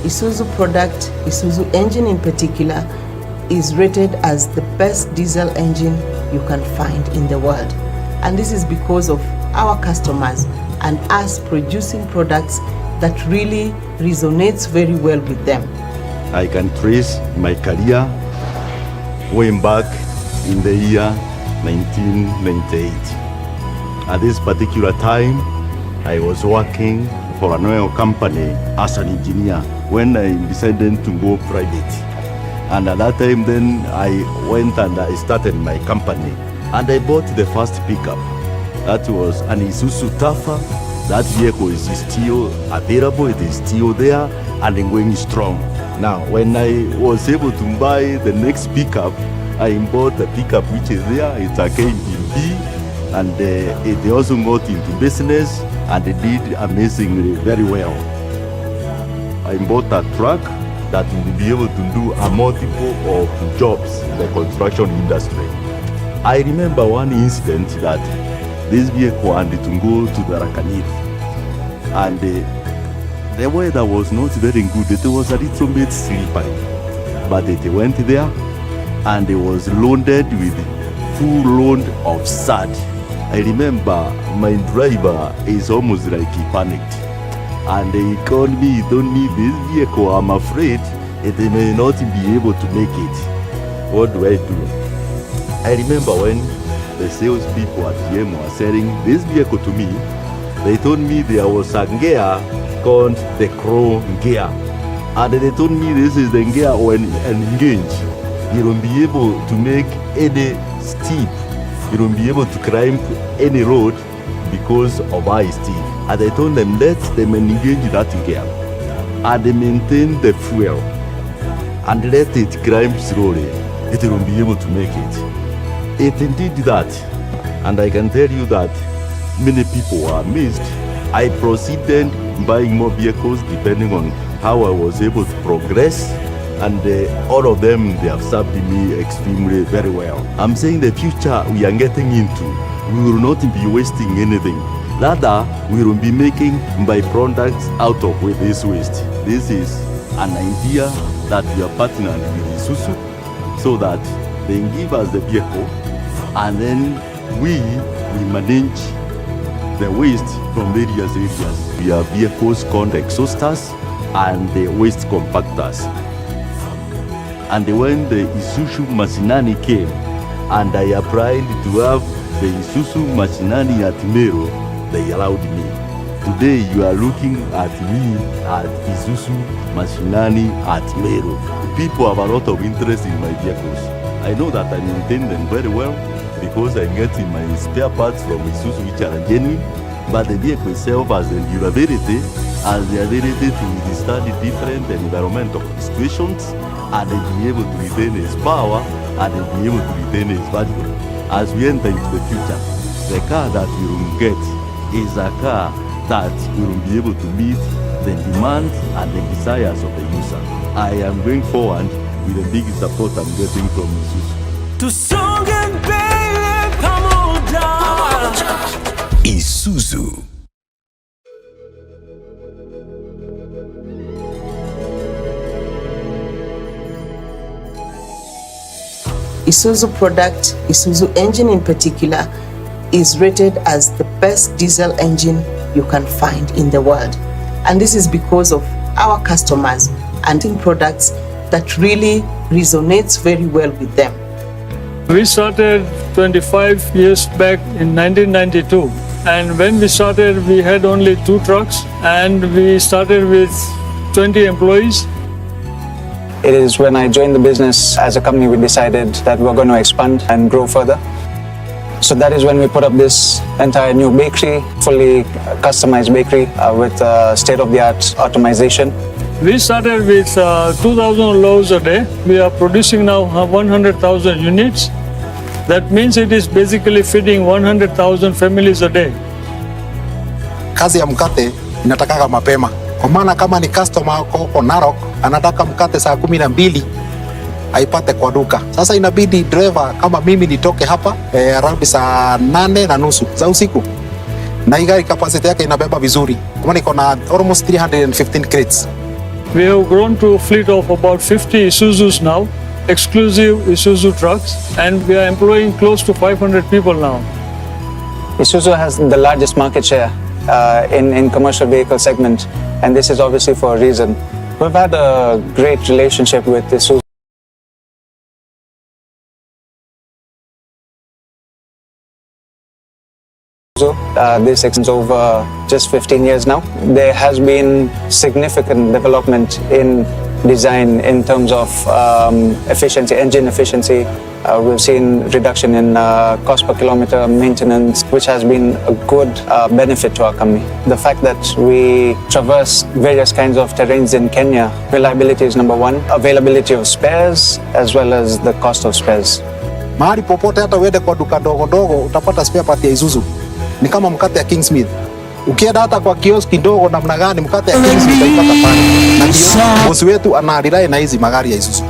Isuzu product, Isuzu engine in particular, is rated as the best diesel engine you can find in the world. And this is because of our customers and us producing products that really resonates very well with them. I can trace my career way back in the year 1998. At this particular time, I was working for an oil company as an engineer when I decided to go private. And at that time then I went and I started my company. And I bought the first pickup. That was an Isuzu Tafa. That vehicle is still available, it is still there and going strong. Now, when I was able to buy the next pickup, I bought a pickup which is there. It's a KBB, and it also got into business and it did amazingly very well. I bought a truck that will be able to do a multiple of jobs in the construction industry. I remember one incident that this vehicle had to go to the Rakanif, and the weather was not very good. It was a little bit slippery, but it went there and it was loaded with full load of sand. I remember my driver is almost like he panicked, and he called me, he told me, this vehicle, I'm afraid it may not be able to make it. What do I do? I remember when the sales people at GM were selling this vehicle to me, they told me there was a gear called the Crow gear. And they told me this is the gear when engaged, you won't be able to make any steep, you won't be able to climb any road because of high steep. And I told them, let them engage that gear and they maintain the fuel and let it climb slowly. It won't be able to make it. It indeed that, and I can tell you that many people were amazed. I proceeded buying more vehicles depending on how I was able to progress, and all of them, they have served me extremely very well. I'm saying the future we are getting into, we will not be wasting anything. Rather, we will be making byproducts out of this waste. This is an idea that we are partnering with Isuzu so that they give us the vehicle and then we manage the waste from various areas. We have vehicles called exhausters and the waste compactors. And when the Isuzu Mashinani came and I applied to have the Isuzu Mashinani at Meru, they allowed me. Today you are looking at me at Isuzu Mashinani at Meru. People have a lot of interest in my vehicles. I know that I maintain them very well because I'm getting my spare parts from Isuzu which are genuine, but the vehicle itself has the durability, has the ability to withstand different environmental situations, and be able to retain its power, and be able to retain its value. As we enter into the future, the car that we will get is a car that will be able to meet the demands and the desires of the user. I am going forward with the big support I'm getting from Isuzu. Tusonge mbele pamoja. Isuzu. Isuzu product, Isuzu engine in particular, is rated as the best diesel engine you can find in the world. And this is because of our customers and in products that really resonates very well with them. We started 25 years back in 1992, and when we started we had only 2 trucks and we started with 20 employees. It is when I joined the business as a company we decided that we're going to expand and grow further. So that is when we put up this entire new bakery, fully customized bakery with state-of-the-art automation. We started with 2,000 loaves a day. We are producing now 100,000 units. That means it is basically feeding 100,000 families a day. Kazi ya mkate inatakaga mapema. Kwa maana kama ni customer wako Narok anataka mkate saa 12, aipate kwa duka. Sasa inabidi driver kama mimi nitoke hapa around saa 8:30 za usiku, na hii gari capacity yake inabeba vizuri, kama niko na almost 315 crates. We have grown to a fleet of about 50 Isuzus now, exclusive Isuzu trucks, and we are employing close to 500 people now. Isuzu has the largest market share in commercial vehicle segment, and this is obviously for a reason. We've had a great relationship with Isuzu. This extends over just 15 years now. There has been significant development in design in terms of efficiency, engine efficiency. We've seen reduction in cost per kilometer, maintenance, which has been a good benefit to our company. The fact that we traverse various kinds of terrains in Kenya, reliability is number one, availability of spares, as well as the cost of spares. Mahali popote hata uende kwa duka ndogo ndogo utapata spare part ya Isuzu. Ni kama mkate ya Kingsmith. Ukienda hata kwa kioski ndogo namna gani, mkate ya Kingsmith utaipata pale. Na ndio bosi wetu anarely na hizi magari ya Isuzu.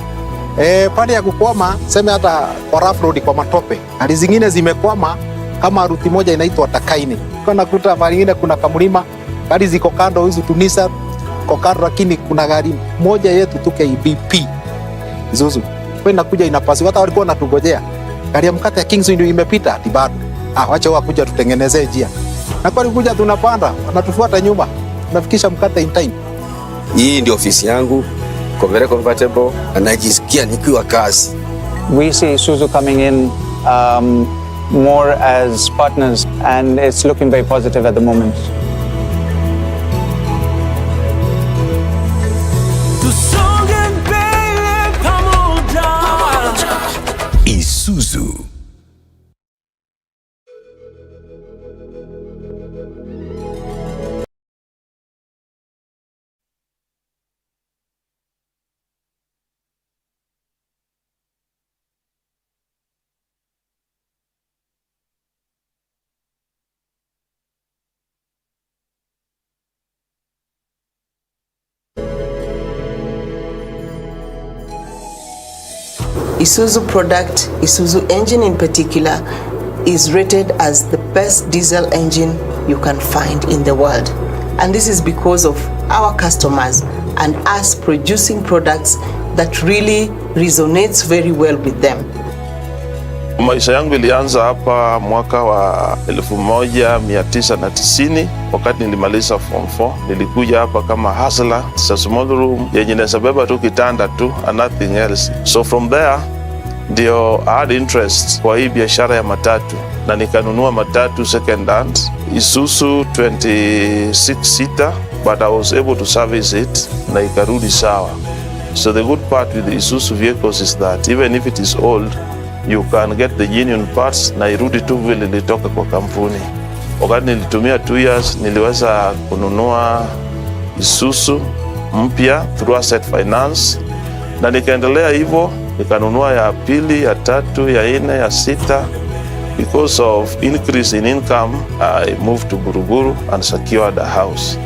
Pale ya kukwama, sema hata kwa rough road kwa matope. Hali zingine zimekwama kama ruti moja inaitwa Takaini. Kuna kuta mali nyingine kuna kamlima, gari ziko kando hizo Tunisa kwa kando, lakini kuna gari moja yetu tu KBP Isuzu. Kwa inakuja inapasi, hata walikuwa wanatugojea. Gari ya mkate ya Kingsmith ndio imepita ati bado. Wacha wao kuja tutengenezee njia. Na kwa kuja tunapanda, wanatufuata nyuma. Tunafikisha mkate in time. Hii ndio ofisi yangu, very comfortable, na najisikia nikiwa kazi. We see Isuzu coming in more as partners, and it's looking very positive at the moment. Tusonge mbele pamoja. Isuzu. Isuzu product, Isuzu engine in particular, is rated as the best diesel engine you can find in the world. And this is because of our customers and us producing products that really resonates very well with them. Maisha yangu ilianza hapa mwaka wa 1990 wakati nilimaliza form 4. Nilikuja hapa kama hustler, it's a small room yenye nasabeba tu kitanda tu and nothing else. So from there ndio I had interest kwa hii biashara ya matatu na nikanunua matatu second hand Isuzu 26 seater, but I was able to service it na ikarudi sawa. So the good part with the Isuzu vehicles is that even if it is old, you can get the genuine parts na irudi tu vile ilitoka kwa kampuni. Wakati nilitumia 2 years niliweza kununua Isuzu mpya through asset finance, na nikaendelea hivyo, nikanunua ya pili, ya tatu, ya nne, ya sita. Because of increase in income, I moved to Buruburu and secured a house.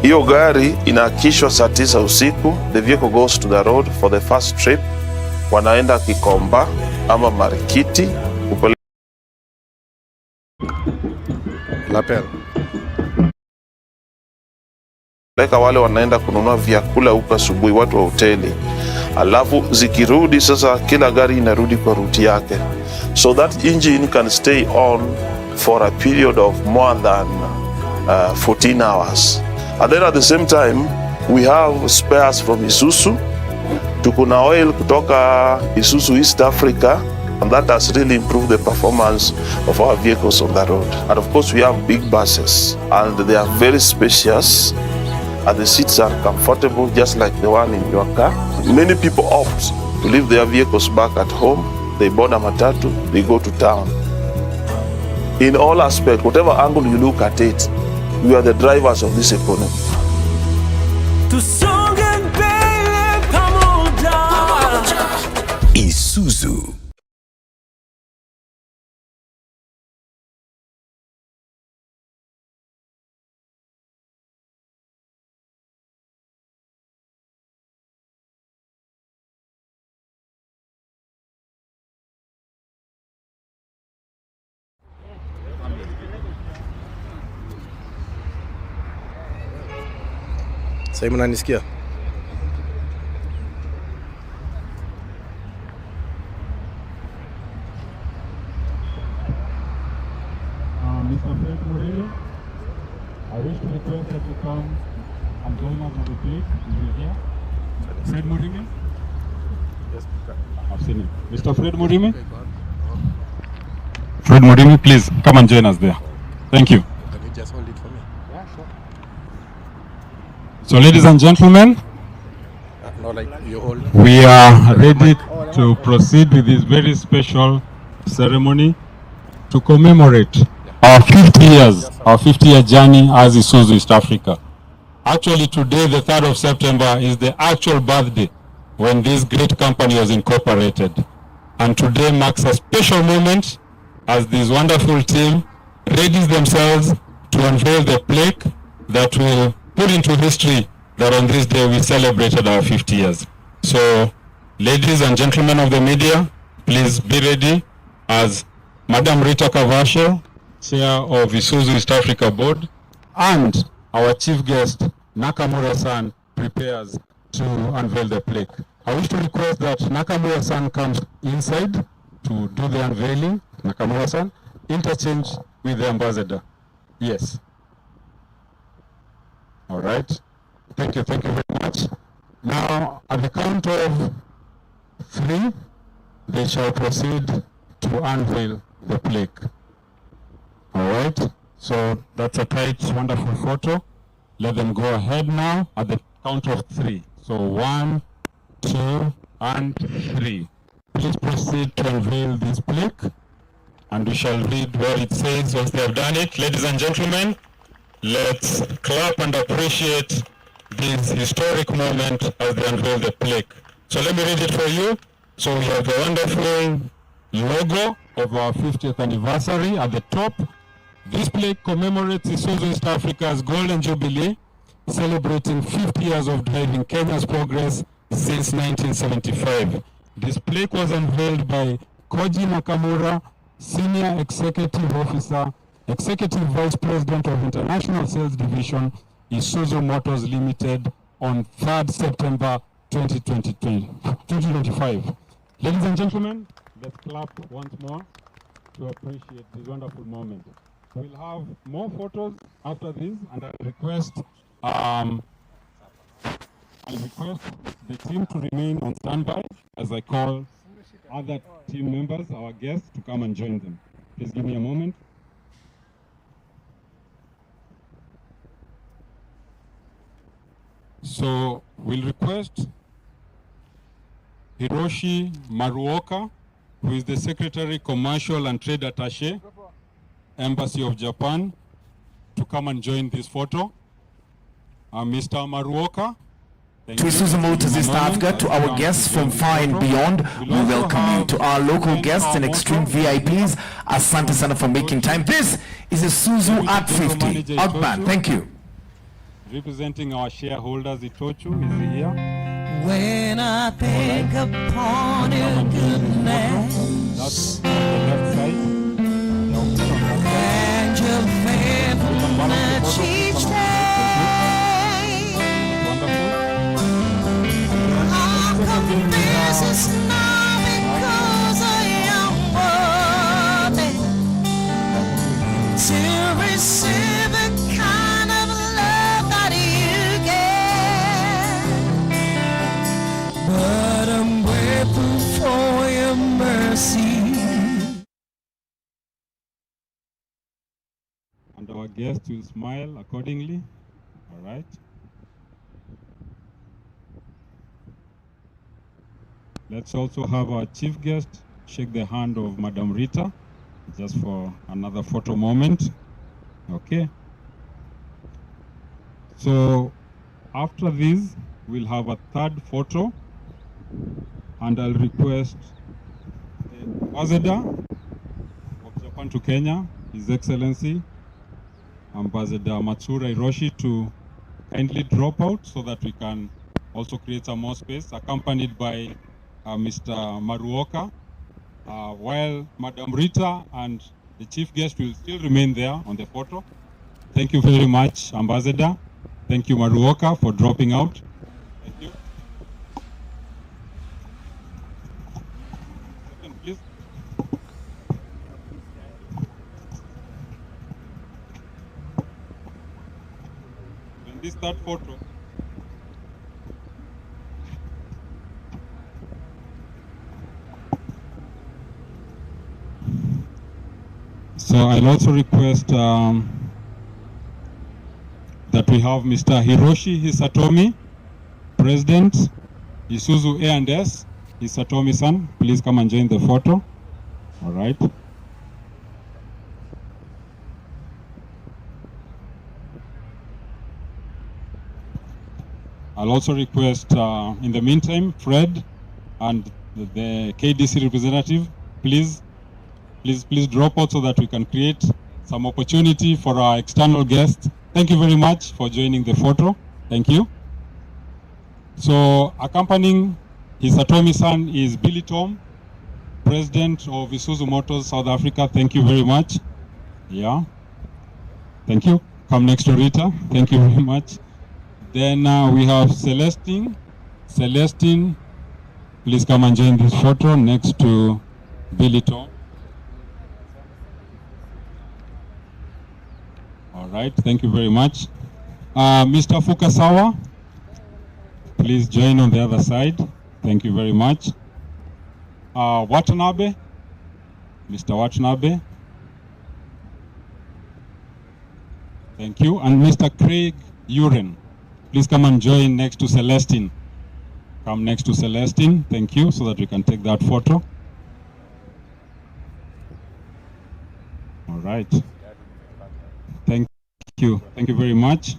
Hiyo gari inaakishwa saa 9 usiku. The vehicle goes to the road for the first trip. Wanaenda Kikomba ama Marikiti Lapel. kupeleka wale wanaenda kununua vyakula huko asubuhi, watu wa hoteli. Alafu zikirudi sasa, kila gari inarudi kwa ruti yake, so that engine can stay on for a period of more than 14 hours. And then at the same time we have spares from Isuzu. Tuko na oil kutoka Isuzu East Africa, and that has really improved the performance of our vehicles on the road. And of course we have big buses, and they are very spacious, and the seats are comfortable just like the one in your car. Many people opt to leave their vehicles back at home. They board a matatu, they go to town. In all aspects, whatever angle you look at it, we are the drivers of this economy. Tusonge mbele pamoja. Isuzu. Sasa mnanisikia? Mr. Fred Murillo, I wish to request that you come and join us on the plate. Is he here? Fred Murillo? Yes, I've seen him. Mr. Fred Murillo? Fred Murillo, please come and join us there. Thank you. Can you just hold it for me? Yeah, sure. So, ladies and gentlemen, No, like you hold. we are ready to proceed with this very special ceremony to commemorate our 50 years, our 50-year journey as Isuzu East Africa. Actually, today, the 3rd of September, is the actual birthday when this great company was incorporated. And today marks a special moment as this wonderful team readies themselves to unveil the plaque that will put into history that on this day we celebrated our 50 years. So, ladies and gentlemen of the media, please be ready as Madam Rita Kavashe, Chair of Isuzu East Africa Board, and our chief guest, Nakamura-san, prepares to unveil the plaque. I wish to request that Nakamura-san comes inside to do the unveiling. Nakamura-san, interchange with the ambassador. Yes. All right. Thank you very much. Now, at the count of 3, they shall proceed to unveil the plaque. All right. So that's a tight, wonderful photo. Let them go ahead now at the count of 3. So 1, 2, and 3. Please proceed to unveil this plaque, and we shall read what it says once they have done it. Ladies and gentlemen, let's clap and appreciate this historic moment as they unveil the plaque. So let me read it for you. So we have the wonderful logo of our 50th anniversary at the top. This plaque commemorates Isuzu East Africa's Golden Jubilee, celebrating 50 years of driving Kenya's progress since 1975. This plaque was unveiled by Koji Nakamura, Senior Executive Officer, Executive Vice President of International Sales Division, Isuzu Motors Limited, on 3rd September 2025. Ladies and gentlemen, let's clap once more to appreciate this wonderful moment. We'll have more photos after this, and I request the team to remain on standby as I call other team members, our guests, to come and join them. Please give me a moment. So we'll request Hiroshi Maruoka, who is the Secretary, Commercial and Trade Attaché, Embassy of Japan, to come and join this photo. Mr. Maruoka. To Isuzu Motors East Africa, to our guests from far and beyond, we welcome you. To our local guests and extreme VIPs, asante sana for making time. This is Isuzu at 50. Outbound, thank you. Representing our shareholders, Itochu is here. When I think upon your goodness That's on the left side. and your faithfulness each day, I confess it's not because I am worthy to receive the kind of love that you give, but I'm grateful for your mercy. And our guests will smile accordingly. All right. Let's also have our chief guest shake the hand of Madam Rita, just for another photo moment. Okay. So after this, we'll have a 3rd photo, and I'll request the Ambassador of Japan to Kenya, His Excellency Ambassador Matsura Hiroshi, to kindly drop out so that we can also create some more space, accompanied by Mr. Maruoka, while Madam Rita and the chief guest will still remain there on the photo. Thank you very much, Ambassador. Thank you, Maruoka, for dropping out. Thank you. Second, please. In this third photo, so I'll also request that we have Mr. Hiroshi Hisatomi, President, Isuzu A&S, Hisatomi-san. Please come and join the photo. All right. I'll also request, in the meantime, Fred and the KDC representative, please drop out so that we can create some opportunity for our external guests. Thank you very much for joining the photo. Thank you. So accompanying Hisatomi-san is Billy Tom, President of Isuzu Motors South Africa. Thank you very much. Yeah. Thank you. Come next to Rita. Thank you very much. Then we have Celestine. Celestine, please come and join this photo next to Billy Tom. All right, thank you very much. Mr. Fukasawa, please join on the other side. Thank you very much. Watanabe, Mr. Watanabe. Thank you. And Mr. Craig Uren, please come and join next to Celestine. Come next to Celestine, thank you, so that we can take that photo. All right. Thank you very much.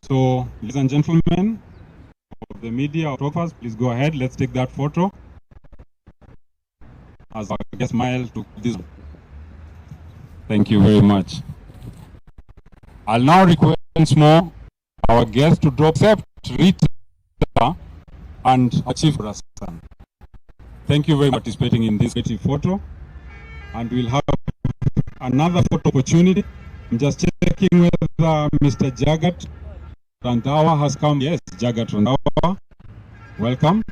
So, ladies and gentlemen of the media, photographers, please go ahead. Let's take that photo. As our guest smile to this. Thank you very much. I'll now request once more our guest to drop except Rita and Chief Rasan. Thank you very much for participating in this creative photo. And we'll have another photo opportunity. I'm just checking whether Mr. Jagat Randhawa has come. Yes, Jagat Randhawa, welcome.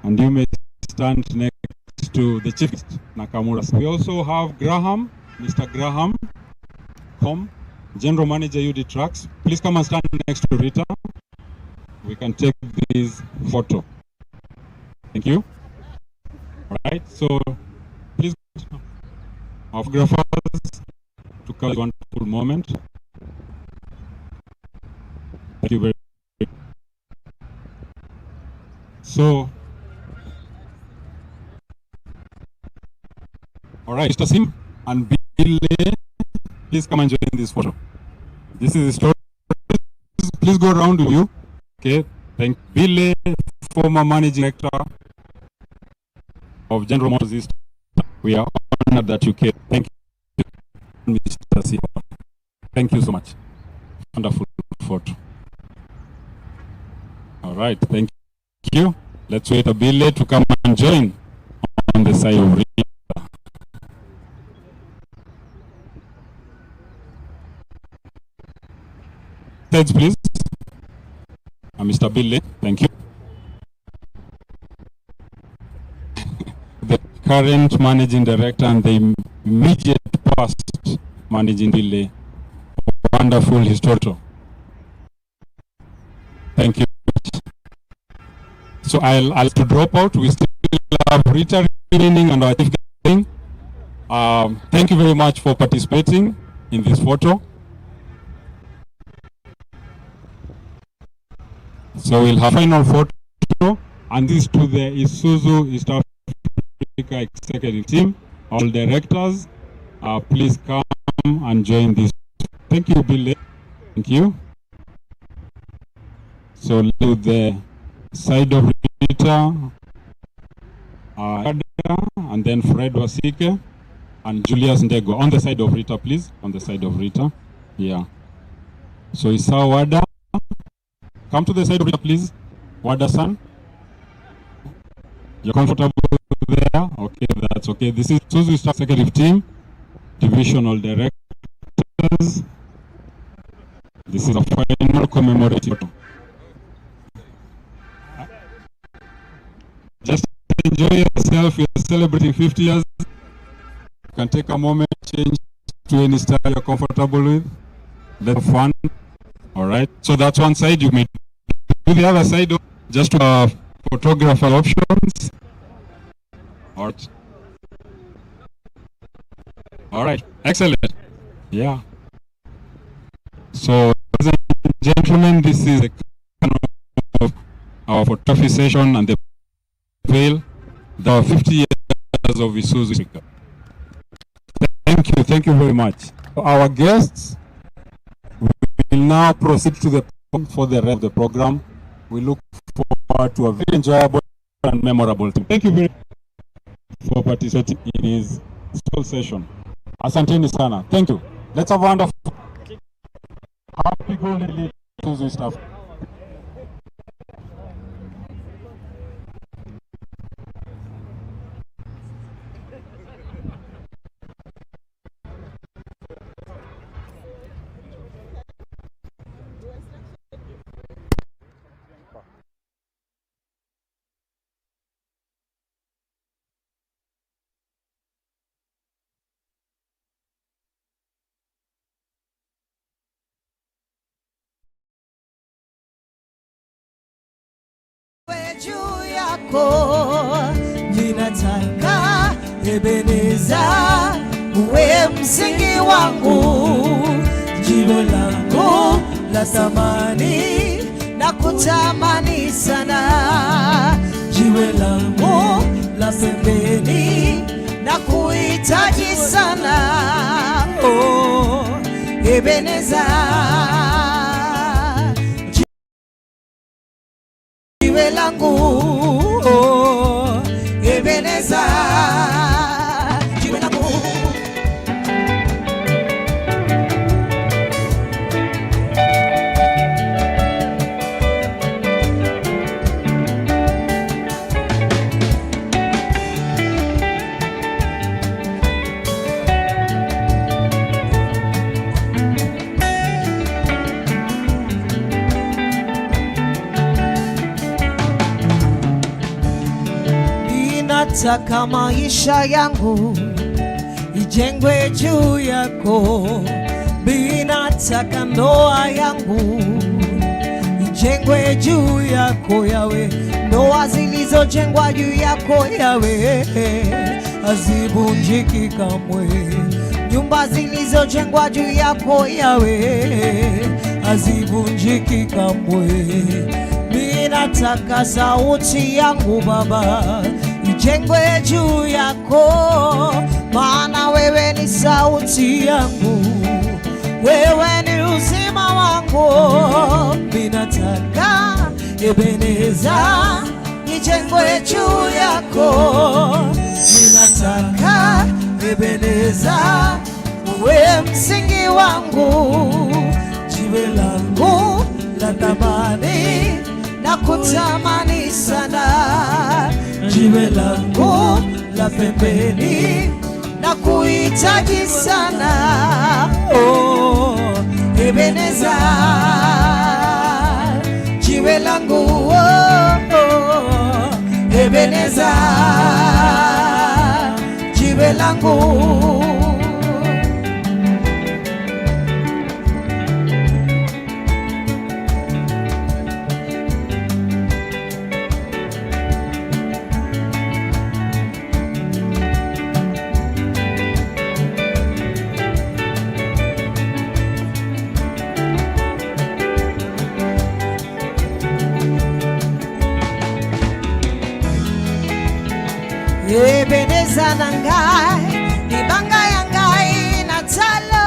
And you may stand next to the Chief Nakamura. We also have Graham, Mr. Graham, General Manager UD Trucks. Please come and stand next to Rita. We can take this photo. Thank you. All right, so please, photographers, to capture one wonderful moment. Thank you very much. So, all right, Mr. Sim and Billy, please come and join this photo. This is the story. Please go around with you. Okay, thank Billy, former managing director of General Motors East. We are honored that you came. Thank you, Mr. Sim. Thank you so much. Wonderful photo. All right, thank you. Let's wait a Billy to come and join on the side of Rita. Thanks, please. Mr. Billy, thank you. The current managing director and the immediate past managing Billy. Wonderful historical. Thank you. So I'll to drop out. We still have Rita remaining and our chief guest. Thank you very much for participating in this photo. So we'll have final photo, and this to the Isuzu East Africa executive team. All directors, please come and join this. Thank you, Billy. Thank you. So to the side of Rita, and then Fred Wasike and Julius Ndego. On the side of Rita, please. On the side of Rita. Yeah. So Isa Wada. Come to the side of Rita, please. Wada-san. You're comfortable there? Okay, that's okay. This is Isuzu East Executive Team, Divisional Directors. This is a final commemorative. Just enjoy yourself. You're celebrating 50 years. You can take a moment, change to any style you're comfortable with. That's fun. All right. So that's one side. You may do the other side, just photographer options. All right. All right. Excellent. Yeah. So, ladies and gentlemen, this is the kind of our photography session and the veil. There are 50 years of Isuzu. Thank you very much. Our guests will now proceed to the for the rest of the program. We look forward to a very enjoyable and memorable time. Thank you very much for participating in this full session. Asanteni sana. Thank you. Let's have a wonderful happy golden Isuzu stuff. Juu yako ninataka Ebeneza uwe msingi wangu, jiwe langu la thamani na kutamani sana, jiwe langu la pembeni na kuhitaji sana, oh Ebeneza jiwe langu, oh Ebeneza jiwe langu. Nataka maisha yangu ijengwe juu yako, ninataka ndoa yangu ijengwe juu yako yawe, ndoa zilizojengwa juu yako yawe hazivunjiki kamwe, nyumba zilizojengwa juu yako yawe hazivunjiki kamwe. Ninataka sauti yangu Baba ijengwe juu yako, maana wewe ni sauti yangu, wewe ni uzima wangu. Ninataka Ebeneza ijengwe juu yako, ninataka Ebeneza uwe msingi wangu, jiwe langu la thamani na kutamani sana, jiwe langu la pembeni na kuhitaji sana, oh Ebeneza jiwe langu, oh Ebeneza jiwe langu. Ebeneza nangai ibanga yangai natalo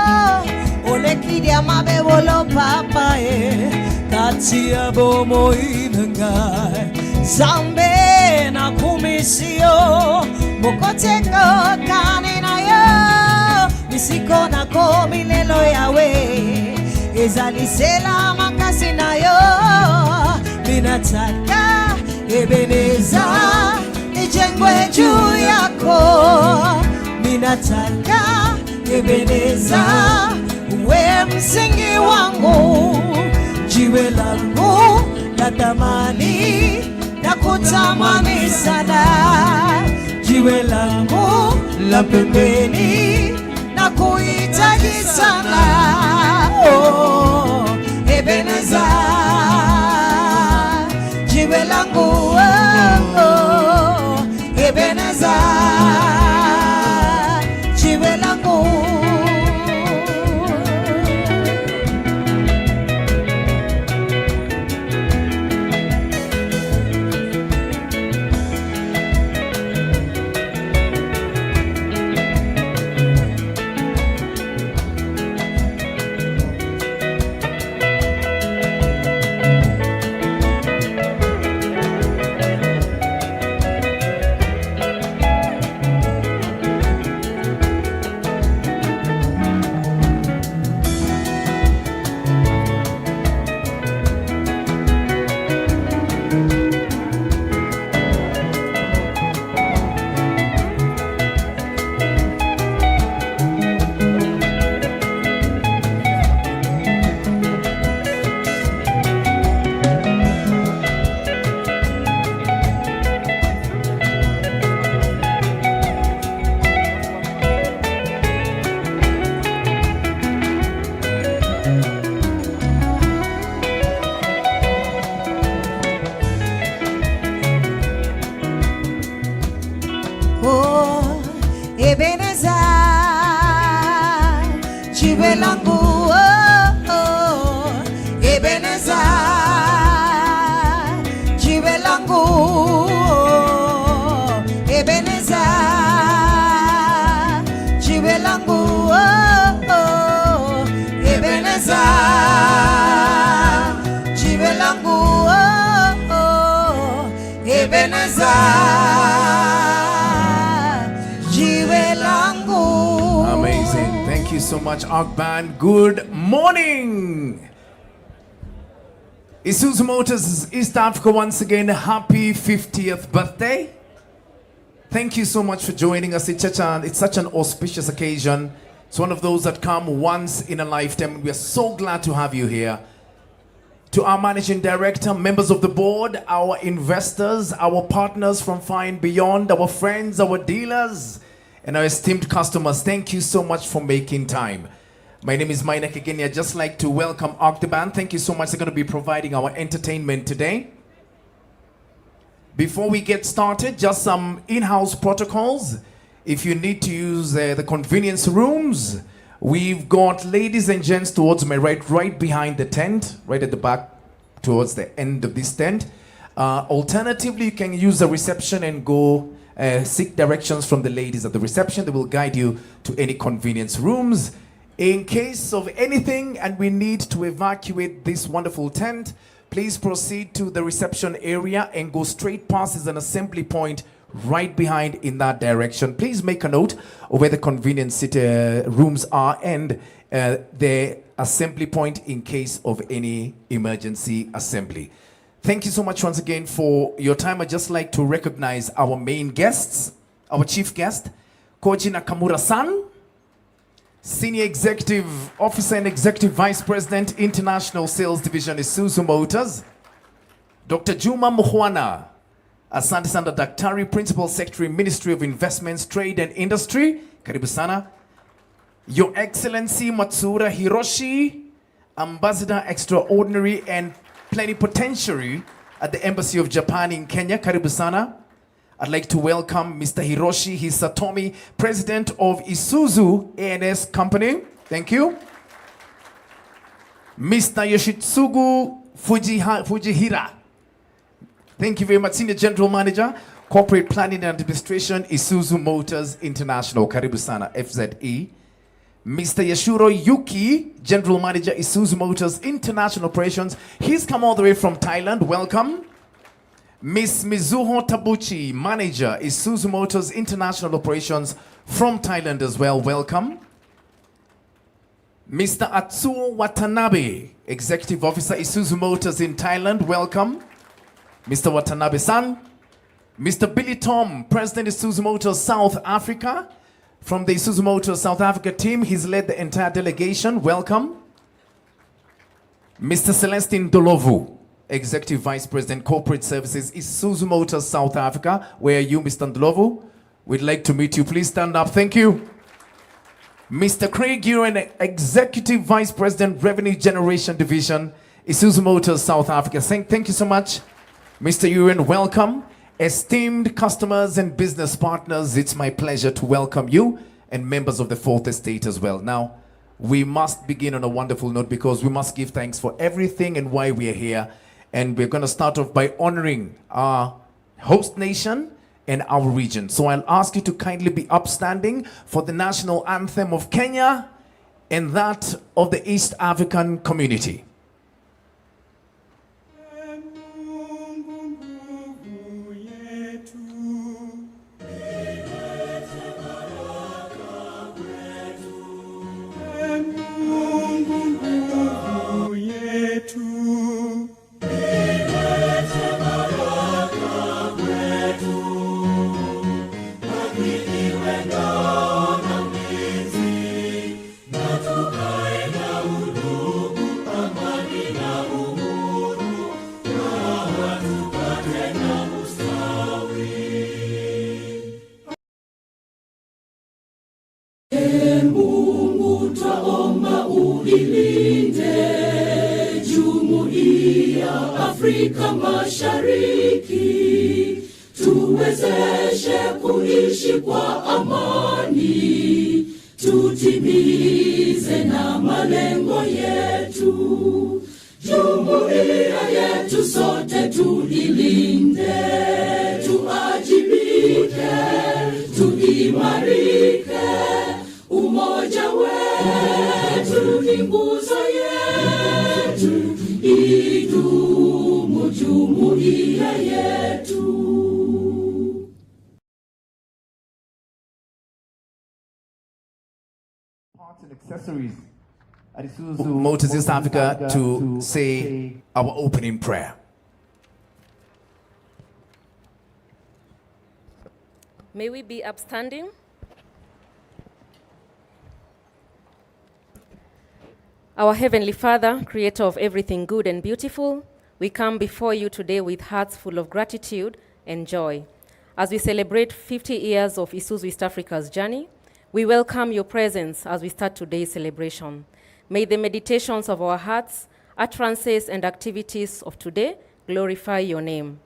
olekidia mabewolo papae katia bomo inangai zambe na kumisio mokoteko kanina yo misiko na komilelo yawe ezalisela makasi na yo. Ninataka Ebeneza ijengwe juu yako, ninataka Ebeneza uwe msingi wangu, jiwe langu la thamani, na kutamani sana, jiwe langu la pembeni, na kuhitaji sana. Oh, Ebeneza, jiwe langu, oh, Ebeneza, jiwe langu. Ebeneza, jiwe langu, oh, oh. Ebeneza, jiwe langu, oh. Ebeneza, jiwe langu, oh, oh. Ebeneza, jiwe langu, oh, oh. Ebeneza. Amazing. Thank you so much, Arc Band. Good morning. Isuzu Motors East Africa, once again, happy 50th birthday. Thank you so much for joining us. It's such an auspicious occasion. It's one of those that come once in a lifetime. We are so glad to have you here. To our managing director, members of the board, our investors, our partners from far and beyond, our friends, our dealers, and our esteemed customers, thank you so much for making time. My name is Mainek again. I'd just like to welcome Arc the Band. Thank you so much. They're going to be providing our entertainment today. Before we get started, just some in-house protocols. If you need to use the convenience rooms, we've got ladies and gents towards my right behind the tent, right at the back towards the end of this tent. Alternatively, you can use the reception and go seek directions from the ladies at the reception. They will guide you to any convenience rooms. In case of anything and we need to evacuate this wonderful tent, please proceed to the reception area and go straight past. There's an assembly point right behind in that direction. Please make a note of where the convenience rooms are and the assembly point in case of any emergency assembly. Thank you so much once again for your time. I'd just like to recognize our main guests, our chief guest, Koji Nakamura-san, Senior Executive Officer and Executive Vice President, International Sales Division, Isuzu Motors. Dr. Juma Muhwana, Asante Sana Daktari, Principal Secretary, Ministry of Investments, Trade and Industry. Karibu sana. Your Excellency Matsura Hiroshi, Ambassador Extraordinary and Plenipotentiary at the Embassy of Japan in Kenya. Karibu sana. I'd like to welcome Mr. Hiroshi Hisatomi, President of Isuzu A&S Company. Thank you. Mr. Yoshitsugu Fujihira. Thank you very much. Senior General Manager, Corporate Planning and Administration, Isuzu Motors International. Karibu sana, FZE. Mr. Yashuro Yuki, General Manager, Isuzu Motors International Operations. He's come all the way from Thailand. Welcome. Miss Mizuho Tabuchi, Manager, Isuzu Motors International Operations from Thailand as well. Welcome. Mr. Atsuo Watanabe, Executive Officer, Isuzu Motors in Thailand. Welcome. Mr. Watanabe-san. Mr. Billy Tom, President, Isuzu Motors South Africa. From the Isuzu Motors South Africa team, he's led the entire delegation. Welcome. Mr. Celestine Dolovu, Executive Vice President, Corporate Services, Isuzu Motors, South Africa. Where are you, Mr. Dolovu? We'd like to meet you. Please stand up. Thank you. Mr. Craig Ewan, Executive Vice President, Revenue Generation Division, Isuzu Motors, South Africa. Thank you so much. Mr. Ewan, welcome. Esteemed customers and business partners, it's my pleasure to welcome you and members of the Fourth Estate as well. Now, we must begin on a wonderful note because we must give thanks for everything and why we are here. And we're going to start off by honoring our host nation and our region. So I'll ask you to kindly be upstanding for the national anthem of Kenya and that of the East African community. Afrika Mashariki, tuwezeshe kuishi kwa amani, tutimize na malengo yetu. Jumuiya yetu sote tuilinde, tuajibike, tuimarike, umoja wetu ni nguzo yetu, idumu jumuiya yetu. Parts and accessories at Isuzu Motors East Africa to say our opening prayer. May we be upstanding. Our Heavenly Father, creator of everything good and beautiful, we come before you today with hearts full of gratitude and joy. As we celebrate 50 years of Isuzu East Africa's journey, we welcome your presence as we start today's celebration. May the meditations of our hearts, utterances, and activities of today glorify your name.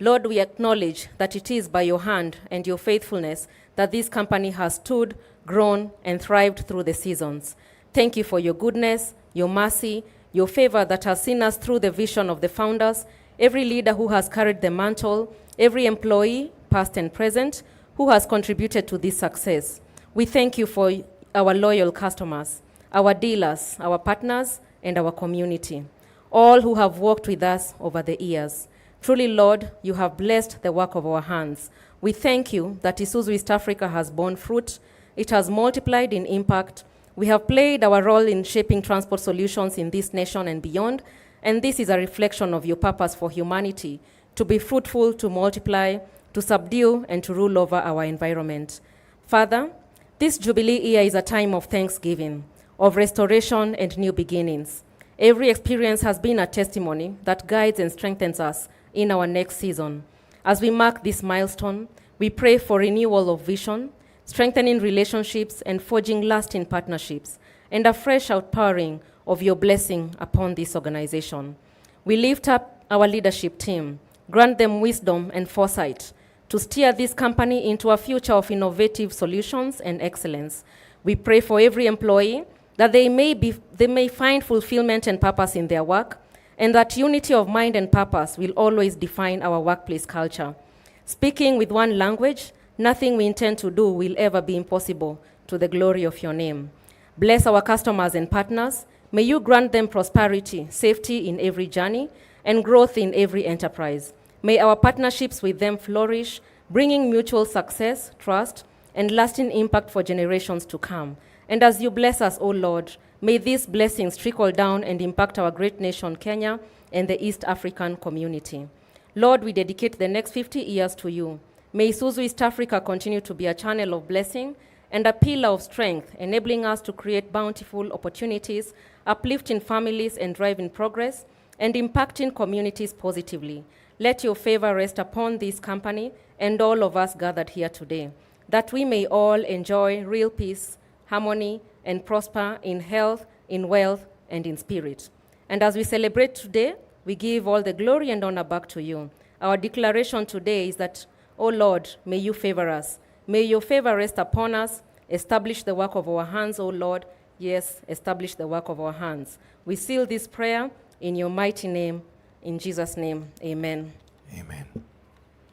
Lord, we acknowledge that it is by your hand and your faithfulness that this company has stood, grown, and thrived through the seasons. Thank you for your goodness, your mercy, your favor that has seen us through the vision of the founders, every leader who has carried the mantle, every employee, past and present, who has contributed to this success. We thank you for our loyal customers, our dealers, our partners, and our community, all who have worked with us over the years. Truly, Lord, you have blessed the work of our hands. We thank you that Isuzu East Africa has borne fruit. It has multiplied in impact. We have played our role in shaping transport solutions in this nation and beyond, and this is a reflection of your purpose for humanity, to be fruitful, to multiply, to subdue, and to rule over our environment. Father, this Jubilee year is a time of thanksgiving, of restoration and new beginnings. Every experience has been a testimony that guides and strengthens us in our next season. As we mark this milestone, we pray for renewal of vision, strengthening relationships and forging lasting partnerships, and a fresh outpouring of your blessing upon this organization. We lift up our leadership team, grant them wisdom and foresight to steer this company into a future of innovative solutions and excellence. We pray for every employee that they may find fulfillment and purpose in their work, and that unity of mind and purpose will always define our workplace culture. Speaking with one language, nothing we intend to do will ever be impossible to the glory of your name. Bless our customers and partners. May you grant them prosperity, safety in every journey, and growth in every enterprise. May our partnerships with them flourish, bringing mutual success, trust, and lasting impact for generations to come. And as you bless us, O Lord, may these blessings trickle down and impact our great nation, Kenya, and the East African community. Lord, we dedicate the next 50 years to you. May Isuzu East Africa continue to be a channel of blessing and a pillar of strength, enabling us to create bountiful opportunities, uplifting families and driving progress, and impacting communities positively. Let your favor rest upon this company and all of us gathered here today, that we may all enjoy real peace, harmony, and prosper in health, in wealth, and in spirit. And as we celebrate today, we give all the glory and honor back to you. Our declaration today is that, O Lord, may you favor us. May your favor rest upon us. Establish the work of our hands, O Lord. Yes, establish the work of our hands. We seal this prayer in your mighty name. In Jesus' name, amen. Amen.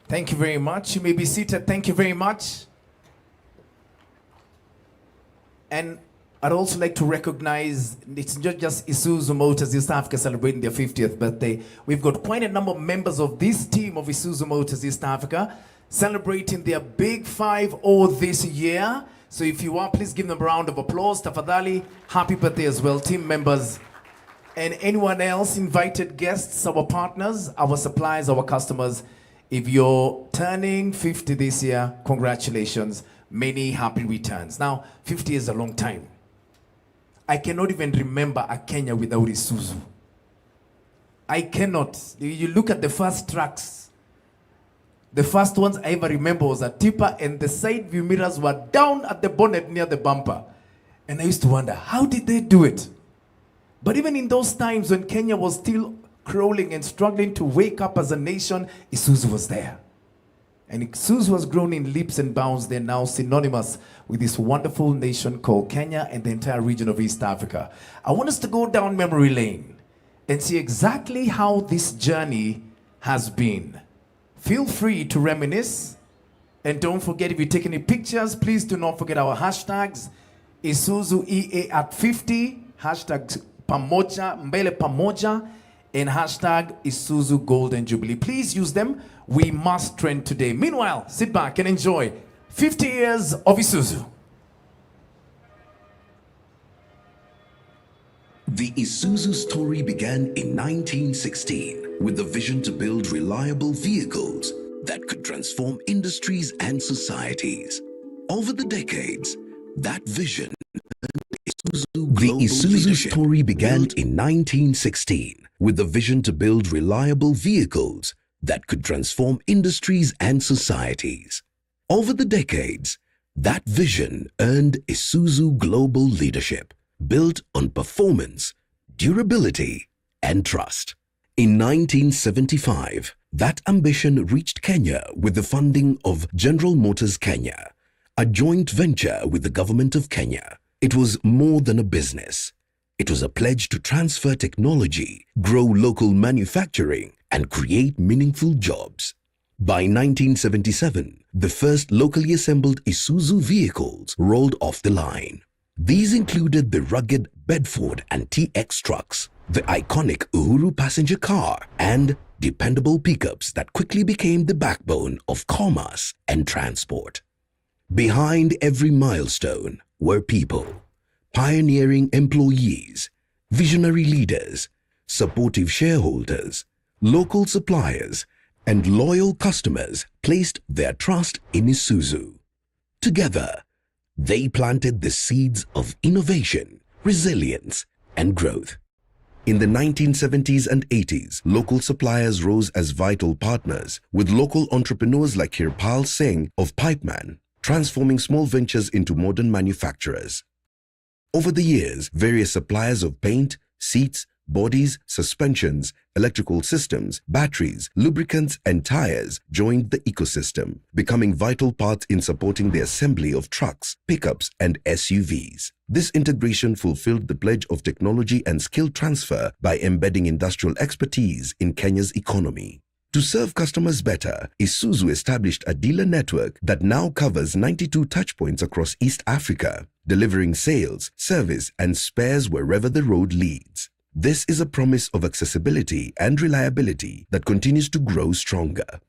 Thank you very much. You may be seated. Thank you very much. And I'd also like to recognize it's not just Isuzu Motors East Africa celebrating their 50th birthday. We've got quite a number of members of this team of Isuzu Motors East Africa celebrating their big 5-0 this year. So if you are, please give them a round of applause. Tafadhali, happy birthday as well, team members. And anyone else, invited guests, our partners, our suppliers, our customers. If you're turning 50 this year, congratulations. Many happy returns. Now, 50 is a long time. I cannot even remember a Kenya without Isuzu. I cannot. You look at the first trucks. The first ones I ever remember was a tipper and the side view mirrors were down at the bonnet near the bumper. And I used to wonder, how did they do it? But even in those times when Kenya was still crawling and struggling to wake up as a nation, Isuzu was there. And Isuzu has grown in leaps and bounds. They're now synonymous with this wonderful nation called Kenya and the entire region of East Africa. I want us to go down memory lane and see exactly how this journey has been. Feel free to reminisce. And don't forget, if you take any pictures, please do not forget our hashtags. Isuzu EA at 50, hashtag Pamoja, Mbele Pamoja, and hashtag Isuzu Golden Jubilee. Please use them. We must trend today. Meanwhile, sit back and enjoy 50 years of Isuzu. The Isuzu story began in 1916 with the vision to build reliable vehicles that could transform industries and societies. Over the decades, that vision The Isuzu story began in 1916 with the vision to build reliable vehicles that could transform industries and societies. Over the decades, that vision earned Isuzu global leadership, built on performance, durability, and trust. In 1975, that ambition reached Kenya with the funding of General Motors Kenya, a joint venture with the government of Kenya. It was more than a business. It was a pledge to transfer technology, grow local manufacturing, and create meaningful jobs. By 1977, the first locally assembled Isuzu vehicles rolled off the line. These included the rugged Bedford and TX trucks, the iconic Uhuru passenger car, and dependable pickups that quickly became the backbone of commerce and transport. Behind every milestone were people, pioneering employees, visionary leaders, supportive shareholders, local suppliers, and loyal customers placed their trust in Isuzu. Together, they planted the seeds of innovation, resilience, and growth. In the 1970s and 80s, local suppliers rose as vital partners, with local entrepreneurs like Kirpal Singh of Pipeman transforming small ventures into modern manufacturers. Over the years, various suppliers of paint, seats, bodies, suspensions, electrical systems, batteries, lubricants, and tires joined the ecosystem, becoming vital parts in supporting the assembly of trucks, pickups, and SUVs. This integration fulfilled the pledge of technology and skill transfer by embedding industrial expertise in Kenya's economy. To serve customers better, Isuzu established a dealer network that now covers 92 touchpoints across East Africa, delivering sales, service, and spares wherever the road leads. This is a promise of accessibility and reliability that continues to grow stronger.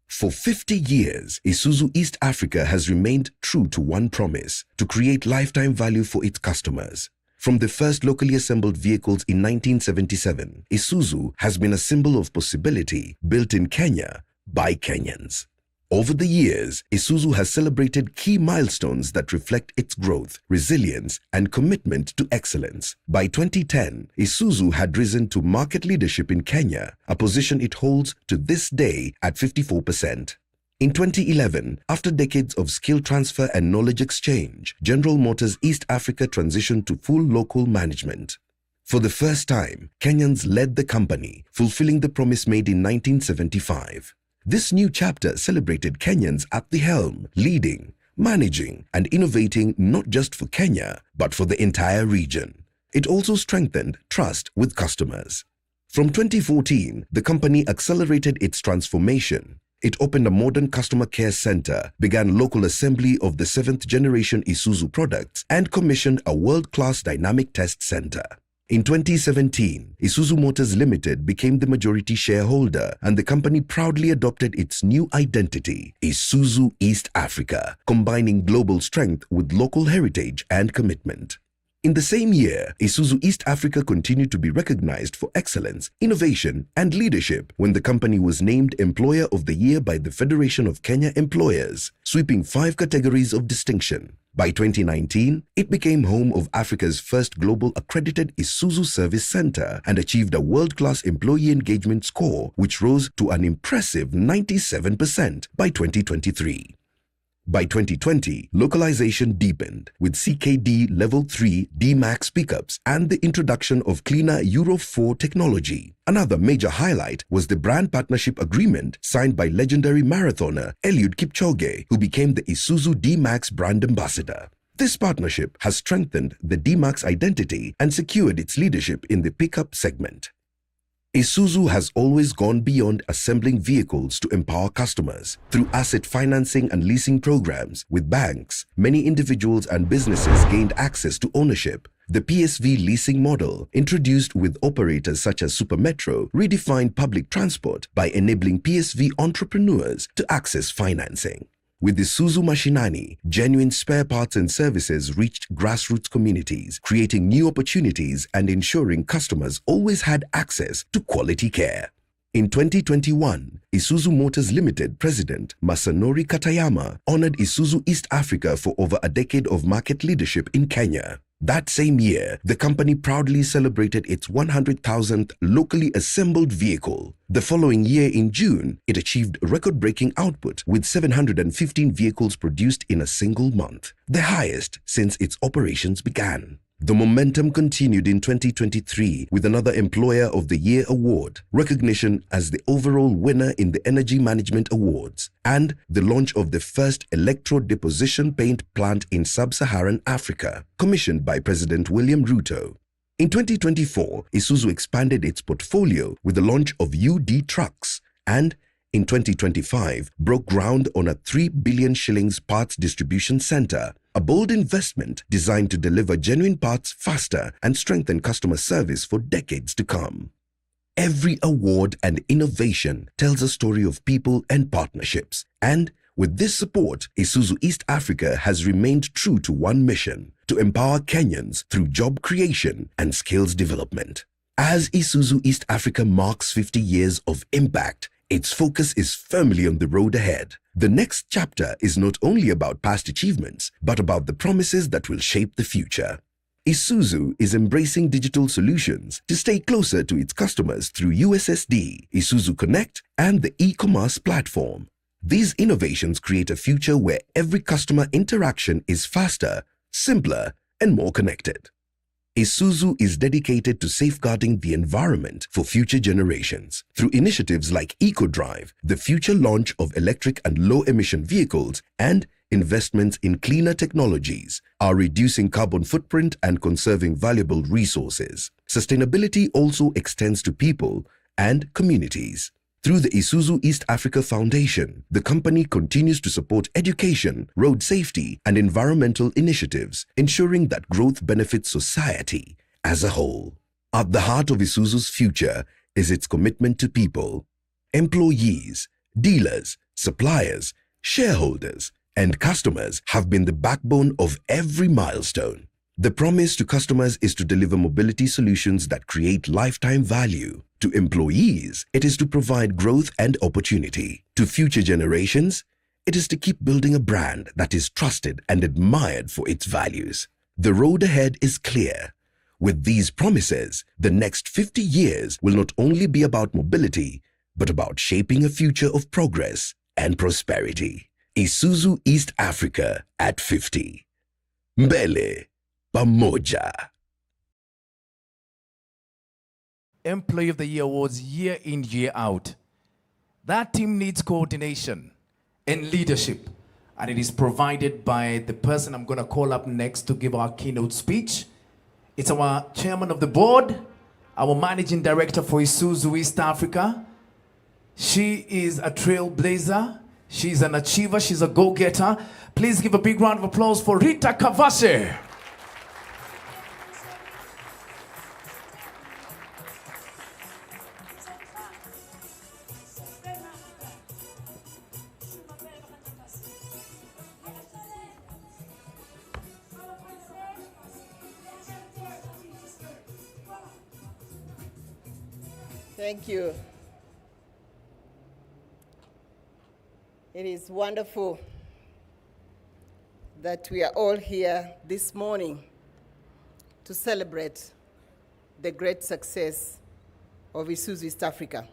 For 50 years, Isuzu East Africa has remained true to one promise: to create lifetime value for its customers. From the first locally assembled vehicles in 1977, Isuzu has been a symbol of possibility built in Kenya by Kenyans. Over the years, Isuzu has celebrated key milestones that reflect its growth, resilience, and commitment to excellence. By 2010, Isuzu had risen to market leadership in Kenya, a position it holds to this day at 54%. In 2011, after decades of skill transfer and knowledge exchange, General Motors East Africa transitioned to full local management. For the first time, Kenyans led the company, fulfilling the promise made in 1975. This new chapter celebrated Kenyans at the helm, leading, managing, and innovating not just for Kenya, but for the entire region. It also strengthened trust with customers. From 2014, the company accelerated its transformation. It opened a modern customer care center, began local assembly of the 7th generation Isuzu products, and commissioned a world-class dynamic test center. In 2017, Isuzu Motors Limited became the majority shareholder, and the company proudly adopted its new identity, Isuzu East Africa, combining global strength with local heritage and commitment. In the same year, Isuzu East Africa continued to be recognized for excellence, innovation, and leadership when the company was named Employer of the Year by the Federation of Kenya Employers, sweeping 5 categories of distinction. By 2019, it became home of Africa's first global accredited Isuzu Service Center and achieved a world-class employee engagement score, which rose to an impressive 97% by 2023. By 2020, localization deepened with CKD Level 3 D-Max pickups and the introduction of cleaner Euro 4 technology. Another major highlight was the brand partnership agreement signed by legendary marathoner Eliud Kipchoge, who became the Isuzu D-Max brand ambassador. This partnership has strengthened the D-Max identity and secured its leadership in the pickup segment. Isuzu has always gone beyond assembling vehicles to empower customers. Through asset financing and leasing programs with banks, many individuals and businesses gained access to ownership. The PSV leasing model, introduced with operators such as Supermetro, redefined public transport by enabling PSV entrepreneurs to access financing. With Isuzu Mashinani, genuine spare parts and services reached grassroots communities, creating new opportunities and ensuring customers always had access to quality care. In 2021, Isuzu Motors Limited President Masanori Katayama honored Isuzu East Africa for over a decade of market leadership in Kenya. That same year, the company proudly celebrated its 100,000th locally assembled vehicle. The following year in June, it achieved record-breaking output with 715 vehicles produced in a single month, the highest since its operations began. The momentum continued in 2023 with another Employer of the Year award, recognition as the overall winner in the Energy Management Awards, and the launch of the first electrode deposition paint plant in sub-Saharan Africa, commissioned by President William Ruto. In 2024, Isuzu expanded its portfolio with the launch of UD trucks and in 2025 broke ground on a 3 billion shillings parts distribution center, a bold investment designed to deliver genuine parts faster and strengthen customer service for decades to come. Every award and innovation tells a story of people and partnerships, and with this support, Isuzu East Africa has remained true to one mission: to empower Kenyans through job creation and skills development. As Isuzu East Africa marks 50 years of impact, its focus is firmly on the road ahead. The next chapter is not only about past achievements, but about the promises that will shape the future. Isuzu is embracing digital solutions to stay closer to its customers through USSD, Isuzu Connect, and the e-commerce platform. These innovations create a future where every customer interaction is faster, simpler, and more connected. Isuzu is dedicated to safeguarding the environment for future generations. Through initiatives like EcoDrive, the future launch of electric and low-emission vehicles, and investments in cleaner technologies, are reducing carbon footprint and conserving valuable resources. Sustainability also extends to people and communities. Through the Isuzu East Africa Foundation, the company continues to support education, road safety, and environmental initiatives, ensuring that growth benefits society as a whole. At the heart of Isuzu's future is its commitment to people. Employees, dealers, suppliers, shareholders, and customers have been the backbone of every milestone. The promise to customers is to deliver mobility solutions that create lifetime value. To employees, it is to provide growth and opportunity. To future generations, It is to keep building a brand that is trusted and admired for its values. The road ahead is clear. With these promises, the next 50 years will not only be about mobility, but about shaping a future of progress and prosperity. Isuzu East Africa at 50. Mbele pamoja. Employee of the Year Awards year in, year out. That team needs coordination and leadership, and it is provided by the person I'm going to call up next to give our keynote speech. It's our chairman of the board, our managing director for Isuzu East Africa. She is a trailblazer. She's an achiever. She's a go-getter. Please give a big round of applause for Rita Kavase. Thank you. It is wonderful that we are all here this morning to celebrate the great success of Isuzu East Africa.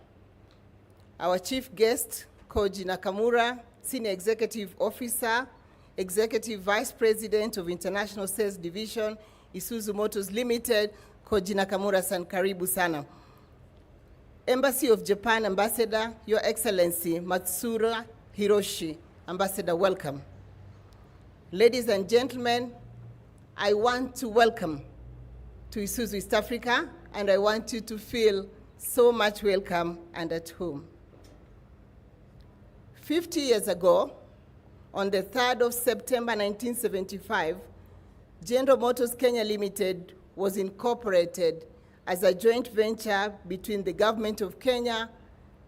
Our chief guest, Koji Nakamura, Senior Executive Officer, Executive Vice President of International Sales Division, Isuzu Motors Limited, Koji Nakamura-san, karibu sana. Embassy of Japan Ambassador, Your Excellency Matsura Hiroshi, Ambassador, welcome. Ladies and gentlemen, I want to welcome to Isuzu East Africa, and I want you to feel so much welcome and at home. 50 years ago, on the 3rd of September 1975, General Motors Kenya Limited was incorporated as a joint venture between the government of Kenya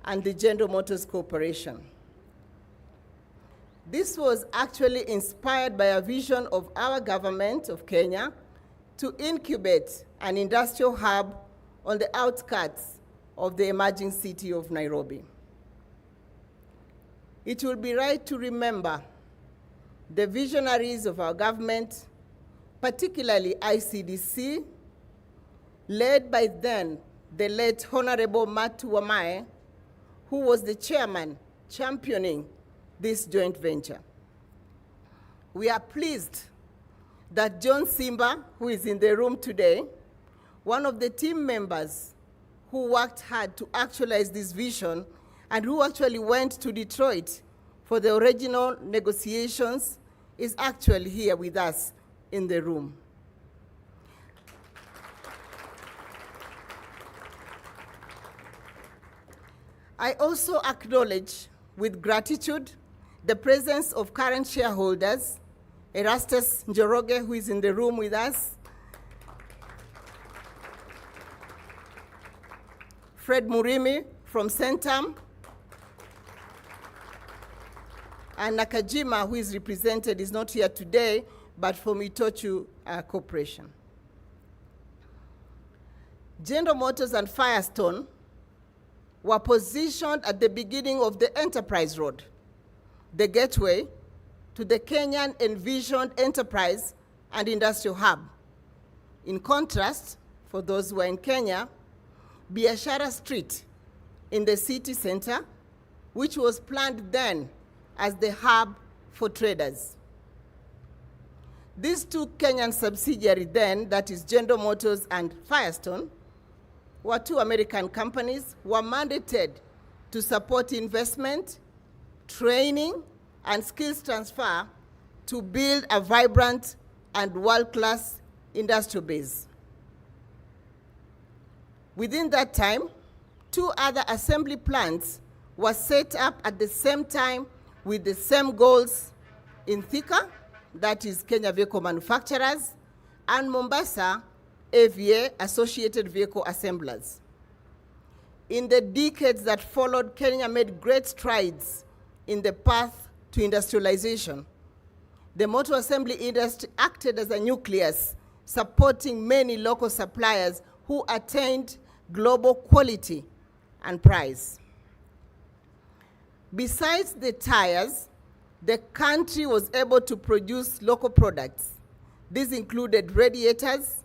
and the General Motors Corporation. This was actually inspired by a vision of our government of Kenya to incubate an industrial hub on the outskirts of the emerging city of Nairobi. It will be right to remember the visionaries of our government, particularly ICDC, led by then the late Honorable Matu Wamae, who was the chairman championing this joint venture. We are pleased that John Simba, who is in the room today, one of the team members who worked hard to actualize this vision and who actually went to Detroit for the original negotiations, is actually here with us in the room. I also acknowledge with gratitude the presence of current shareholders, Erastus Njoroge, who is in the room with us, Fred Murimi from Centum, and Nakajima, who is represented, is not here today, but from Itochu Corporation. General Motors and Firestone were positioned at the beginning of the Enterprise Road, the gateway to the Kenyan envisioned enterprise and industrial hub. In contrast, for those who are in Kenya, Biashara Street in the city center, which was planned then as the hub for traders. These two Kenyan subsidiaries then, that is General Motors and Firestone, were two American companies, were mandated to support investment, training, and skills transfer to build a vibrant and world-class industrial base. Within that time, two other assembly plants were set up at the same time with the same goals in Thika, that is Kenya Vehicle Manufacturers, and Mombasa, AVA, Associated Vehicle Assemblers. In the decades that followed, Kenya made great strides in the path to industrialization. The motor assembly industry acted as a nucleus, supporting many local suppliers who attained global quality and price. Besides the tires, the country was able to produce local products. These included radiators,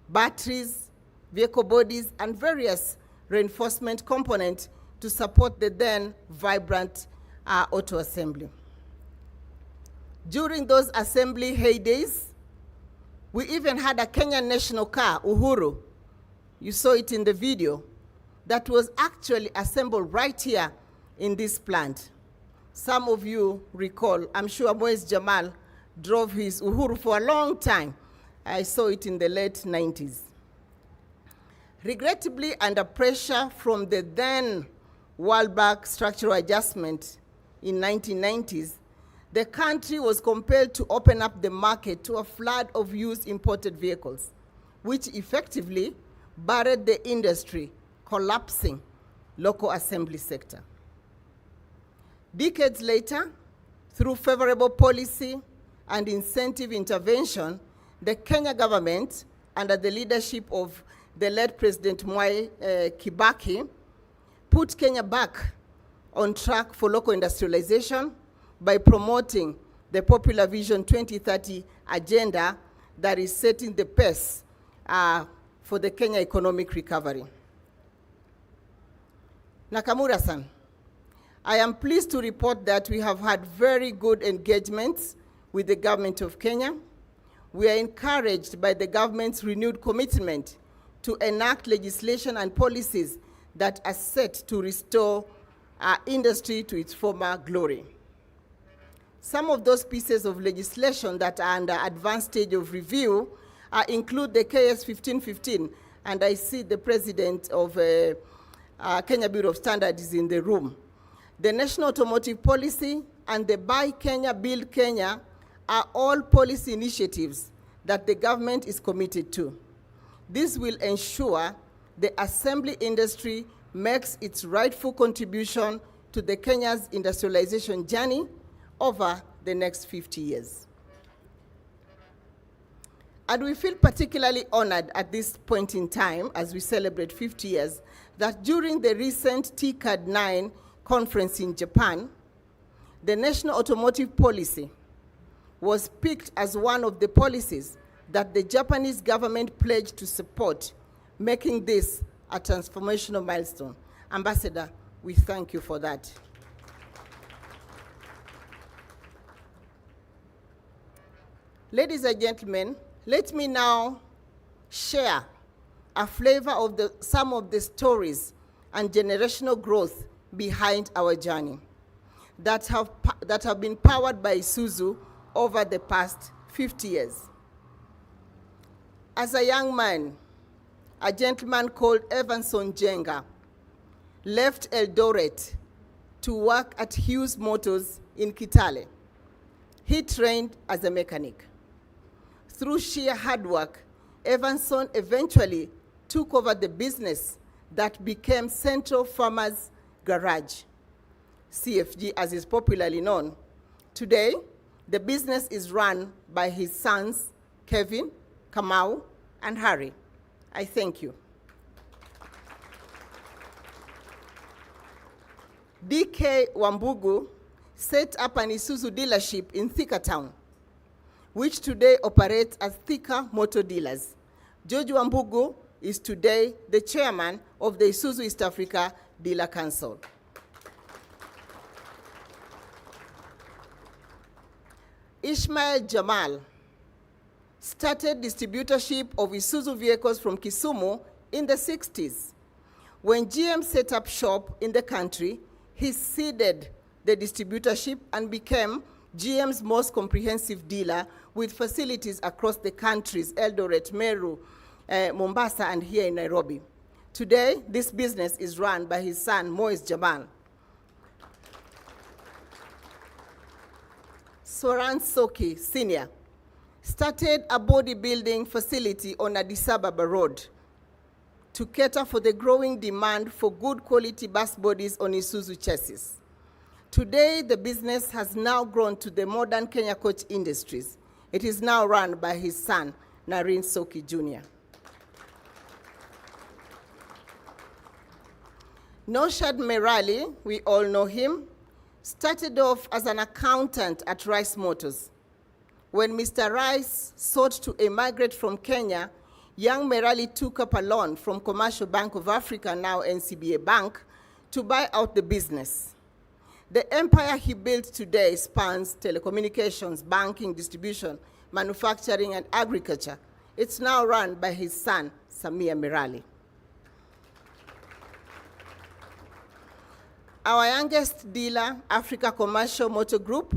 batteries, vehicle bodies, and various reinforcement components to support the then vibrant auto assembly. During those assembly heydays, we even had a Kenyan national car, Uhuru. You saw it in the video, that was actually assembled right here in this plant. Some of you recall, I'm sure Moise Jamal drove his Uhuru for a long time. I saw it in the late 90s. Regrettably, under pressure from the then World Bank structural adjustment in 1990s, the country was compelled to open up the market to a flood of used imported vehicles, which effectively buried the industry, collapsing local assembly sector. Decades later, through favorable policy and incentive intervention, the Kenya government, under the leadership of the late President Mwai Kibaki, put Kenya back on track for local industrialization by promoting the popular Vision 2030 agenda that is setting the pace for the Kenya economic recovery. Nakamura-san, I am pleased to report that we have had very good engagements with the government of Kenya. We are encouraged by the government's renewed commitment to enact legislation and policies that are set to restore our industry to its former glory. Some of those pieces of legislation that are under advanced stage of review include the KS 1515, and I see the president of Kenya Bureau of Standards is in the room. The National Automotive Policy and the Buy Kenya, Build Kenya are all policy initiatives that the government is committed to. This will ensure the assembly industry makes its rightful contribution to the Kenya's industrialization journey over the next 50 years. And we feel particularly honored at this point in time, as we celebrate 50 years, that during the recent TCAD 9 conference in Japan, the National Automotive Policy was picked as one of the policies that the Japanese government pledged to support, making this a transformational milestone. Ambassador, we thank you for that. Ladies and gentlemen, let me now share a flavor of some of the stories and generational growth behind our journey that have been powered by Isuzu over the past 50 years. As a young man, a gentleman called Evanson Jenga left Eldoret to work at Hughes Motors in Kitale. He trained as a mechanic. Through sheer hard work, Evanson eventually took over the business that became Central Farmers Garage, CFG as is popularly known. Today, the business is run by his sons, Kevin, Kamau, and Harry. I thank you. DK Wambugu set up an Isuzu dealership in Thika Town, which today operates as Thika Motor Dealers. George Wambugu is today the chairman of the Isuzu East Africa Dealer Council. Ishmael Jamal started distributorship of Isuzu vehicles from Kisumu in the 60s. When GM set up shop in the country, he ceded the distributorship and became GM's most comprehensive dealer with facilities across the countries, Eldoret, Meru, Mombasa, and here in Nairobi. Today, this business is run by his son, Moise Jamal. Soran Soki, Sr., started a bodybuilding facility on Addis Ababa Road to cater for the growing demand for good quality bus bodies on Isuzu chassis. Today, the business has now grown to the modern Kenya coach industries. It is now run by his son, Naren Soki Jr. Noshad Merali, we all know him, started off as an accountant at Rice Motors. When Mr. Rice sought to emigrate from Kenya, young Merali took up a loan from Commercial Bank of Africa, now NCBA Bank, to buy out the business. The empire he built today spans telecommunications, banking, distribution, manufacturing, and agriculture. It's now run by his son, Samia Merali. Our youngest dealer, Africa Commercial Motor Group,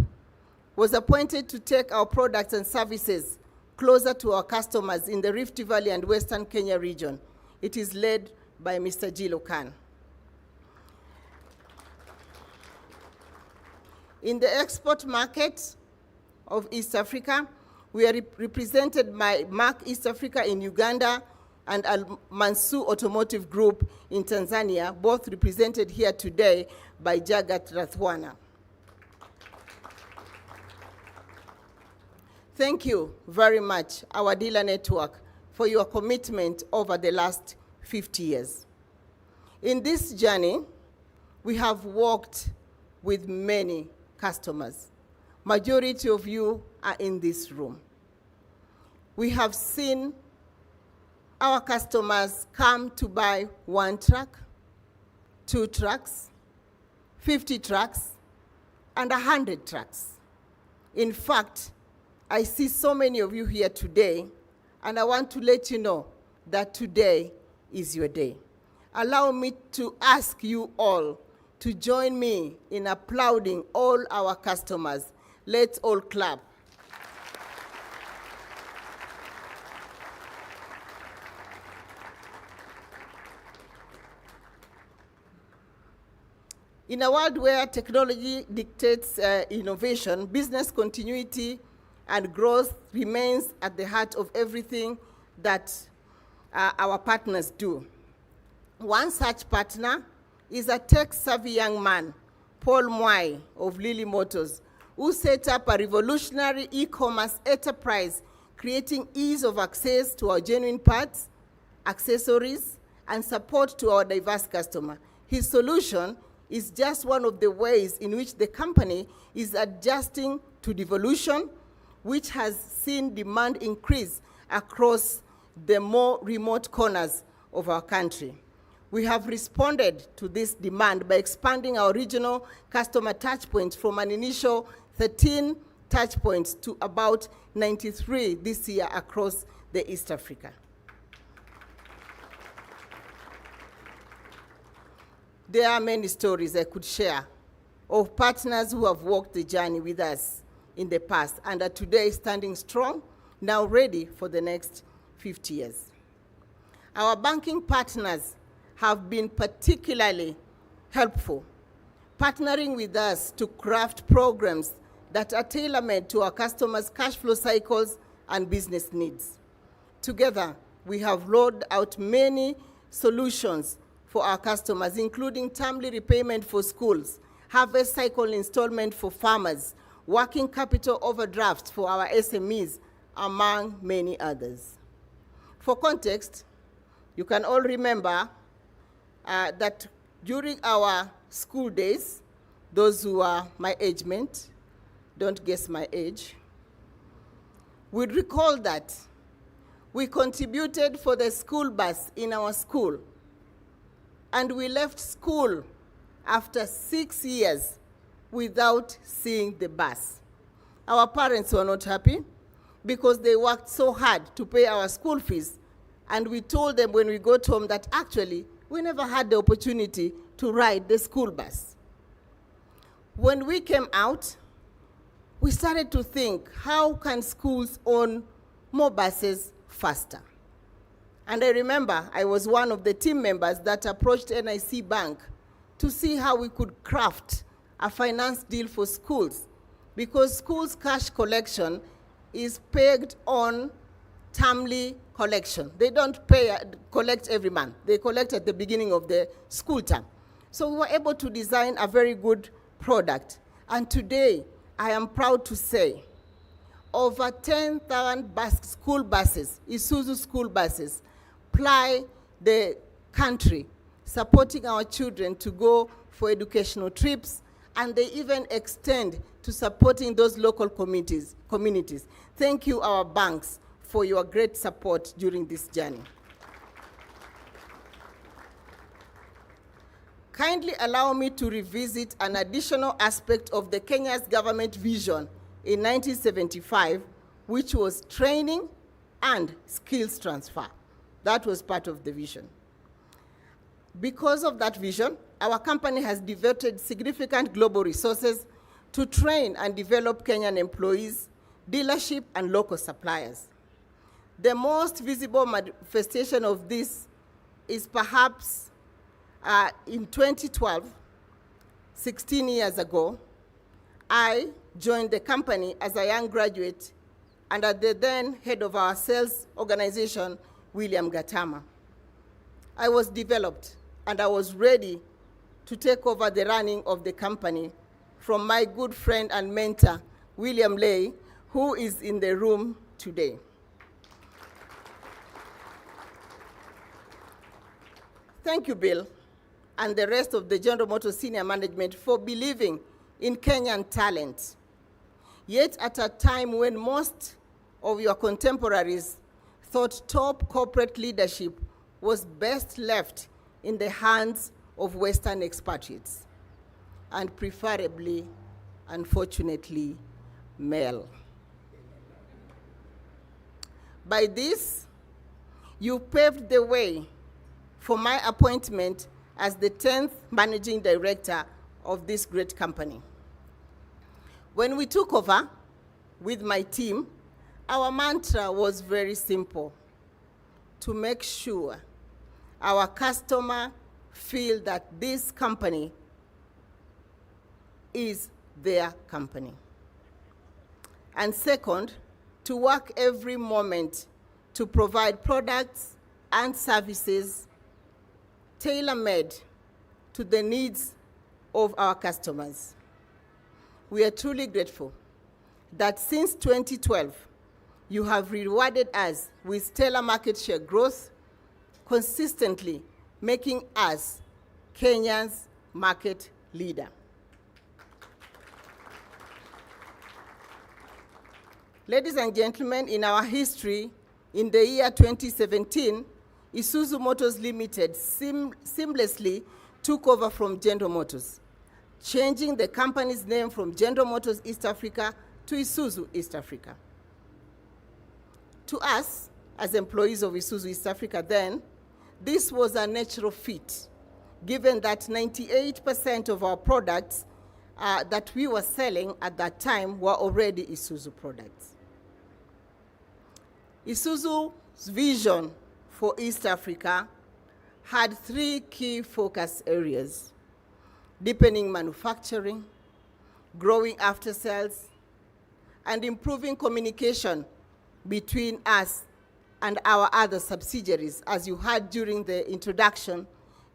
was appointed to take our products and services closer to our customers in the Rift Valley and Western Kenya region. It is led by Mr. Jilo Khan. In the export market of East Africa, we are represented by Mark East Africa in Uganda and Al Mansur Automotive Group in Tanzania, both represented here today by Jagat Rathwana. Thank you very much, our dealer network, for your commitment over the last 50 years. In this journey, we have worked with many customers. Majority of you are in this room. We have seen our customers come to buy 1 truck, 2 trucks, 50 trucks, and 100 trucks. In fact, I see so many of you here today, and I want to let you know that today is your day. Allow me to ask you all to join me in applauding all our customers. Let's all clap. In a world where technology dictates innovation, business continuity and growth remains at the heart of everything that our partners do. One such partner is a tech-savvy young man, Paul Mwai of Lily Motors, who set up a revolutionary e-commerce enterprise, creating ease of access to our genuine parts, accessories, and support to our diverse customer. His solution is just one of the ways in which the company is adjusting to devolution, which has seen demand increase across the more remote corners of our country. We have responded to this demand by expanding our regional customer touchpoints from an initial 13 touchpoints to about 93 this year across the East Africa. There are many stories I could share of partners who have walked the journey with us in the past and are today standing strong, now ready for the next 50 years. Our banking partners have been particularly helpful, partnering with us to craft programs that are tailor-made to our customers' cash flow cycles and business needs. Together, we have rolled out many solutions for our customers, including timely repayment for schools, harvest cycle installment for farmers, working capital overdrafts for our SMEs, among many others. For context, you can all remember that during our school days, those who are my age mate, don't guess my age, we'd recall that we contributed for the school bus in our school, and we left school after 6 years without seeing the bus. Our parents were not happy because they worked so hard to pay our school fees, and we told them when we got home that actually we never had the opportunity to ride the school bus. When we came out, we started to think, how can schools own more buses faster? And I remember I was one of the team members that approached NIC Bank to see how we could craft a finance deal for schools, because schools' cash collection is pegged on timely collection. They don't collect every month. They collect at the beginning of the school term. So we were able to design a very good product. And today, I am proud to say, over 10,000 school buses, Isuzu school buses, ply the country, supporting our children to go for educational trips and they even extend to supporting those local communities. Thank you, our banks, for your great support during this journey. Kindly allow me to revisit an additional aspect of the Kenya's government vision in 1975, which was training and skills transfer. That was part of the vision. Because of that vision, our company has devoted significant global resources to train and develop Kenyan employees, dealership, and local suppliers. The most visible manifestation of this is perhaps in 2012, 16 years ago, I joined the company as a young graduate under the then head of our sales organization, William Gatama. I was developed and I was ready to take over the running of the company from my good friend and mentor, William Lay, who is in the room today. Thank you, Bill, and the rest of the General Motors senior management for believing in Kenyan talent. Yet at a time when most of your contemporaries thought top corporate leadership was best left in the hands of Western expatriates, and preferably, unfortunately, male. By this, you paved the way for my appointment as the 10th managing director of this great company. When we took over with my team, our mantra was very simple: to make sure our customer feel that this company is their company. And second, to work every moment to provide products and services tailor-made to the needs of our customers. We are truly grateful that since 2012, you have rewarded us with stellar market share growth, consistently making us Kenya's market leader. Ladies and gentlemen, in our history, in the year 2017, Isuzu Motors Limited seamlessly took over from General Motors, changing the company's name from General Motors East Africa to Isuzu East Africa. To us, as employees of Isuzu East Africa then, this was a natural fit, given that 98% of our products that we were selling at that time were already Isuzu products. Isuzu's vision for East Africa had 3 key focus areas: deepening manufacturing, growing after sales, and improving communication between us and our other subsidiaries. As you heard during the introduction,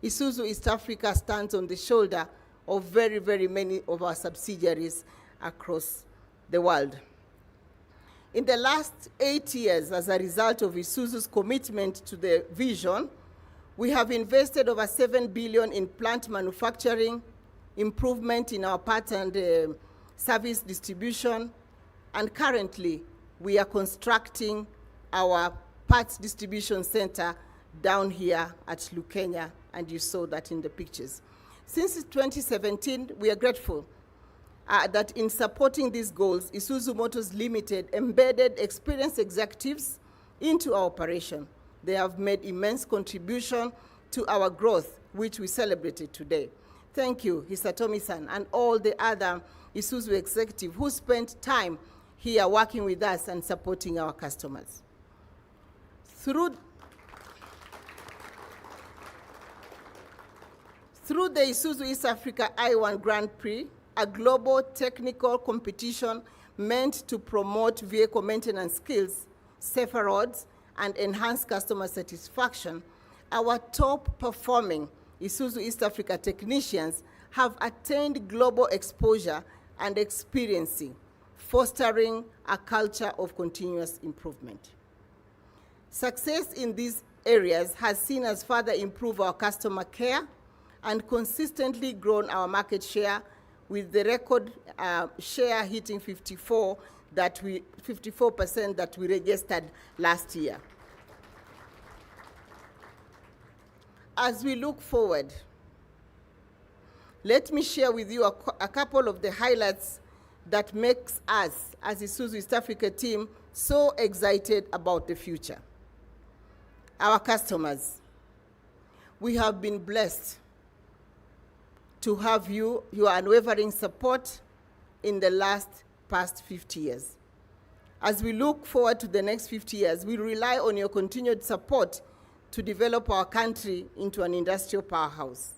Isuzu East Africa stands on the shoulder of very, very many of our subsidiaries across the world. In the last 8 years, as a result of Isuzu's commitment to the vision, we have invested over 7 billion in plant manufacturing, improvement in our parts and service distribution, and currently we are constructing our parts distribution center down here at Lukenya, and you saw that in the pictures. Since 2017, we are grateful that in supporting these goals, Isuzu Motors Limited embedded experienced executives into our operation. They have made immense contribution to our growth, which we celebrated today. Thank you, Hisatomi-san, and all the other Isuzu executives who spent time here working with us and supporting our customers. Through the Isuzu East Africa I1 Grand Prix, a global technical competition meant to promote vehicle maintenance skills, safer roads, and enhance customer satisfaction, our top-performing Isuzu East Africa technicians have attained global exposure and experiencing, fostering a culture of continuous improvement. Success in these areas has seen us further improve our customer care and consistently grown our market share with the record share hitting 54% that we registered last year. As we look forward, let me share with you a couple of the highlights that makes us, as Isuzu East Africa team, so excited about the future. Our customers, we have been blessed to have your unwavering support in the past 50 years. As we look forward to the next 50 years, we rely on your continued support to develop our country into an industrial powerhouse.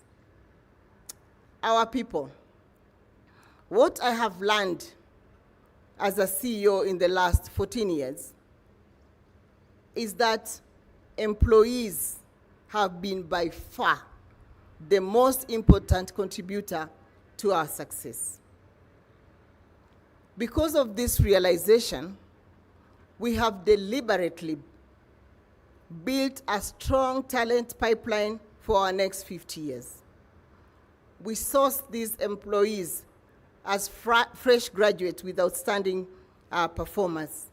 Our people, what I have learned as a CEO in the last 14 years is that employees have been by far the most important contributor to our success. Because of this realization, we have deliberately built a strong talent pipeline for our next 50 years. We source these employees as fresh graduates with outstanding performance,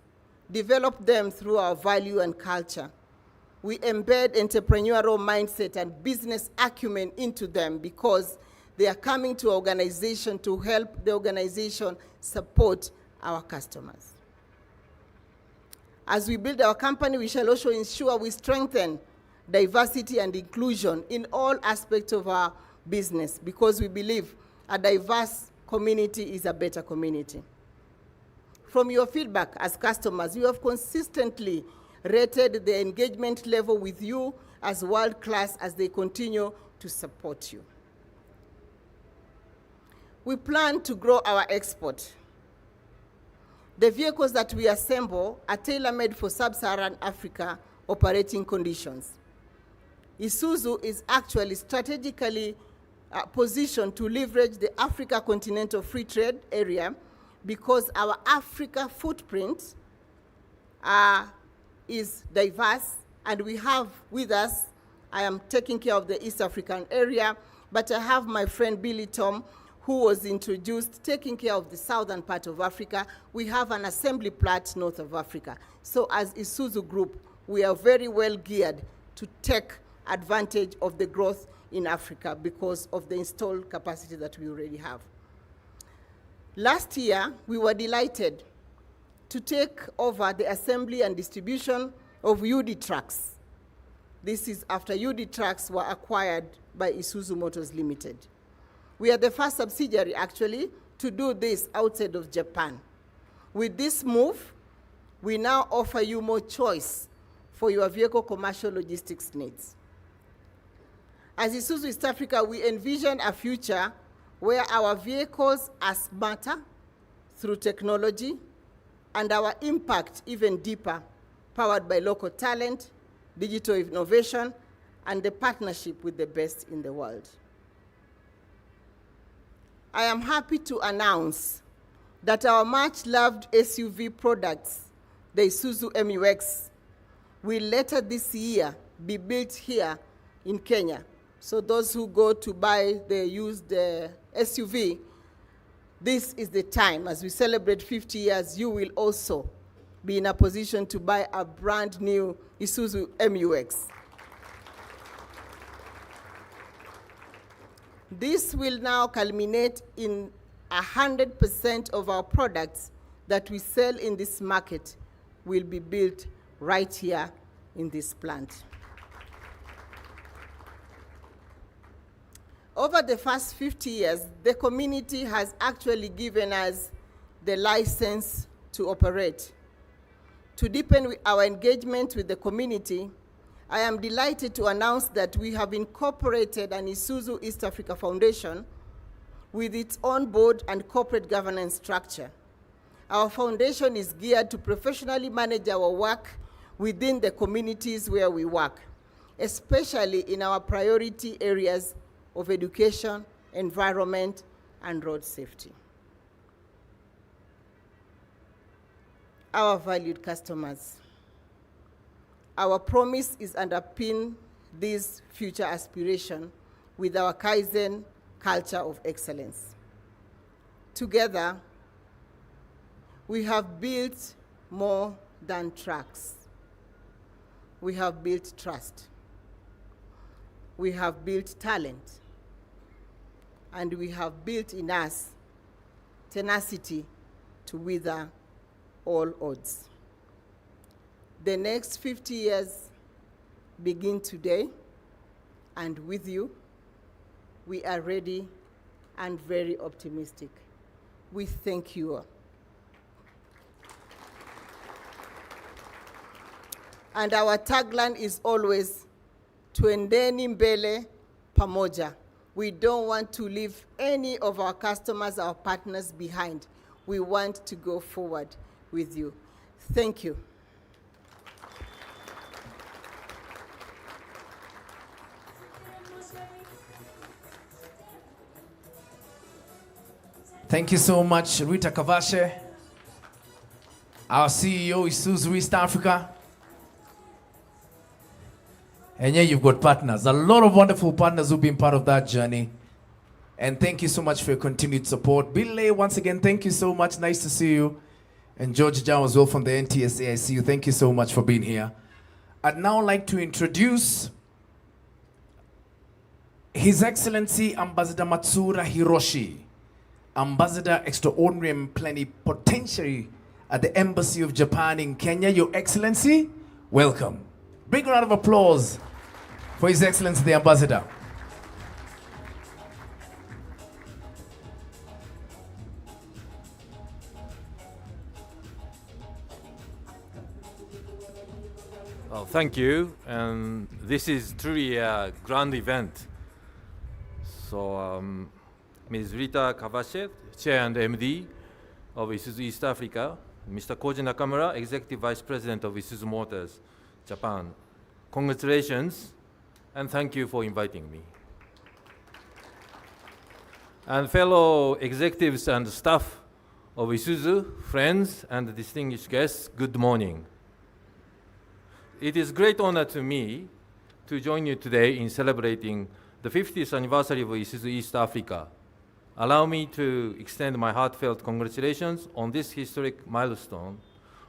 develop them through our value and culture. We embed entrepreneurial mindset and business acumen into them because they are coming to our organization to help the organization support our customers. As we build our company, we shall also ensure we strengthen diversity and inclusion in all aspects of our business because we believe a diverse community is a better community. From your feedback as customers, you have consistently rated the engagement level with you as world-class as they continue to support you. We plan to grow our export. The vehicles that we assemble are tailor-made for sub-Saharan Africa operating conditions. Isuzu is actually strategically positioned to leverage the Africa Continental Free Trade Area because our Africa footprint is diverse, and we have with us, I am taking care of the East African area, but I have my friend Billy Tom, who was introduced, taking care of the southern part of Africa. We have an assembly plant north of Africa. So as Isuzu Group, we are very well geared to take advantage of the growth in Africa because of the installed capacity that we already have. Last year, we were delighted to take over the assembly and distribution of UD trucks. This is after UD trucks were acquired by Isuzu Motors Limited. We are the first subsidiary, actually, to do this outside of Japan. With this move, we now offer you more choice for your vehicle commercial logistics needs. As Isuzu East Africa, we envision a future where our vehicles are smarter through technology and our impact even deeper, powered by local talent, digital innovation, and the partnership with the best in the world. I am happy to announce that our much-loved SUV products, the Isuzu MUX, will later this year be built here in Kenya. So those who go to buy the used SUV, this is the time. As we celebrate 50 years, you will also be in a position to buy a brand new Isuzu MUX. This will now culminate in 100% of our products that we sell in this market will be built right here in this plant. Over the first 50 years, the community has actually given us the license to operate. To deepen our engagement with the community, I am delighted to announce that we have incorporated an Isuzu East Africa Foundation with its own board and corporate governance structure. Our foundation is geared to professionally manage our work within the communities where we work, especially in our priority areas of education, environment, and road safety. Our valued customers, our promise is underpin this future aspiration with our Kaizen culture of excellence. Together, we have built more than trucks. We have built trust. We have built talent. And we have built in us tenacity to weather all odds. The next 50 years begin today, and with you, we are ready and very optimistic. We thank you all. And our tagline is always, Tuendeni mbele pamoja. We don't want to leave any of our customers, our partners behind. We want to go forward with you. Thank you. Thank you so much, Rita Kavashe, our CEO, Isuzu East Africa. And yeah, you've got partners, a lot of wonderful partners who've been part of that journey. And thank you so much for your continued support. Bill Lay, once again, thank you so much. Nice to see you. And George Jao as well from the NTSA, I see you. Thank you so much for being here. I'd now like to introduce His Excellency Ambassador Matsura Hiroshi, Ambassador Extraordinary and Plenipotentiary at the Embassy of Japan in Kenya. Your Excellency, welcome. Big round of applause for His Excellency the Ambassador. Well, thank you. And this is truly a grand event. So, Ms. Rita Kavashe, Chair and MD of Isuzu East Africa, Mr. Koji Nakamura, Executive Vice President of Isuzu Motors, Japan. Congratulations, and thank you for inviting me. And fellow executives and staff of Isuzu, friends and distinguished guests, good morning. It is a great honor to me to join you today in celebrating the 50th anniversary of Isuzu East Africa. Allow me to extend my heartfelt congratulations on this historic milestone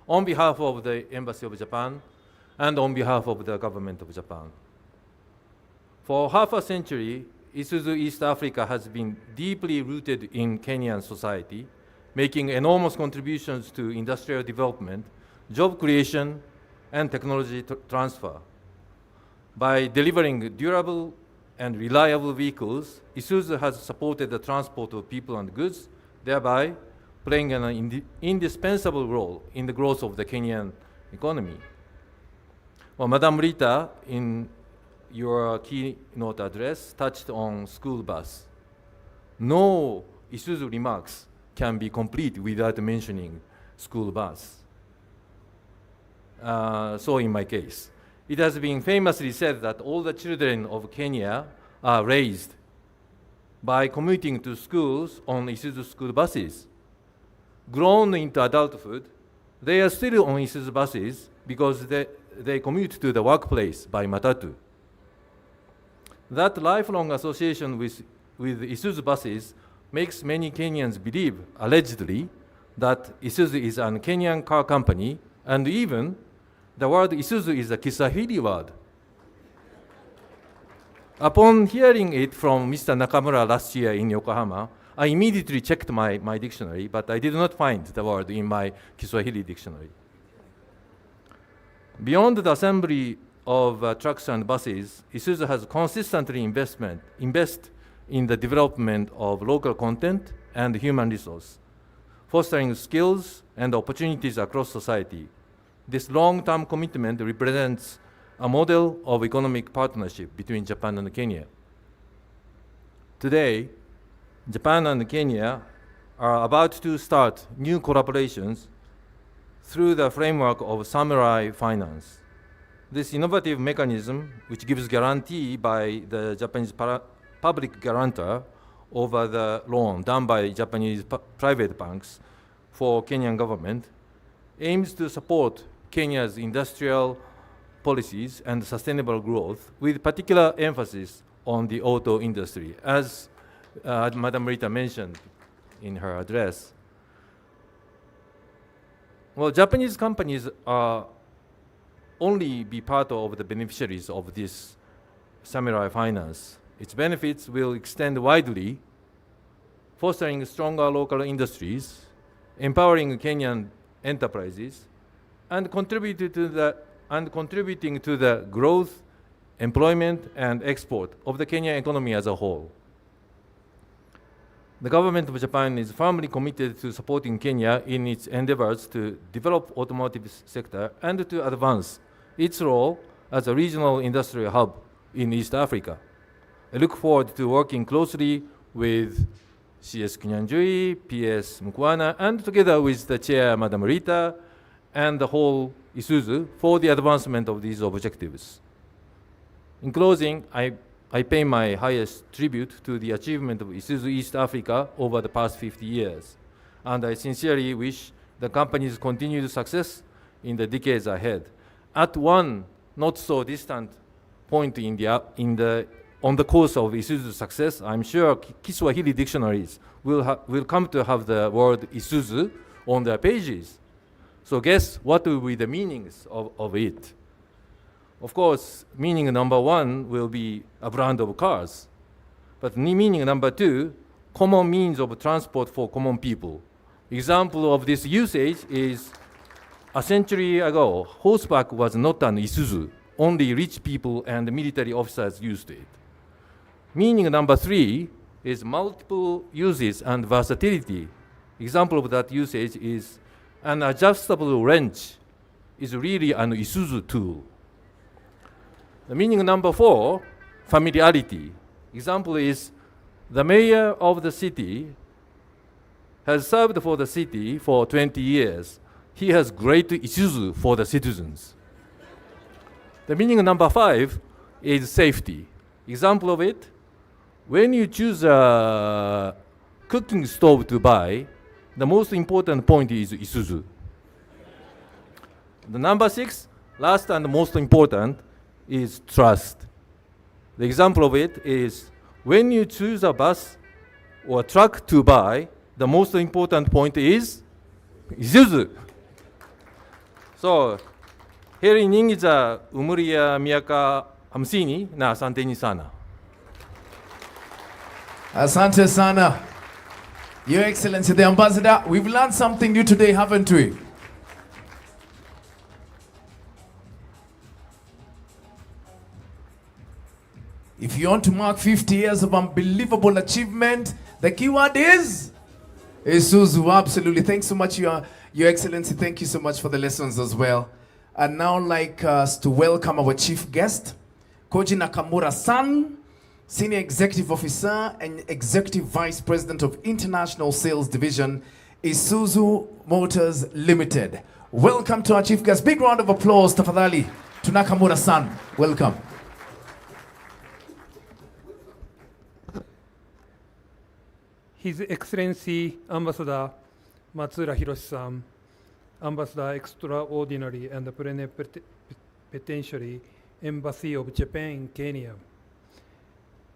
on behalf of the Embassy of Japan and on behalf of the government of Japan. For half a century, Isuzu East Africa has been deeply rooted in Kenyan society, making enormous contributions to industrial development, job creation, and technology transfer. By delivering durable and reliable vehicles, Isuzu has supported the transport of people and goods, thereby playing an indispensable role in the growth of the Kenyan economy. Well, Madam Rita, in your keynote address, touched on school bus. No Isuzu remarks can be complete without mentioning school bus. So in my case, it has been famously said that all the children of Kenya are raised by commuting to schools on Isuzu school buses. Grown into adulthood, they are still on Isuzu buses because they commute to the workplace by matatu. That lifelong association with Isuzu buses makes many Kenyans believe, allegedly, that Isuzu is a Kenyan car company, and even the word Isuzu is a Kiswahili word. Upon hearing it from Mr. Nakamura last year in Yokohama, I immediately checked my dictionary, but I did not find the word in my Kiswahili dictionary. Beyond the assembly of trucks and buses, Isuzu has consistently invest in the development of local content and human resource, fostering skills and opportunities across society. This long-term commitment represents a model of economic partnership between Japan and Kenya. Today, Japan and Kenya are about to start new collaborations through the framework of Samurai Finance. This innovative mechanism, which gives guarantee by the Japanese public guarantor over the loan done by Japanese private banks for Kenyan government, aims to support Kenya's industrial policies and sustainable growth, with particular emphasis on the auto industry. As Madam Rita mentioned, in her address. Well, Japanese companies are only be part of the beneficiaries of this Samurai Finance. Its benefits will extend widely, fostering stronger local industries, empowering Kenyan enterprises, and contributing to the growth, employment, and export of the Kenyan economy as a whole. The government of Japan is firmly committed to supporting Kenya in its endeavors to develop automotive sector and to advance its role as a regional industrial hub in East Africa. I look forward to working closely with CS Kunyanjui, PS Mukwana, and together with the chair, Madam Rita, and the whole Isuzu for the advancement of these objectives. In closing, I pay my highest tribute to the achievement of Isuzu East Africa over the past 50 years, and I sincerely wish the company's continued success in the decades ahead. At one not so distant point on the course of Isuzu's success, I'm sure Kiswahili dictionaries will come to have the word Isuzu on their pages. So guess what will be the meanings of it? Of course, meaning number one will be a brand of cars. But meaning number two, common means of transport for common people. Example of this usage is a century ago, horseback was not an Isuzu. Only rich people and military officers used it. Meaning number three is multiple uses and versatility. Example of that usage is an adjustable wrench is really an Isuzu tool. The meaning number four, familiarity. Example is the mayor of the city has served for the city for 20 years. He has great Isuzu for the citizens. The meaning number five is safety. Example of it, when you choose a cooking stove to buy, the most important point is Isuzu. The number six, last and most important, is trust. The example of it is when you choose a bus or truck to buy, the most important point is Isuzu. So, heri nyingi za umri ya miaka 50 na asanteni sana. Asante sana. Your Excellency, the Ambassador, we've learned something new today, haven't we? If you want to mark 50 years of unbelievable achievement, the keyword is Isuzu. Absolutely. Thanks so much, Your Excellency. Thank you so much for the lessons as well. I'd now like us to welcome our chief guest, Koji Nakamura-san, Senior Executive Officer and Executive Vice President of International Sales Division, Isuzu Motors Limited. Welcome to our chief guest. Big round of applause, tafadhali, to Nakamura-san. Welcome. His Excellency Ambassador Matsura Hiroshi-san, Ambassador Extraordinary and Plenipotentiary Embassy of Japan in Kenya.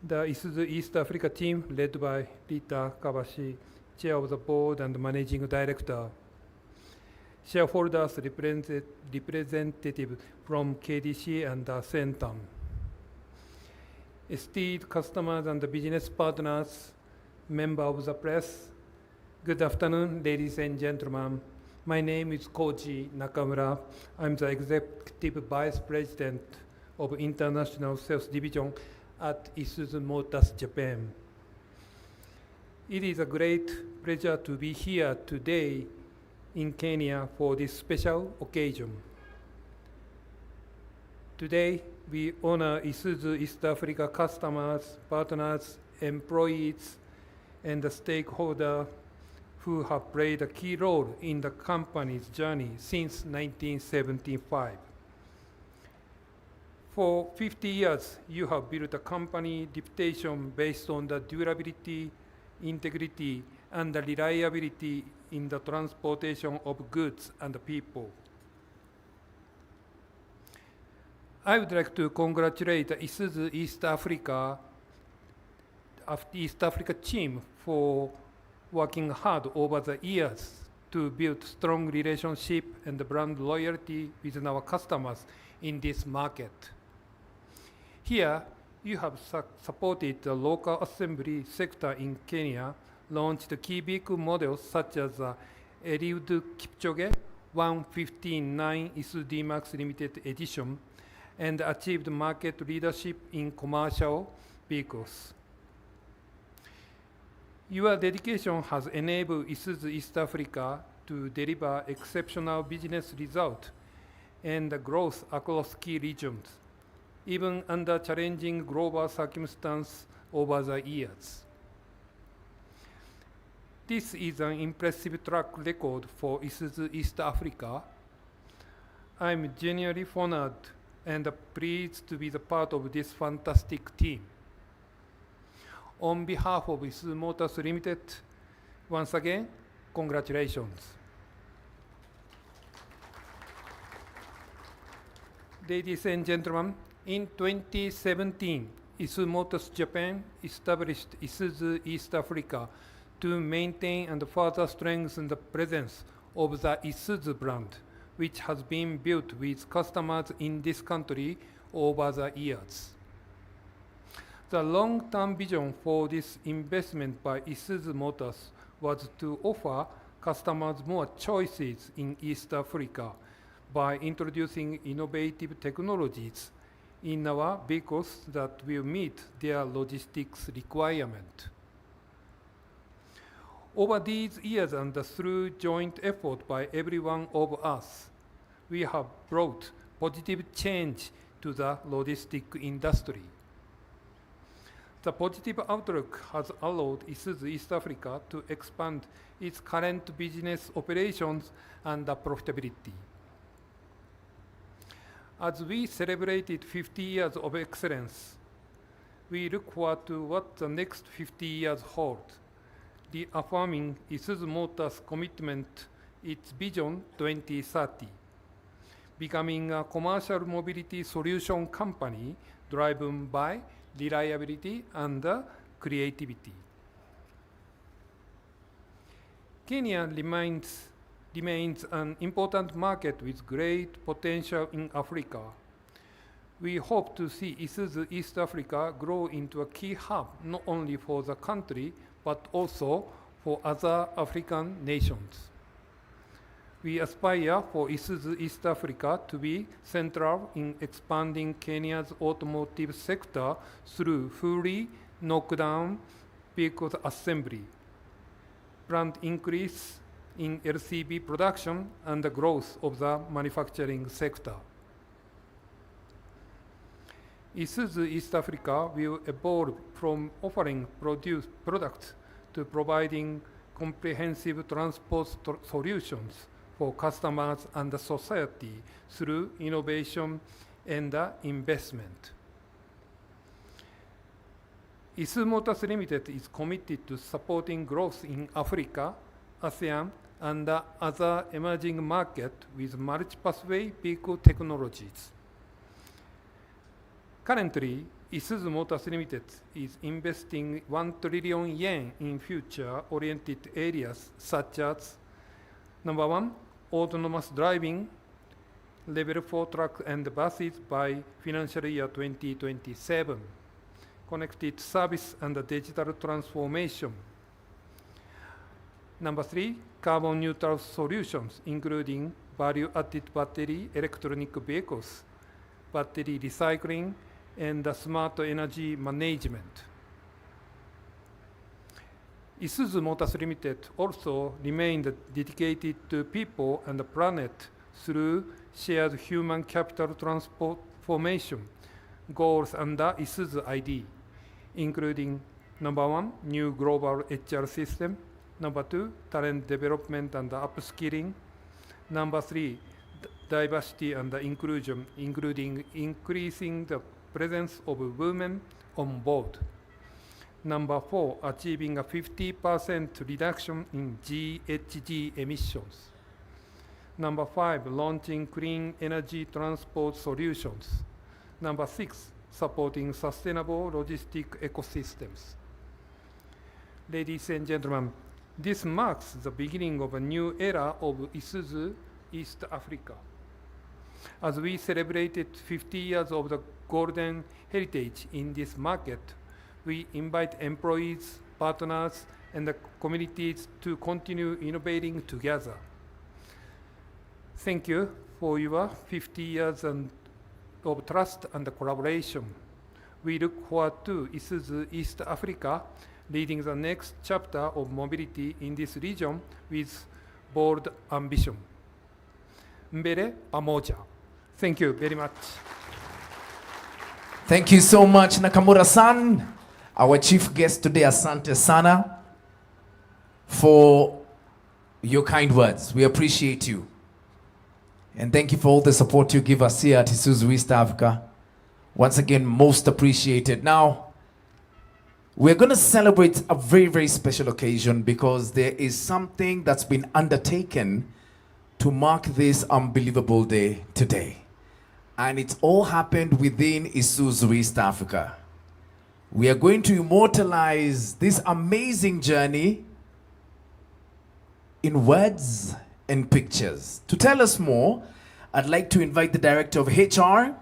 The Isuzu East Africa team led by Rita Kabashi, Chair of the Board and Managing Director. Shareholders representative from KDC and Centum. Esteemed customers and business partners, member of the press, good afternoon, ladies and gentlemen. My name is Koji Nakamura. I'm the Executive Vice President of International Sales Division at Isuzu Motors Japan. It is a great pleasure to be here today in Kenya for this special occasion. Today, we honor Isuzu East Africa customers, partners, employees, and the stakeholders who have played a key role in the company's journey since 1975. For 50 years, you have built a company reputation based on the durability, integrity, and the reliability in the transportation of goods and people. I would like to congratulate the Isuzu East Africa team for working hard over the years to build strong relationship and brand loyalty with our customers in this market. Here, you have supported the local assembly sector in Kenya, launched key vehicle models such as Eliud Kipchoge 159 Isuzu D-Max Limited Edition, and achieved market leadership in commercial vehicles. Your dedication has enabled Isuzu East Africa to deliver exceptional business results and growth across key regions, even under challenging global circumstances over the years. This is an impressive track record for Isuzu East Africa. I'm genuinely honored and pleased to be the part of this fantastic team. On behalf of Isuzu Motors Limited, once again, congratulations. Ladies and gentlemen, in 2017, Isuzu Motors Japan established Isuzu East Africa to maintain and further strengthen the presence of the Isuzu brand, which has been built with customers in this country over the years. The long-term vision for this investment by Isuzu Motors was to offer customers more choices in East Africa by introducing innovative technologies in our vehicles that will meet their logistics requirement. Over these years and through joint effort by every one of us, we have brought positive change to the logistic industry. The positive outlook has allowed Isuzu East Africa to expand its current business operations and profitability. As we celebrated 50 years of excellence, we look forward to what the next 50 years hold, reaffirming Isuzu Motors' commitment, its Vision 2030, becoming a commercial mobility solution company driven by reliability and creativity. Kenya remains an important market with great potential in Africa. We hope to see Isuzu East Africa grow into a key hub not only for the country but also for other African nations. We aspire for Isuzu East Africa to be central in expanding Kenya's automotive sector through fully knockdown vehicle assembly, planned increase in LCV production, and the growth of the manufacturing sector. Isuzu East Africa will evolve from offering products to providing comprehensive transport solutions for customers and the society through innovation and investment. Isuzu Motors Limited is committed to supporting growth in Africa, ASEAN, and other emerging markets with multi-pathway vehicle technologies. Currently, Isuzu Motors Limited is investing 1 trillion yen in future-oriented areas such as number 1, autonomous driving, level 4 trucks and buses by financial year 2027, connected service and digital transformation. Number 3, carbon neutral solutions, including value-added battery electronic vehicles, battery recycling, and smart energy management. Isuzu Motors Limited also remained dedicated to people and the planet through shared human capital transformation goals under Isuzu ID, including number 1, new global HR system, number 2, talent development and upskilling, number 3, diversity and inclusion, including increasing the presence of women on board. Number 4, achieving a 50% reduction in GHG emissions. Number 5, launching clean energy transport solutions. Number 6, supporting sustainable logistic ecosystems. Ladies and gentlemen, This marks the beginning of a new era of Isuzu East Africa. As we celebrated 50 years of the golden heritage in this market, we invite employees, partners, and the communities to continue innovating together. Thank you for your 50 years of trust and collaboration. We look forward to Isuzu East Africa leading the next chapter of mobility in this region with bold ambition. Mbere pamoja. Thank you very much. Thank you so much, Nakamura-san. Our chief guest today, Asante Sana, for your kind words. We appreciate you. And thank you for all the support you give us here at Isuzu East Africa. Once again, most appreciated. Now, we're going to celebrate a very, very special occasion because there is something that's been undertaken to mark this unbelievable day today. And it's all happened within Isuzu East Africa. We are going to immortalize this amazing journey in words and pictures. To tell us more, I'd like to invite the Director of HR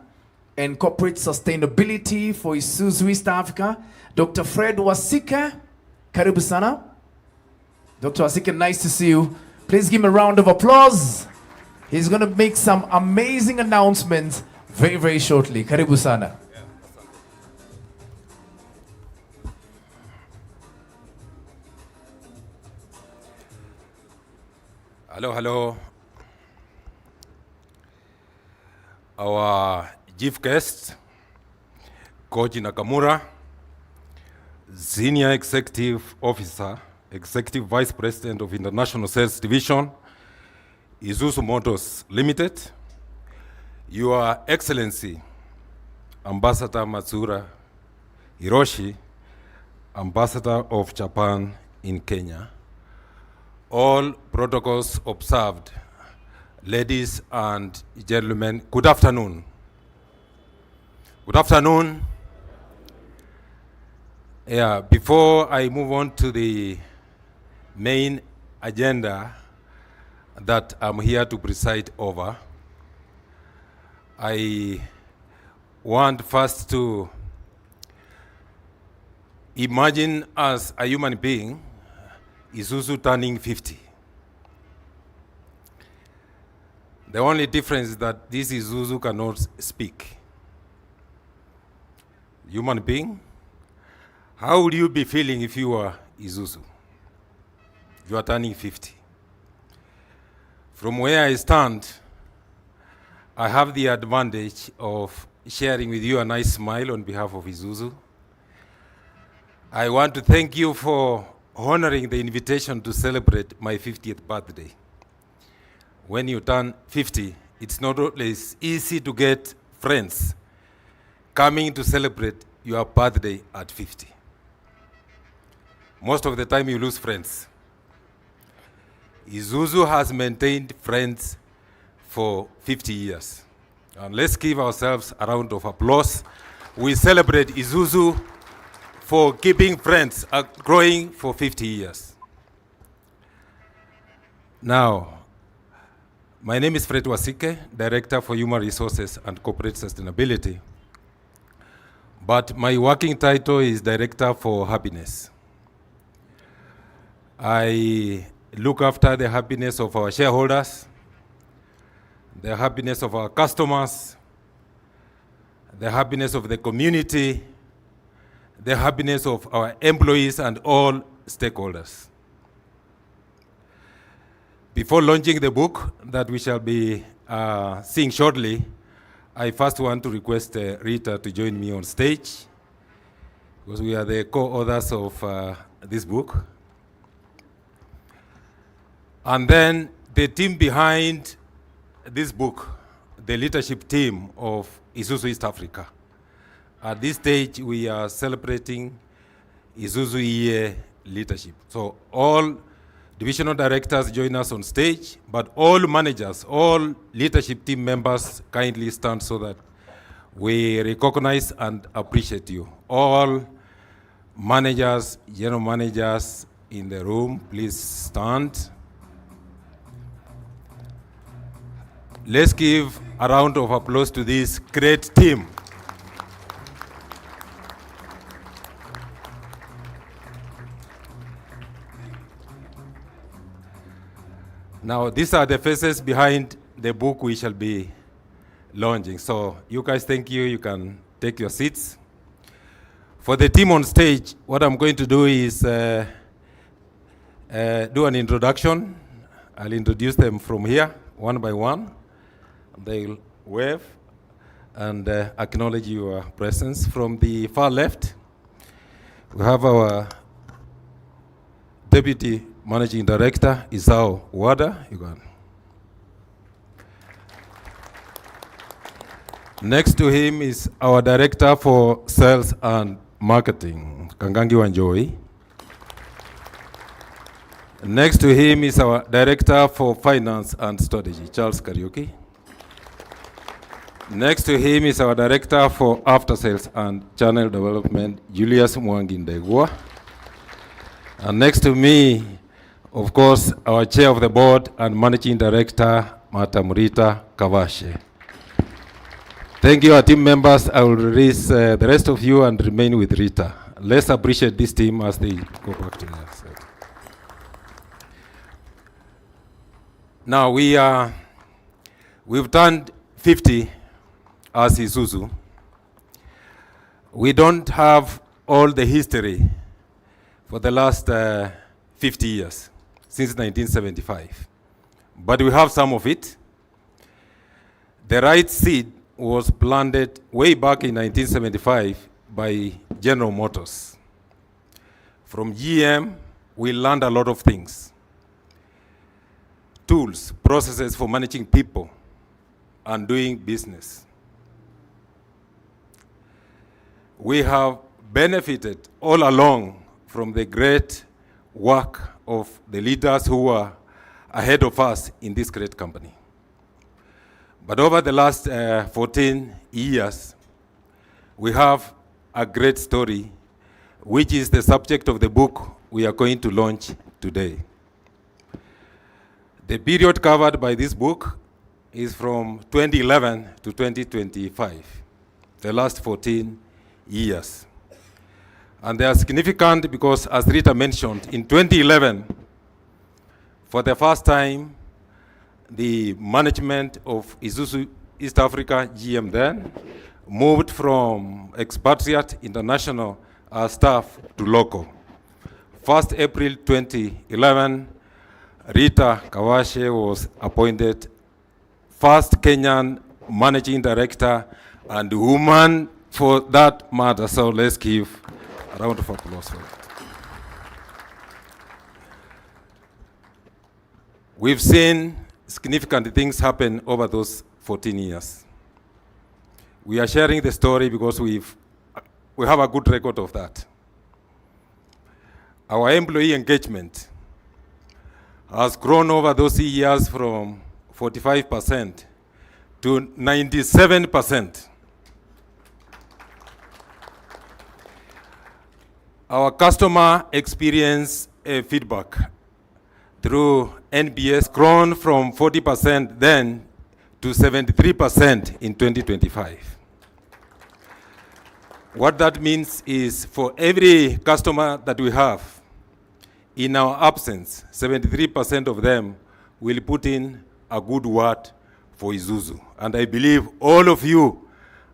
and Corporate Sustainability for Isuzu East Africa, Dr. Fred Wasike. Karibu sana. Dr. Wasike, nice to see you. Please give him a round of applause. He's going to make some amazing announcements very, very shortly. Karibu sana. Hello, hello. Our chief guest, Koji Nakamura, Senior Executive Officer, Executive Vice President of International Sales Division, Isuzu Motors Limited, Your Excellency, Ambassador Matsura Hiroshi, Ambassador of Japan in Kenya, all protocols observed, ladies and gentlemen, good afternoon. Good afternoon. Yeah, before I move on to the main agenda that I'm here to preside over, I want first to imagine as a human being, Isuzu turning 50. The only difference is that this Isuzu cannot speak. Human being, how would you be feeling if you were Isuzu? You are turning 50. From where I stand, I have the advantage of sharing with you a nice smile on behalf of Isuzu. I want to thank you for honoring the invitation to celebrate my 50th birthday. When you turn 50, it's not always easy to get friends coming to celebrate your birthday at 50. Most of the time you lose friends. Isuzu has maintained friends for 50 years. And let's give ourselves a round of applause. We celebrate Isuzu for keeping friends growing for 50 years. Now, my name is Fred Wasike, Director for Human Resources and Corporate Sustainability. But my working title is Director for Happiness. I look after the happiness of our shareholders, the happiness of our customers, the happiness of the community, the happiness of our employees and all stakeholders. Before launching the book that we shall be seeing shortly, I first want to request Rita to join me on stage because we are the co-authors of this book. And then the team behind this book, the leadership team of Isuzu East Africa. At this stage, we are celebrating Isuzu year leadership. So all divisional directors join us on stage, but all managers, all leadership team members kindly stand so that we recognize and appreciate you. All managers, general managers, in the room, please stand. Let's give a round of applause to this great team. Now, these are the faces behind the book we shall be launching. So you guys, thank you. You can take your seats. For the team on stage, what I'm going to do is do an introduction. I'll introduce them from here, one by one. They'll wave and acknowledge your presence. From the far left, we have our Deputy Managing Director, Isao Wada. Next to him is our Director for Sales and Marketing, Kangangi Wanjoi. Next to him is our Director for Finance and Strategy, Charles Kariuki. Next to him is our Director for After Sales and Channel Development, Julius Mwangindegwa. And next to me, of course, our Chair of the Board and Managing Director, Matamurita Kavashe. Thank you, our team members. I will release the rest of you and remain with Rita. Let's appreciate this team as they go back to their side. Now, we've turned 50 as Isuzu. We don't have all the history for the last 50 years, since 1975. But we have some of it. The right seed was planted way back in 1975 by General Motors. From GM, we learned a lot of things. Tools, processes for managing people and doing business. We have benefited all along from the great work of the leaders who were ahead of us in this great company. But over the last 14 years, we have a great story, which is the subject of the book we are going to launch today. The period covered by this book is from 2011 to 2025, the last 14 years. And they are significant because, as Rita mentioned, in 2011, for the first time, the management of Isuzu East Africa, GM then, moved from expatriate international staff to local. 1st April 2011, Rita Kawashe was appointed first Kenyan managing director and woman for that matter. So let's give a round of applause for that. We've seen significant things happen over those 14 years. We are sharing the story because we have a good record of that. Our employee engagement has grown over those years from 45% to 97%. Our customer experience feedback through NPS grown from 40% then to 73% in 2025. What that means is for every customer that we have, in our absence, 73% of them will put in a good word for Isuzu. And I believe all of you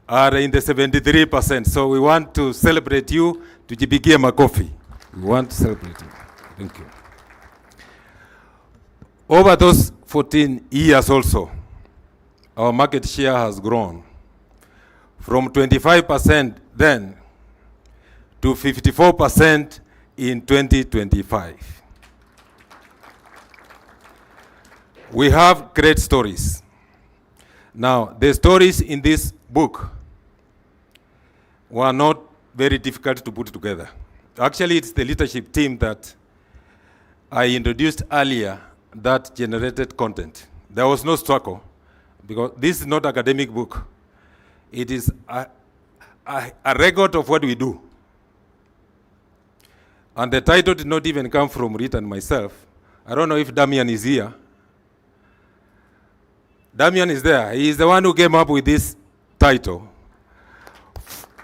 are in the 73%. So we want to celebrate you to jipigie makofi. We want to celebrate you. Thank you. Over those 14 years also, our market share has grown from 25% then to 54% in 2025. We have great stories. Now, the stories in this book were not very difficult to put together. Actually, it's the leadership team that I introduced earlier that generated content. There was no struggle because this is not an academic book. It is a record of what we do. And the title did not even come from Rita and myself. I don't know if Damian is here. Damian is there. He is the one who came up with this title.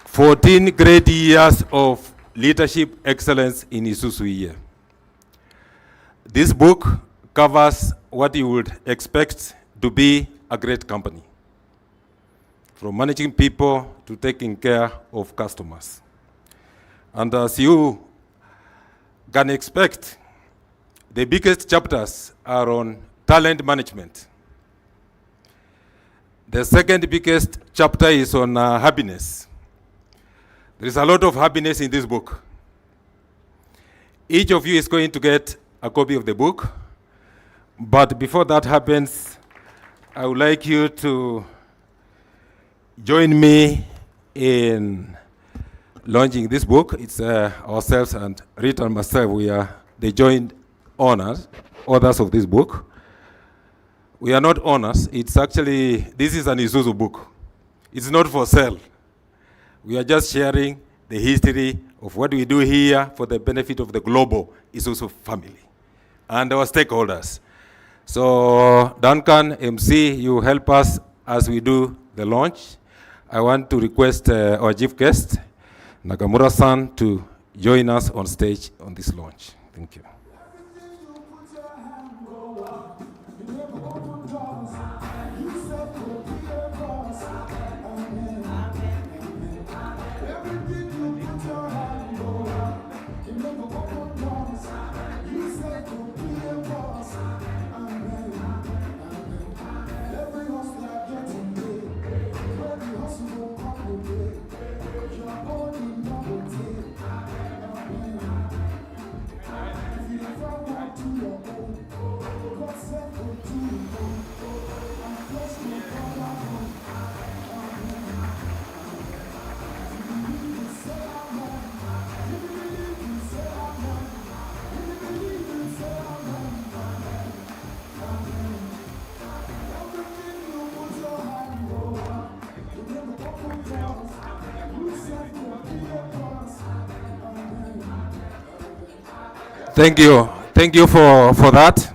14 great years of leadership excellence in Isuzu year. This book covers what you would expect to be a great company, from managing people to taking care of customers. And as you can expect, the biggest chapters are on talent management. The second biggest chapter is on happiness. There is a lot of happiness in this book. Each of you is going to get a copy of the book. But before that happens, I would like you to join me in launching this book. It's ourselves and Rita and myself, we are the joint authors of this book. We are not owners. It's actually, this is an Isuzu book. It's not for sale. We are just sharing the history of what we do here for the benefit of the global Isuzu family and our stakeholders. So Duncan, MC, you help us as we do the launch. I want to request our chief guest, Nakamura-san, to join us on stage on this launch. Thank you. Thank you. Thank you for that.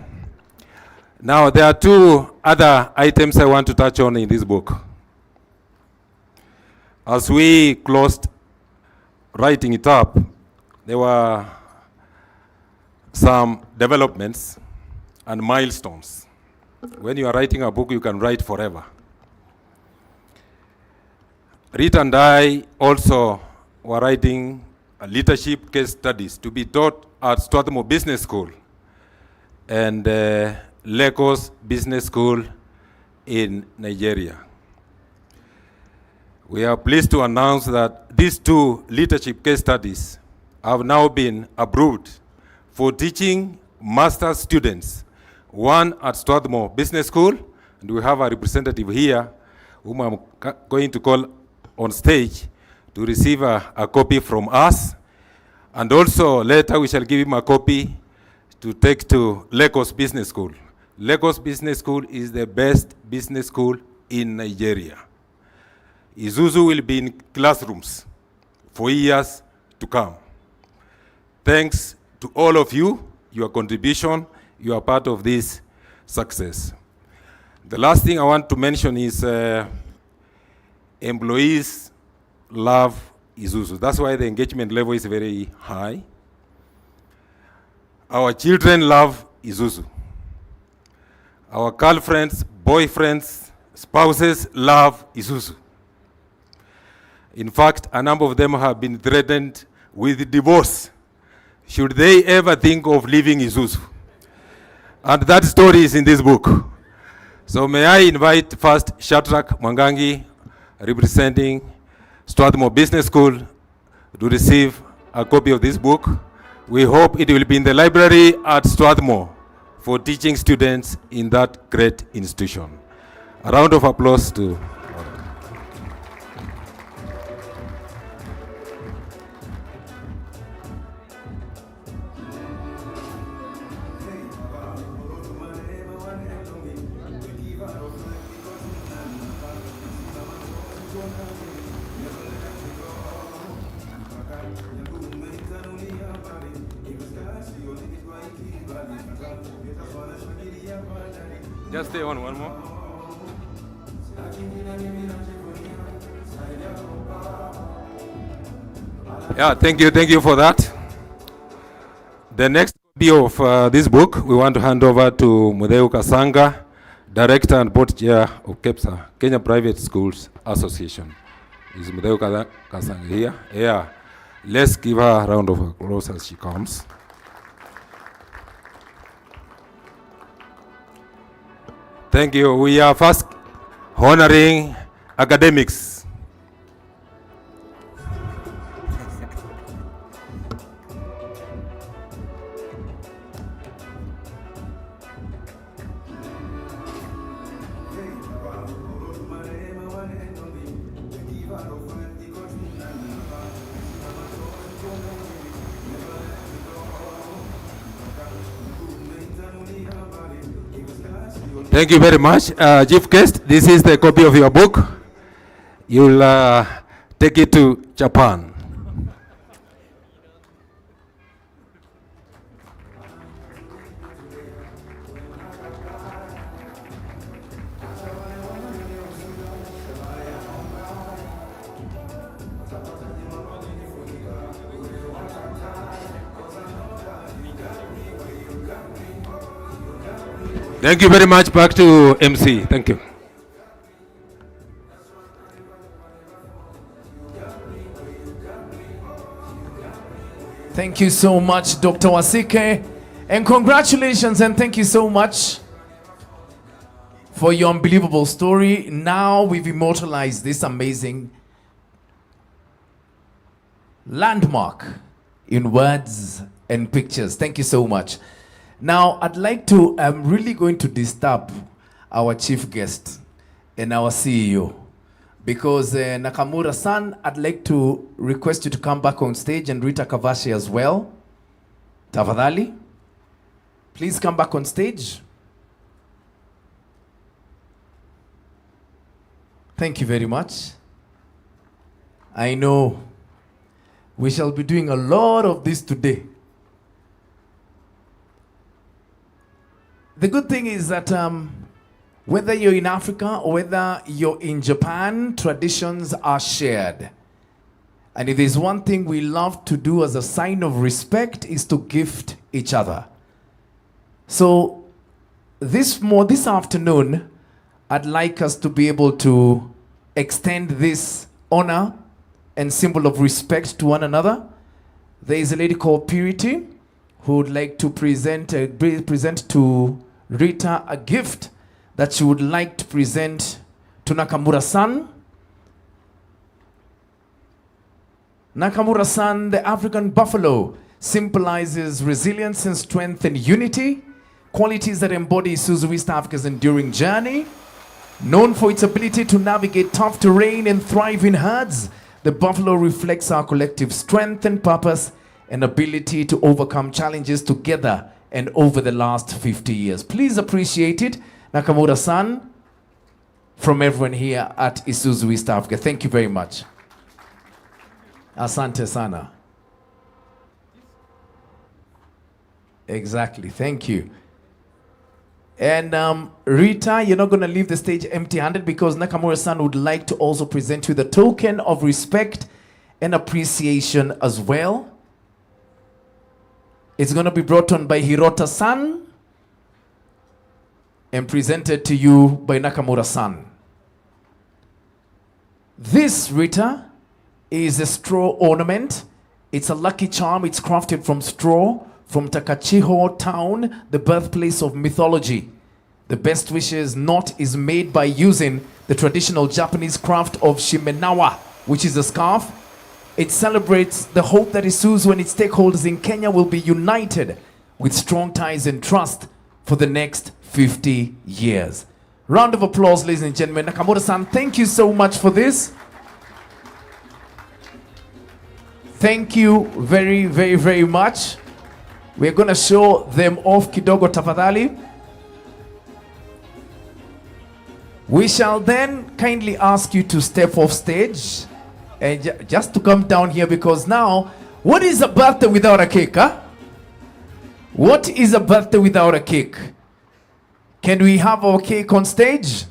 Now, there are two other items I want to touch on in this book. As we closed writing it up, there were some developments and milestones. When you are writing a book, you can write forever. Rita and I also were writing leadership case studies to be taught at Strathmore Business School and Lagos Business School in Nigeria. We are pleased to announce that these two leadership case studies have now been approved for teaching master's students, one at Strathmore Business School, and we have a representative here whom I'm going to call on stage to receive a copy from us. And also later we shall give him a copy to take to Lagos Business School. Lagos Business School is the best business school in Nigeria. Isuzu will be in classrooms for years to come. Thanks to all of you, your contribution, you are part of this success. The last thing I want to mention is employees love Isuzu. That's why the engagement level is very high. Our children love Isuzu. Our girlfriends, boyfriends, spouses love Isuzu. In fact, a number of them have been threatened with divorce should they ever think of leaving Isuzu. And that story is in this book. So may I invite first Shadrach Mwangangi, representing Strathmore Business School, to receive a copy of this book. We hope it will be in the library at Strathmore for teaching students in that great institution. A round of applause to Just stay on one more. Yeah, thank you for that. The next copy of this book, we want to hand over to Mudeu Kasanga, Director and Board Chair of KEPSA, Kenya Private Schools Association. Is Mudeu Kasanga here? Yeah. Let's give her a round of applause as she comes. Thank you. We are first honoring academics. Thank you very much. Chief Guest, this is the copy of your book. You'll take it to Japan. Thank you very much. Back to MC. Thank you. Thank you so much, Dr. Wasike. And congratulations and thank you so much for your unbelievable story. Now we've immortalized this amazing landmark in words and pictures. Thank you so much. Now, I'd like to, I'm really going to disturb our chief guest and our CEO because Nakamura-san, I'd like to request you to come back on stage and Rita Kavashi as well. Tafadhali, please come back on stage. Thank you very much. I know we shall be doing a lot of this today. The good thing is that whether you're in Africa or whether you're in Japan, traditions are shared. And if there's one thing we love to do as a sign of respect is to gift each other. So this afternoon, I'd like us to be able to extend this honor and symbol of respect to one another. There is a lady called Purity who would like to present to Rita a gift that she would like to present to Nakamura-san. Nakamura-san, the African buffalo, symbolizes resilience and strength and unity, qualities that embody Isuzu East Africa's enduring journey. Known for its ability to navigate tough terrain and thrive in herds, the buffalo reflects our collective strength and purpose and ability to overcome challenges together and over the last 50 years. Please appreciate it, Nakamura-san, from everyone here at Isuzu East Africa. Thank you very much. Asante sana. Exactly, thank you. And Rita, you're not going to leave the stage empty-handed because Nakamura-san would like to also present you the token of respect and appreciation as well. It's going to be brought on by Hirota-san and presented to you by Nakamura-san. This, Rita, is a straw ornament. It's a lucky charm. It's crafted from straw from Takachiho town, the birthplace of mythology. The best wishes knot is made by using the traditional Japanese craft of shimenawa, which is a scarf. It celebrates the hope that Isuzu and its stakeholders in Kenya will be united with strong ties and trust for the next 50 years. Round of applause, ladies and gentlemen. Nakamura-san, thank you so much for this. Thank you very, very, very much. We're going to show them off kidogo tafadhali. We shall then kindly ask you to step off stage and just to come down here because now, what is a birthday without a cake, huh? What is a birthday without a cake? Can we have our cake on stage?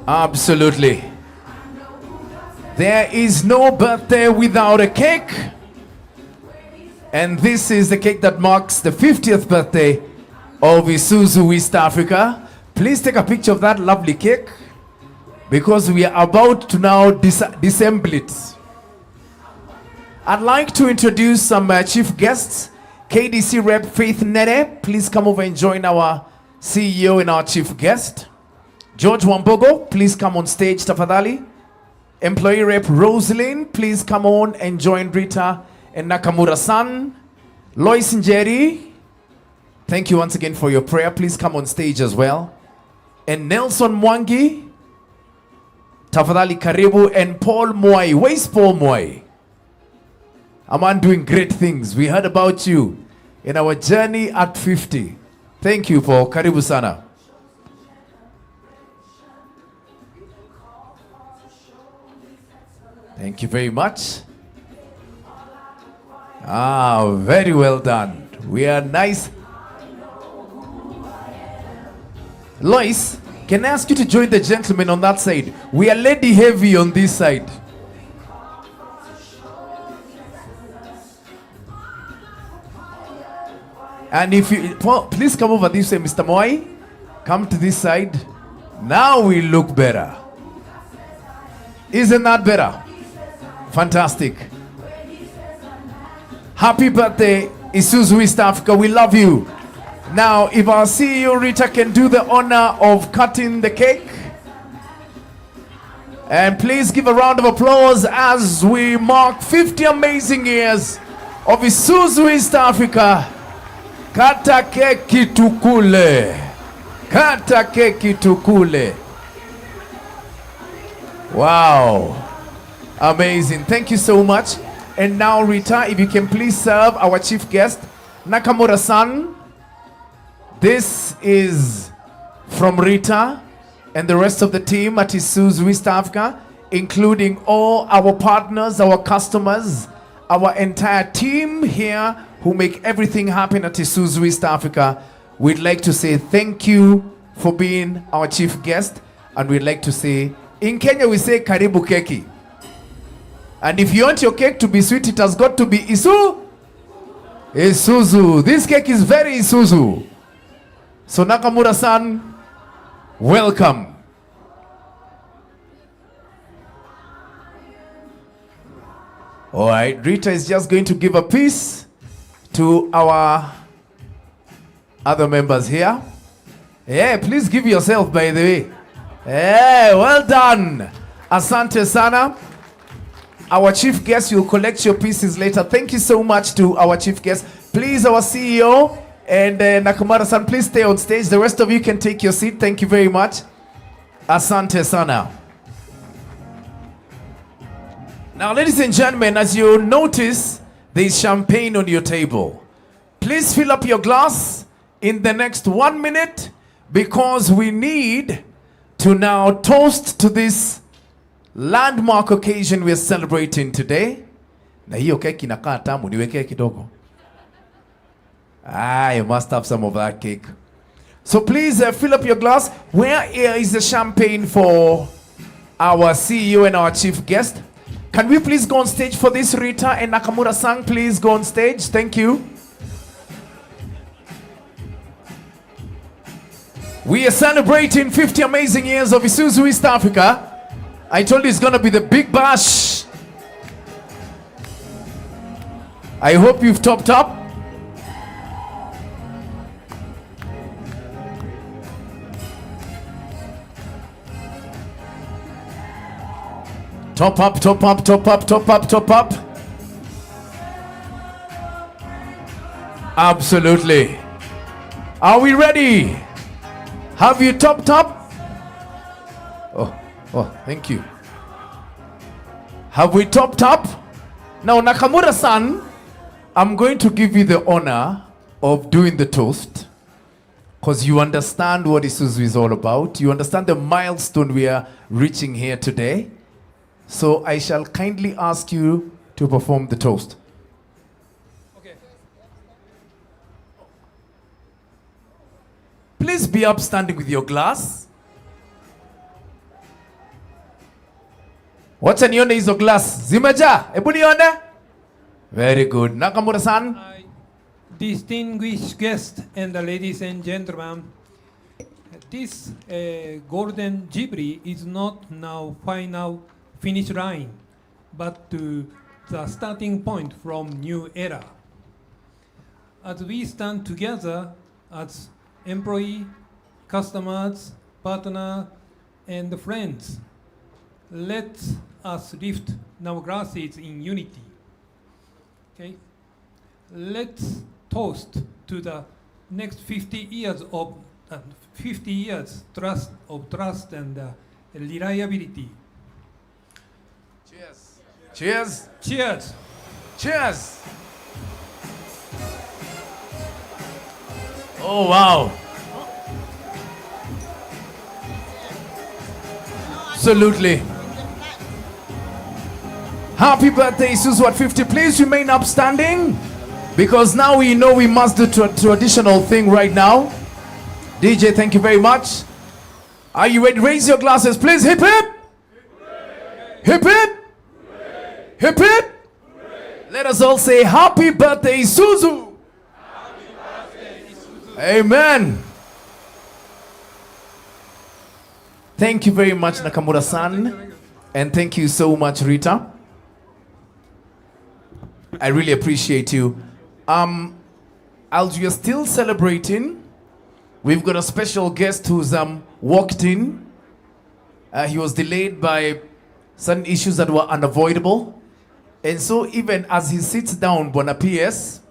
Absolutely. There is no birthday without a cake. And this is the cake that marks the 50th birthday of Isuzu East Africa. Please take a picture of that lovely cake, because we are about to now disassemble it. I'd like to introduce some chief guests. KDC Rep Faith Nere, please come over and join our CEO and our chief guest. George Wambogo, please come on stage, tafadhali. Employee Rep Rosalind, please come on and join Rita and Nakamura-san. Lois Njeri, thank you once again for your prayer. Please come on stage as well. And Nelson Mwangi, tafadhali karibu. And Paul Mwai. Where's Paul Mwai? A man doing great things. We heard about you in our journey at 50. Thank you, Paul. Karibu sana. Thank you very much. Very well done. We are nice. Lois, can I ask you to join the gentleman on that side? We are lady heavy on this side. And if you, please come over this way, Mr. Moy. Come to this side. Now we look better. Isn't that better? Fantastic. Happy birthday, Isuzu East Africa. We love you. Now, if our CEO Rita can do the honor of cutting the cake. And please give a round of applause as we mark 50 amazing years of Isuzu East Africa. Kata keki tukule. Kata keki tukule. Wow. Amazing. Thank you so much. And now, Rita, if you can please serve our chief guest, Nakamura-san. This is from Rita and the rest of the team at Isuzu East Africa, including all our partners, our customers, our entire team here who make everything happen at Isuzu East Africa. We'd like to say thank you for being our chief guest. And we'd like to say, in Kenya we say karibu keki. And if you want your cake to be sweet, it has got to be Isuzu. This cake is very Isuzu. So Nakamura-san, welcome. All right, Rita is just going to give a piece to our other members here. Yeah, please give yourself, by the way. Yeah, well done. Asante sana. Our chief guest, you'll collect your pieces later. Thank you so much to our chief guest. Please, our CEO and Nakamura-san, please stay on stage. The rest of you can take your seat. Thank you very much. Asante sana. Now, ladies and gentlemen, as you notice, there is champagne on your table. Please fill up your glass in the next 1 minute, because we need to now toast to this landmark occasion we are celebrating today. Na hiyo keki inakaa tamu, niwekee kidogo. You must have some of that cake. So please fill up your glass. Where is the champagne for our CEO and our chief guest? Can we please go on stage for this? Rita and Nakamura-san, please go on stage. Thank you. We are celebrating 50 amazing years of Isuzu East Africa. I told you it's going to be the big bash. I hope you've topped up. Top up, top up, top up, top up, top up. Absolutely. Are we ready? Have you topped up? Oh, thank you. Have we topped up? Now, Nakamura-san, I'm going to give you the honor of doing the toast because you understand what Isuzu is all about. You understand the milestone we are reaching here today. So I shall kindly ask you to perform the toast. Please be upstanding with your glass. Wacha nione hizo glass. Zimeja. Hebu nione. Very good. Nakamura-san. Distinguished guests and ladies and gentlemen, this golden jubilee is not now final finish line, but to the starting point from new era. As we stand together as employee, customers, partner, and friends, let us lift our glasses in unity. Okay? Let's toast to the next 50 years of 50 years trust and reliability. Cheers. Cheers. Cheers. Cheers. Oh, wow. Absolutely. Happy birthday, Isuzu at 50. Please remain upstanding because now we know we must do traditional thing right now. DJ, thank you very much. Are you ready? Raise your glasses, please. Hip hip. Hip hip. Hip hip. Let us all say happy birthday, Isuzu. Amen. Thank you very much, Nakamura-san. And thank you so much, Rita. I really appreciate you. As we are still celebrating, we've got a special guest who's walked in. He was delayed by certain issues that were unavoidable. And so even as he sits down, Bona PS,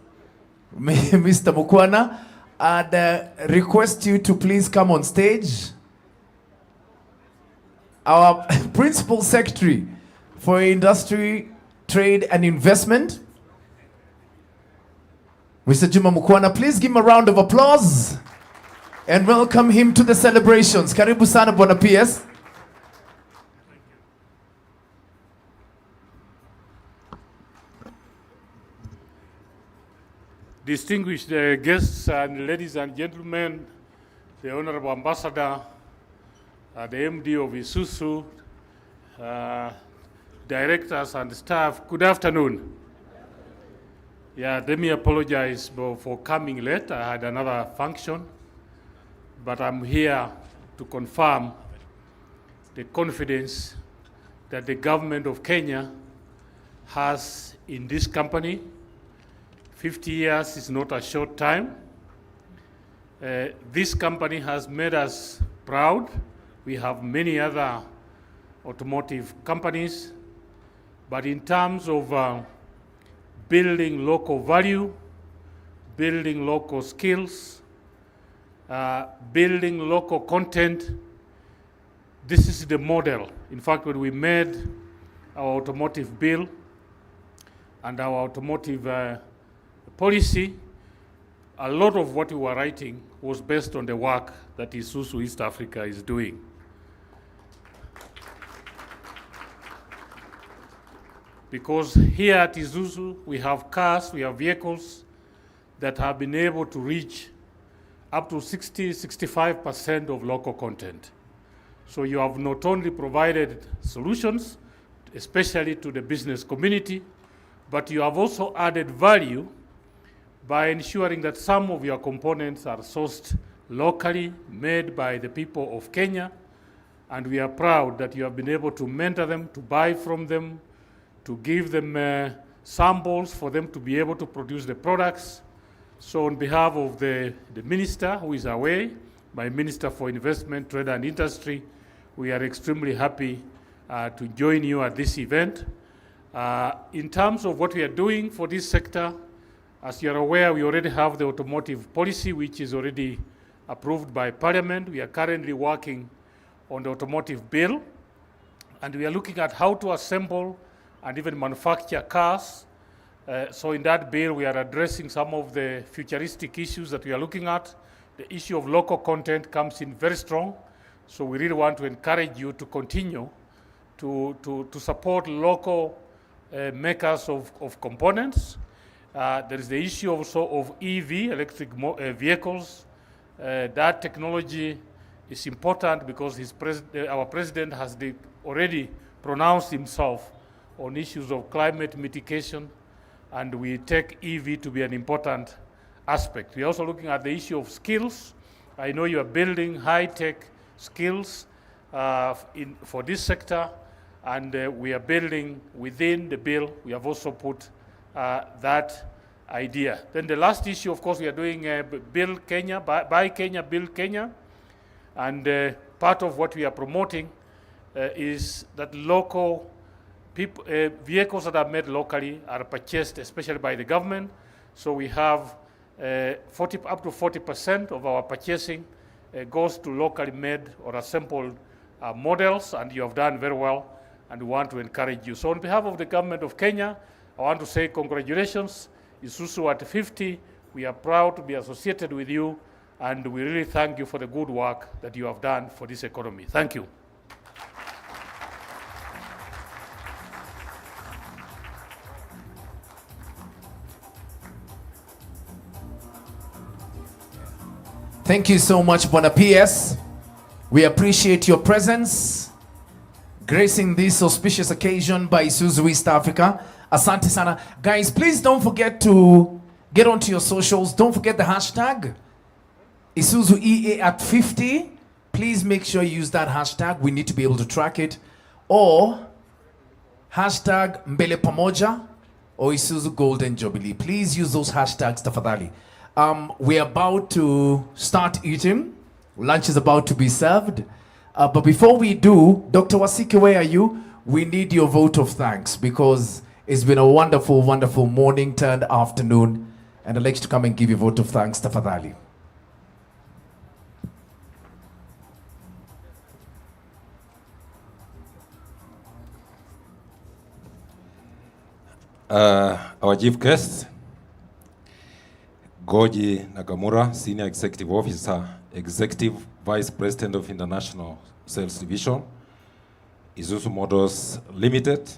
Mr. Mukwana, I'd request you to please come on stage. Our Principal Secretary for Industry, Trade and Investment, Mr. Juma Mukwana, please give him a round of applause and welcome him to the celebrations. Karibu sana Bona PS. Distinguished guests and ladies and gentlemen, the Honorable Ambassador, the MD of Isuzu, directors and staff, good afternoon. Yeah, let me apologize for coming late. I had another function, but I'm here to confirm the confidence that the government of Kenya has in this company. 50 years is not a short time. This company has made us proud. We have many other automotive companies, but in terms of building local value, building local skills, building local content, this is the model. In fact, when we made our automotive bill and our automotive policy, a lot of what we were writing was based on the work that Isuzu East Africa is doing. Because here at Isuzu, we have cars, we have vehicles that have been able to reach up to 60-65% of local content. So you have not only provided solutions, especially to the business community, but you have also added value by ensuring that some of your components are sourced locally, made by the people of Kenya, and we are proud that you have been able to mentor them, to buy from them, to give them samples for them to be able to produce the products. So on behalf of the minister who is away, my Minister for Investment, Trade and Industry, we are extremely happy to join you at this event. In terms of what we are doing for this sector, as you are aware, we already have the automotive policy, which is already approved by Parliament. We are currently working on the automotive bill, and we are looking at how to assemble and even manufacture cars. So in that bill, we are addressing some of the futuristic issues that we are looking at. The issue of local content comes in very strong. So we really want to encourage you to continue to support local makers of components. There is the issue also of EV, electric vehicles. That technology is important because our president has already pronounced himself on issues of climate mitigation, and we take EV to be an important aspect. We're also looking at the issue of skills. I know you are building high-tech skills for this sector, and we are building within the bill. We have also put that idea. Then the last issue, of course, we are doing Build Kenya, Buy Kenya, Build Kenya. And part of what we are promoting is that local vehicles that are made locally are purchased, especially by the government. So we have up to 40% of our purchasing goes to locally made or assembled models, and you have done very well, and we want to encourage you. So on behalf of the government of Kenya, I want to say congratulations. Isuzu at 50, we are proud to be associated with you, and we really thank you for the good work that you have done for this economy. Thank you. Thank you so much, Bona PS. We appreciate your presence, gracing this auspicious occasion by Isuzu East Africa. Asante sana. Guys, please don't forget to get onto your socials. Don't forget the hashtag Isuzu EA at 50. Please make sure you use that hashtag. We need to be able to track it. Or hashtag Mbele Pamoja or Isuzu Golden Jubilee. Please use those hashtags, tafadhali. We're about to start eating. Lunch is about to be served. But before we do, Dr. Wasike, where are you? We need your vote of thanks because it's been a wonderful, wonderful morning turned afternoon. And I'd like you to come and give your vote of thanks, tafadhali. Our chief guest, Goji Nakamura, Senior Executive Officer, Executive Vice President of International Sales Division, Isuzu Motors Limited,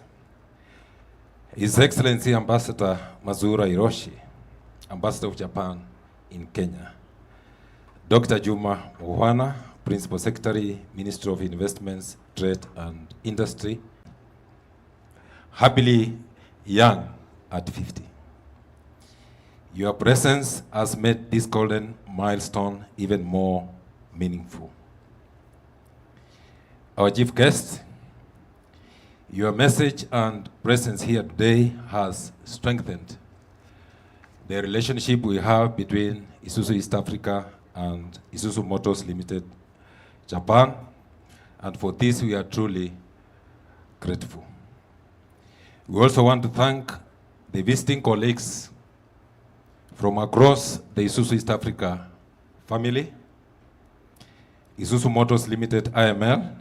His Excellency Ambassador Mazura Hiroshi, Ambassador of Japan in Kenya, Dr. Juma Muhwana, Principal Secretary, Ministry of Investments, Trade and Industry, happily young at 50. Your presence has made this golden milestone even more meaningful. Our chief guest, your message and presence here today has strengthened the relationship we have between Isuzu East Africa and Isuzu Motors Limited, Japan, and for this we are truly grateful. We also want to thank the visiting colleagues from across the Isuzu East Africa family, Isuzu Motors Limited IML,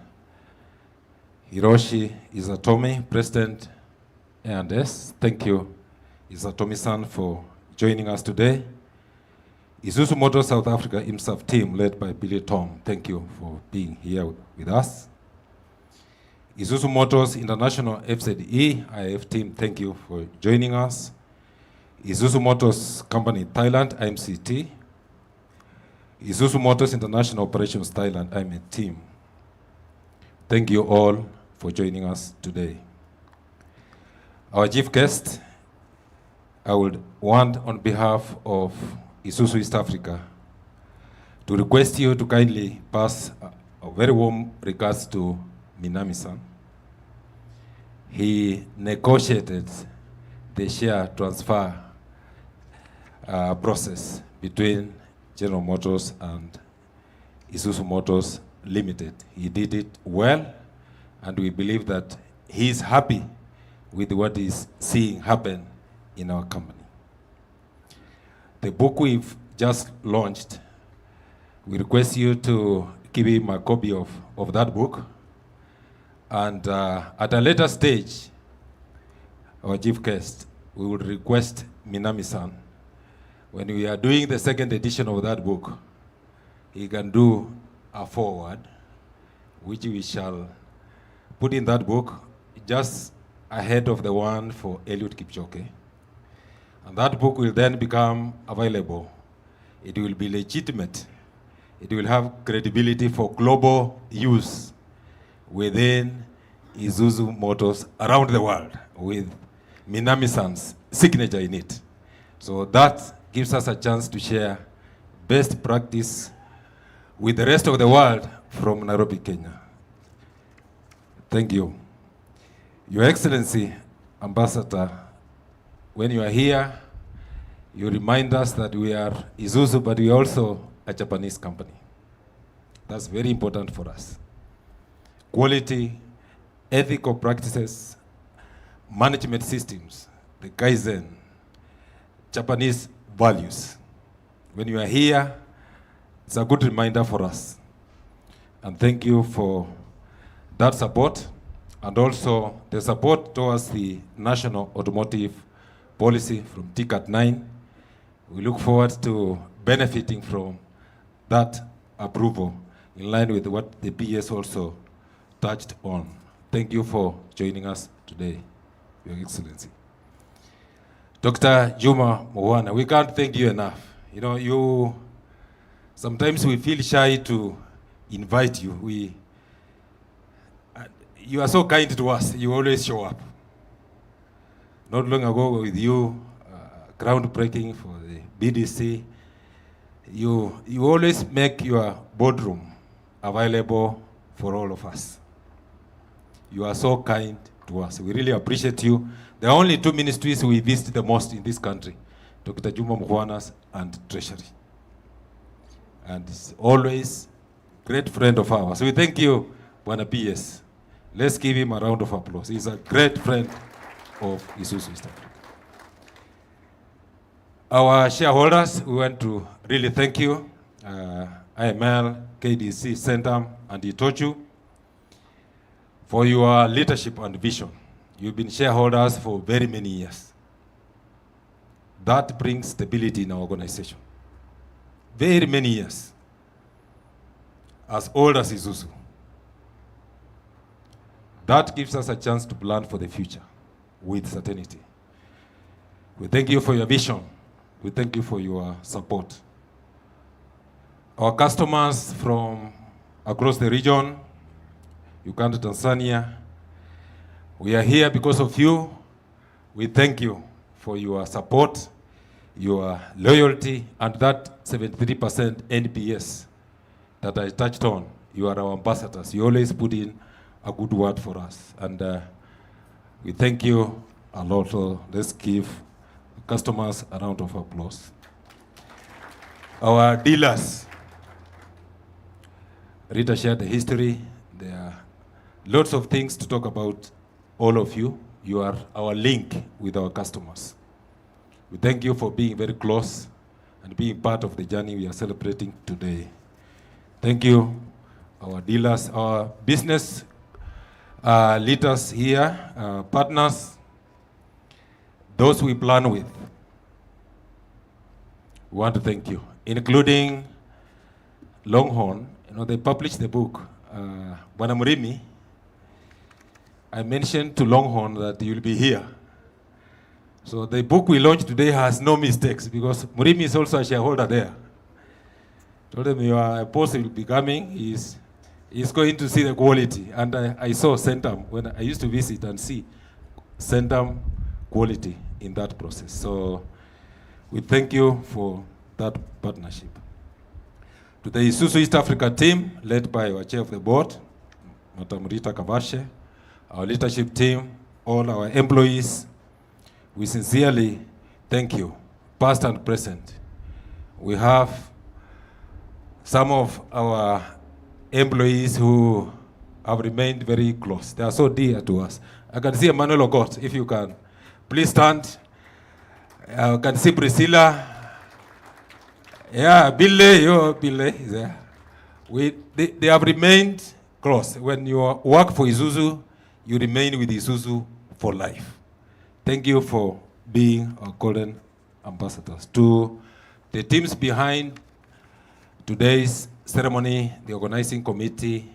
Hiroshi Izatomi, President A&S. Thank you, Izatomi-san, for joining us today. Isuzu Motors South Africa IMSAF team, led by Billy Tom. Thank you for being here with us. Isuzu Motors International FZE IF team, thank you for joining us. Isuzu Motors Company Thailand, IMCT. Isuzu Motors International Operations Thailand, IME team. Thank you all for joining us today. Our chief guest, I would want on behalf of Isuzu East Africa to request you to kindly pass a very warm regards to Minami-san. He negotiated the share transfer process between General Motors and Isuzu Motors Limited. He did it well, and we believe that he is happy with what he's seeing happen in our company. The book we've just launched, we request you to give him a copy of that book. And at a later stage, our chief guest, we would request Minami-san, when we are doing the second edition of that book, he can do a foreword, which we shall put in that book just ahead of the one for Eliud Kipchoge. And that book will then become available. It will be legitimate. It will have credibility for global use within Isuzu Motors around the world with Minami-san's signature in it. So that gives us a chance to share best practice with the rest of the world from Nairobi, Kenya. Thank you. Your Excellency, Ambassador, when you are here, you remind us that we are Isuzu, but we are also a Japanese company. That's very important for us. Quality, ethical practices, management systems, the Kaizen, Japanese values. When you are here, it's a good reminder for us. And thank you for that support, and also the support towards the National Automotive Policy from TCAT 9. We look forward to benefiting from that approval in line with what the PS also touched on. Thank you for joining us today, Your Excellency. Dr. Juma Mowana, we can't thank you enough. You know, sometimes we feel shy to invite you. You are so kind to us. You always show up. Not long ago with you, groundbreaking for the BDC, you always make your boardroom available for all of us. You are so kind to us. We really appreciate you. There are only two ministries we visit the most in this country, Dr. Juma Mkhwana's and Treasury. And he's always a great friend of ours. We thank you, Bwana PS. Let's give him a round of applause. He's a great friend of Isuzu East Africa. Our shareholders, we want to really thank you, IML, KDC, Centum, and Itochu, for your leadership and vision. You've been shareholders for very many years. That brings stability in our organization. Very many years. As old as Isuzu. That gives us a chance to plan for the future with certainty. We thank you for your vision. We thank you for your support. Our customers from across the region, Uganda, Tanzania, we are here because of you. We thank you for your support, your loyalty, and that 73% NPS that I touched on. You are our ambassadors. You always put in a good word for us. And we thank you a lot. So let's give customers a round of applause. Our dealers, Rita shared the history. There are lots of things to talk about. All of you, you are our link with our customers. We thank you for being very close and being part of the journey we are celebrating today. Thank you, our dealers, our business leaders here, partners, those we plan with. We want to thank you, including Longhorn. You know, they published the book. Bwana Murimi, I mentioned to Longhorn that you'll be here. So the book we launched today has no mistakes because Murimi is also a shareholder there. Told him your boss will be coming. He's going to see the quality. And I saw Centum when I used to visit and see Centum quality in that process. So we thank you for that partnership. To the Isuzu East Africa team, led by our chair of the board, Madam Rita Kavashe, our leadership team, all our employees, we sincerely thank you, past and present. We have some of our employees who have remained very close. They are so dear to us. I can see Emmanuel Ogot, if you can. Please stand. I can see Priscilla. Yeah, Billy is there. They have remained close. When you work for Isuzu, you remain with Isuzu for life. Thank you for being our golden ambassadors. To the teams behind today's ceremony, the organizing committee,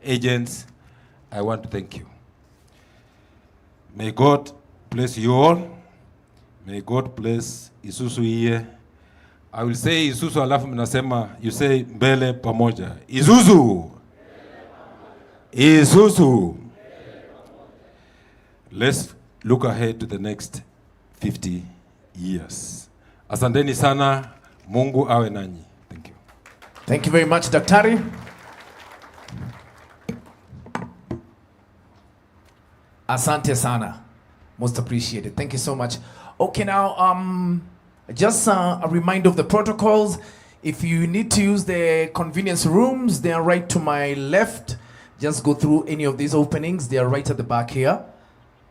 agents, I want to thank you. May God bless you all. May God bless Isuzu here. I will say Isuzu alafu mnasema, you say mbele pamoja. Isuzu! Isuzu! Let's look ahead to the next 50 years. Asanteni sana, Mungu awe nanyi. Thank you. Thank you very much, Daktari. Asante sana. Most appreciated. Thank you so much. Okay, now, just a reminder of the protocols. If you need to use the convenience rooms, they are right to my left. Just go through any of these openings. They are right at the back here.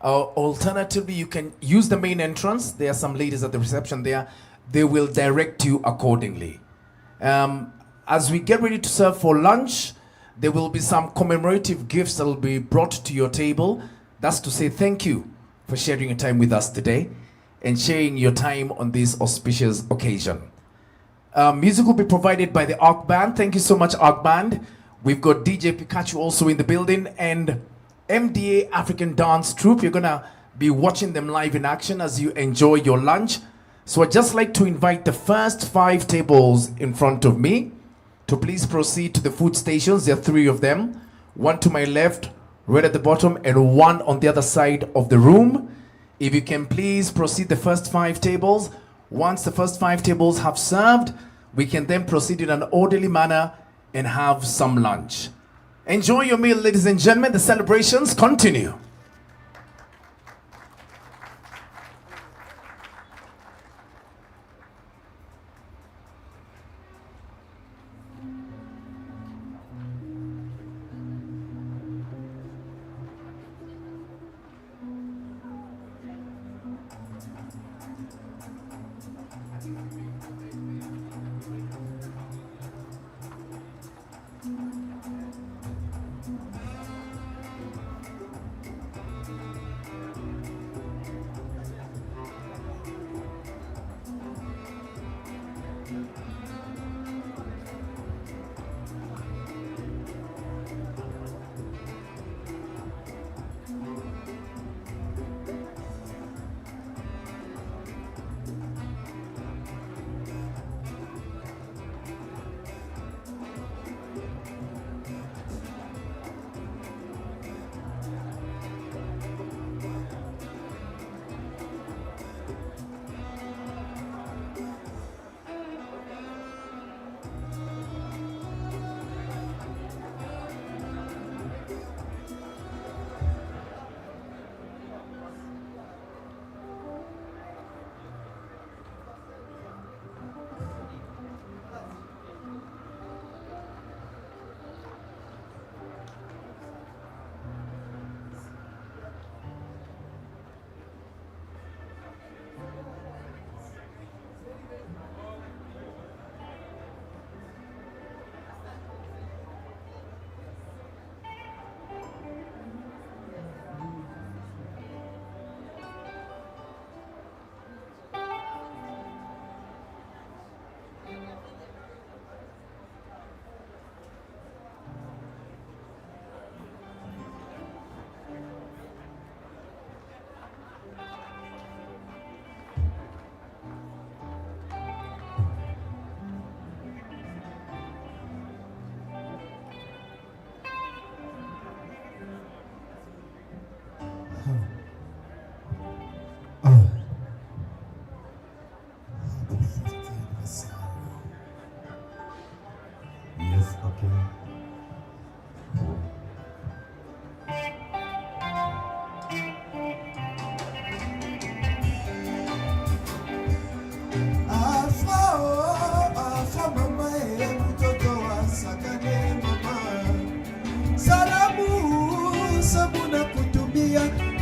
Alternatively, you can use the main entrance. There are some ladies at the reception there. They will direct you accordingly. As we get ready to serve for lunch, there will be some commemorative gifts that will be brought to your table. That's to say thank you for sharing your time with us today and sharing your time on this auspicious occasion. Music will be provided by the Arc Band. Thank you so much, Arc Band. We've got DJ Pikachu also in the building, and MDA African Dance Troupe. You're gonna be watching them live in action as you enjoy your lunch. So I'd just like to invite the first 5 tables in front of me to please proceed to the food stations. There are 3 of them. One to my left, right at the bottom, and one on the other side of the room. If you can please proceed the first 5 tables. Once the first 5 tables have served, we can then proceed in an orderly manner and have some lunch. Enjoy your meal, ladies and gentlemen. The celebrations continue.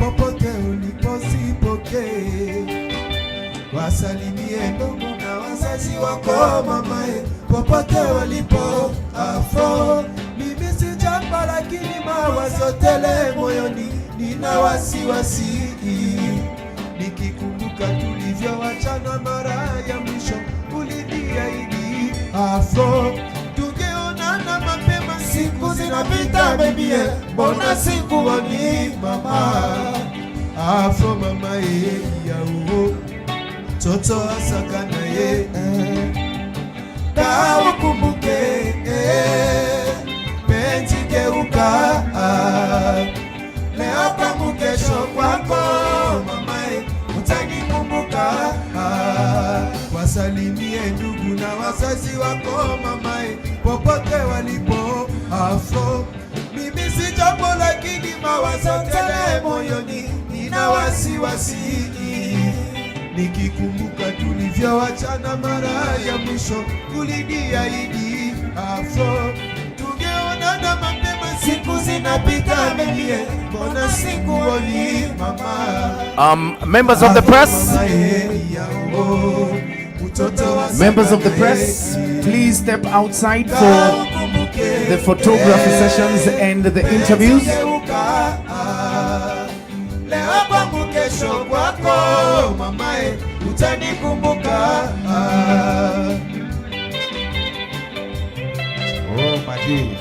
popote uliposipokee. Wasalimie ndugu na wazazi wako mamae, popote walipo Afro. Mimi si jambo lakini mawazo tele moyoni, nina wasiwasi nikikumbuka tulivyowachana mara ya mwisho. Uliniahidi Afro tungeonana mapema, siku zinapita bebie, mbona sikuoni mama Afro mama yao toto asakana ye ka ukumbuke penzi geuka leo kwangu kesho kwako mamae utanikumbuka. Wasalimie ndugu na wazazi wako mamae, popote walipo Afro. Mimi si jambo lakini mawazo tele moyoni, nina wasiwasi nikikumbuka tulivyowachana mara ya mwisho. Uliniahidi Afro tungeonana mapema, siku zinapita bebie, mbona sikuoni mama. Members of the press, members of the press, please step outside for the photography sessions and the interviews. Leo kwangu kesho kwako mamae utanikumbuka. Oh my God.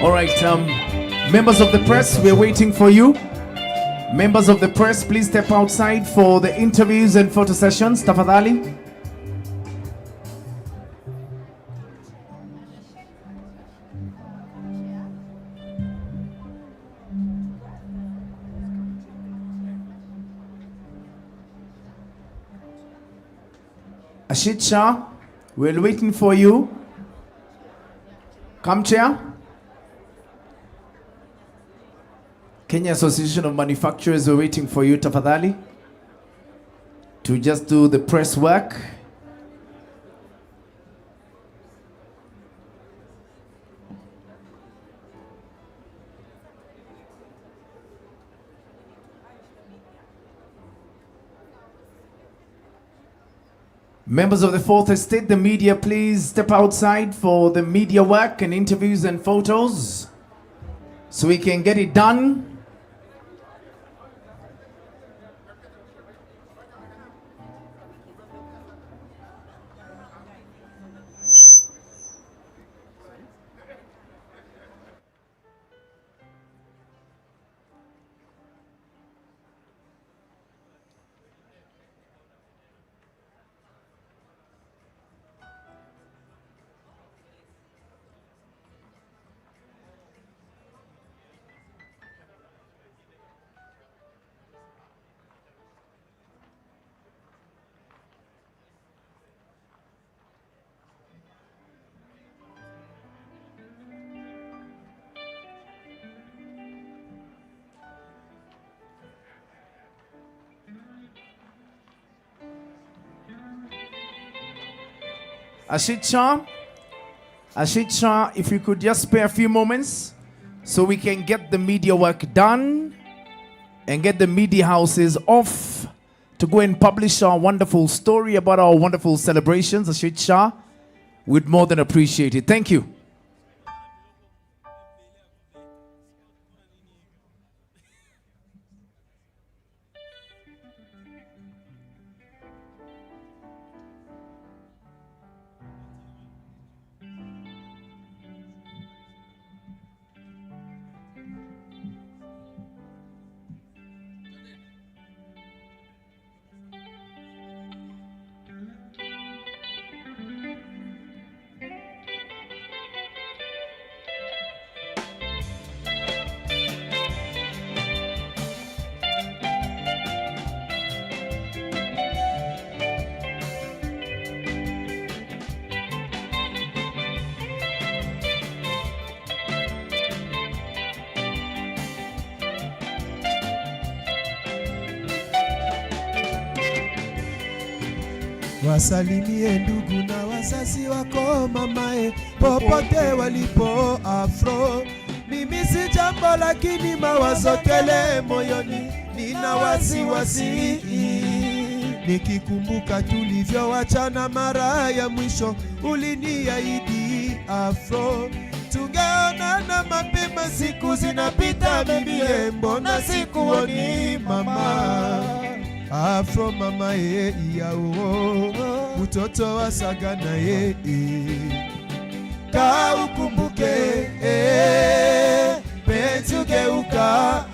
All right, members of the press, we're waiting for you. Members of the press, please step outside for the interviews and photo sessions. Tafadhali. Ashit Shah, we're waiting for you. Come, Chair. Kenya Association of Manufacturers, we're waiting for you, tafadhali, to just do the press work. Members of the Fourth Estate, the media, please step outside for the media work and interviews and photos so we can get it done. Ashit Shah, if you could just spare a few moments so we can get the media work done and get the media houses off to go and publish our wonderful story about our wonderful celebrations. Ashit Shah, we'd more than appreciate it. Thank you. Wasalimie ndugu na wazazi wako mamae, popote walipo Afro. Mimi si jambo lakini mawazo tele moyoni, nina wasiwasi nikikumbuka tulivyowachana mara ya mwisho. Uliniahidi afro tungeonana mapema, siku zinapita bibie, mbona sikuoni mama? Afro mama yao mtoto wa Sagana ka ukumbuke petugeuka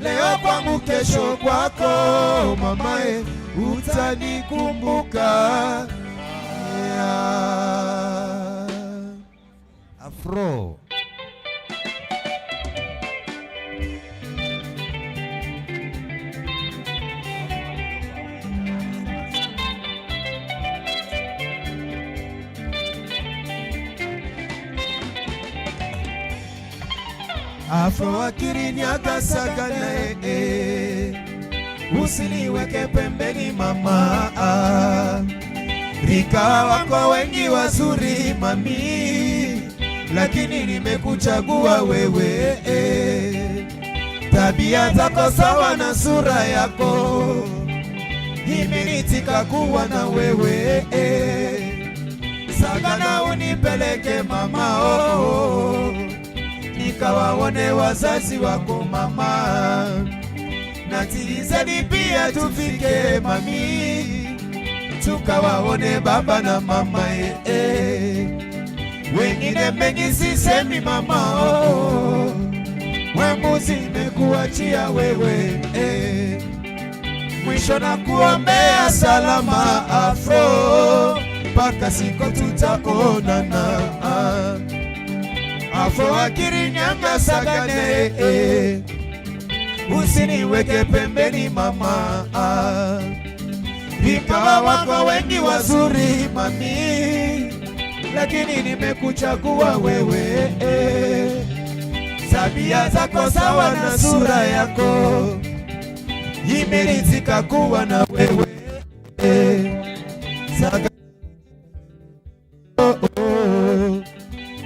leo kwangu, kesho kwako mamae, utanikumbuka. Afro. Afro akiriniaga Sagana usiniweke pembeni mama, rika wako wengi wazuri mami, lakini nimekuchagua wewe. Tabia zako sawa na sura yako imenitika kuwa na wewe. Sagana unipeleke mama, nikawaone wazazi wako mama, na Tizedi pia tufike mami, tukawaone baba na mama wengine mengi sisemi mama, wemuzi nimekuachia wewe. Mwisho na kuombea salama Afro, mpaka siku tutaonana. Afro akirinyanga Sagane usiniweke pembeni mama, ingawa wako wengi wazuri mami, lakini nimekuchagua wewe. Tabia zako sawa na sura yako imenitika kuwa na wewe.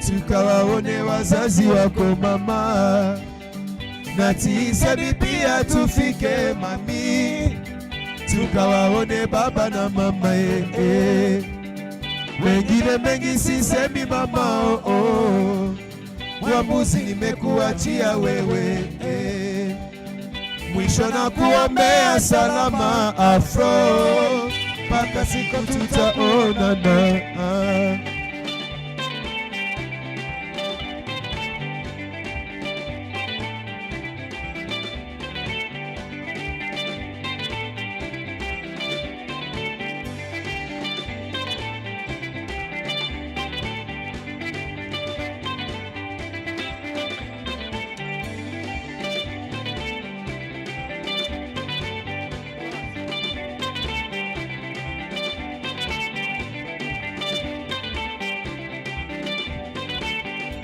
Tukawaone wazazi wako mama, na Tizedi pia tufike mami, tukawaone baba na mama wengine mengi sisemi mama, uamuzi nimekuachia wewe. Mwisho na kuombea salama Afro, mpaka siku tutaonana.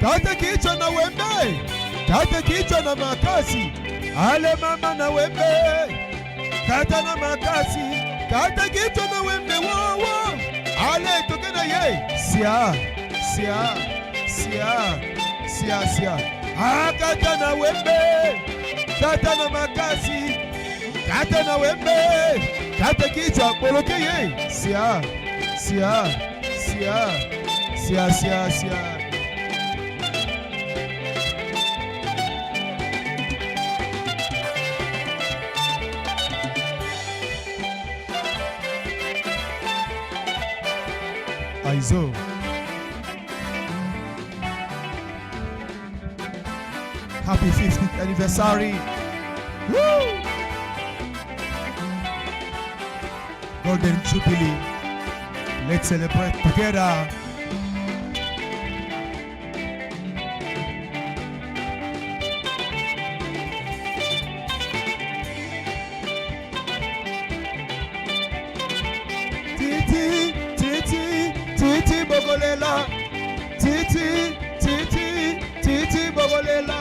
Kata kichwa na wembe, kata kichwa na makasi, ale mama na wembe, kata na makasi, kata kichwa na wembe, wo wo, ale tokena ye, sia, sia, sia, sia, sia, kata na wembe, kata na makasi, kata na wembe, kata kichwa koloke ye, sia, sia, sia, sia, sia, sia. Isuzu. Happy 50th anniversary. Woo! Golden Jubilee. Let's celebrate together. Titi bogolela, titi, titi, titi bogolela,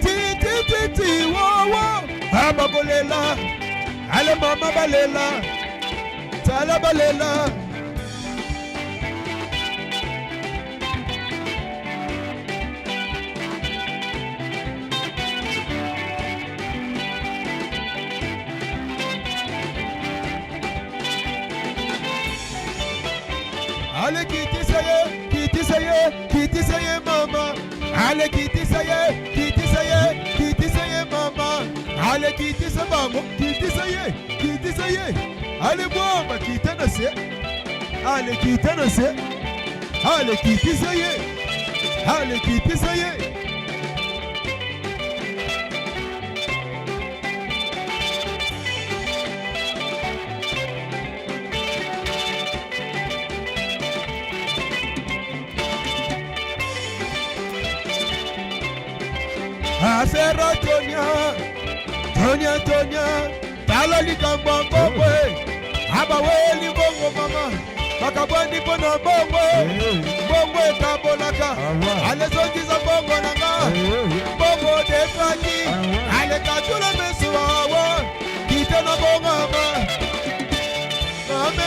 titi, titi, wo wo, bogolela, ale mama balela, tala balela. Ale kitisa ye mama. Ale kitisa ye mama. Ale kitisa mama, kitisa ye. Ale mama kitana se. Ale kitana se. Ale kitisa ye. Ale kitisa ye. Afero Tonya, Talali Kambombo, Abaweli Bongo Mama, Makabandi Bono Bongo Kabolaka, Alezokiza Bongo Nanga, Bongo Defaki, Alekatula Mesuawa, Kitana Bongo Mame.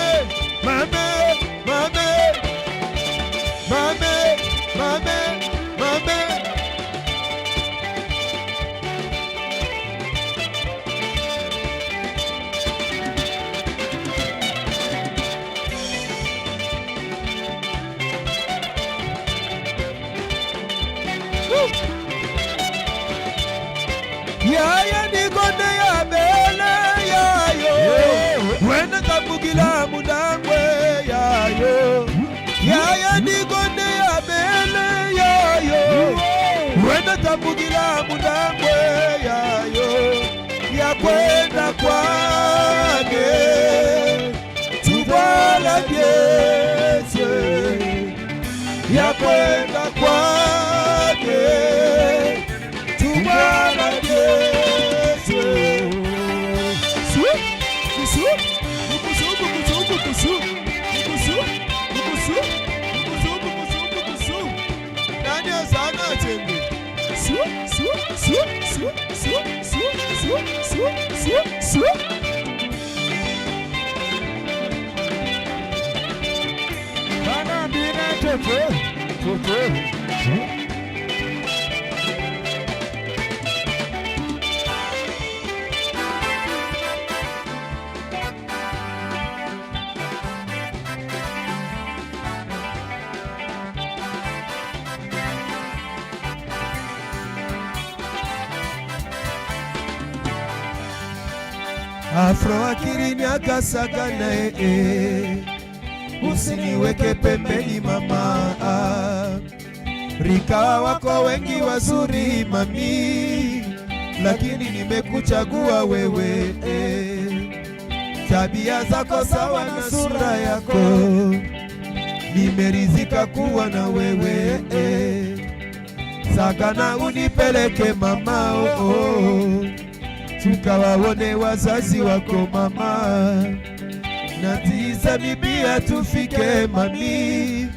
Yaya ni konde ya bele yayo, wena kabugila mudangwe yayo. Yaya ni konde ya bele yayo, wena kabugila mudangwe yayo. Ya kwenda kwake tubala byese, ya kwenda kwake tubala byese. Nani azana tende? Bana bina tepe. Afro akiri nyakasaka na usiniweke pembeni mama. Rika wako wengi wazuri mami, lakini nimekuchagua wewe. Tabia zako sawa na sura yako, nimeridhika kuwa na wewe. Sakana unipeleke mama, tukawaone wazazi wako mama, na tisa bibia tufike mami,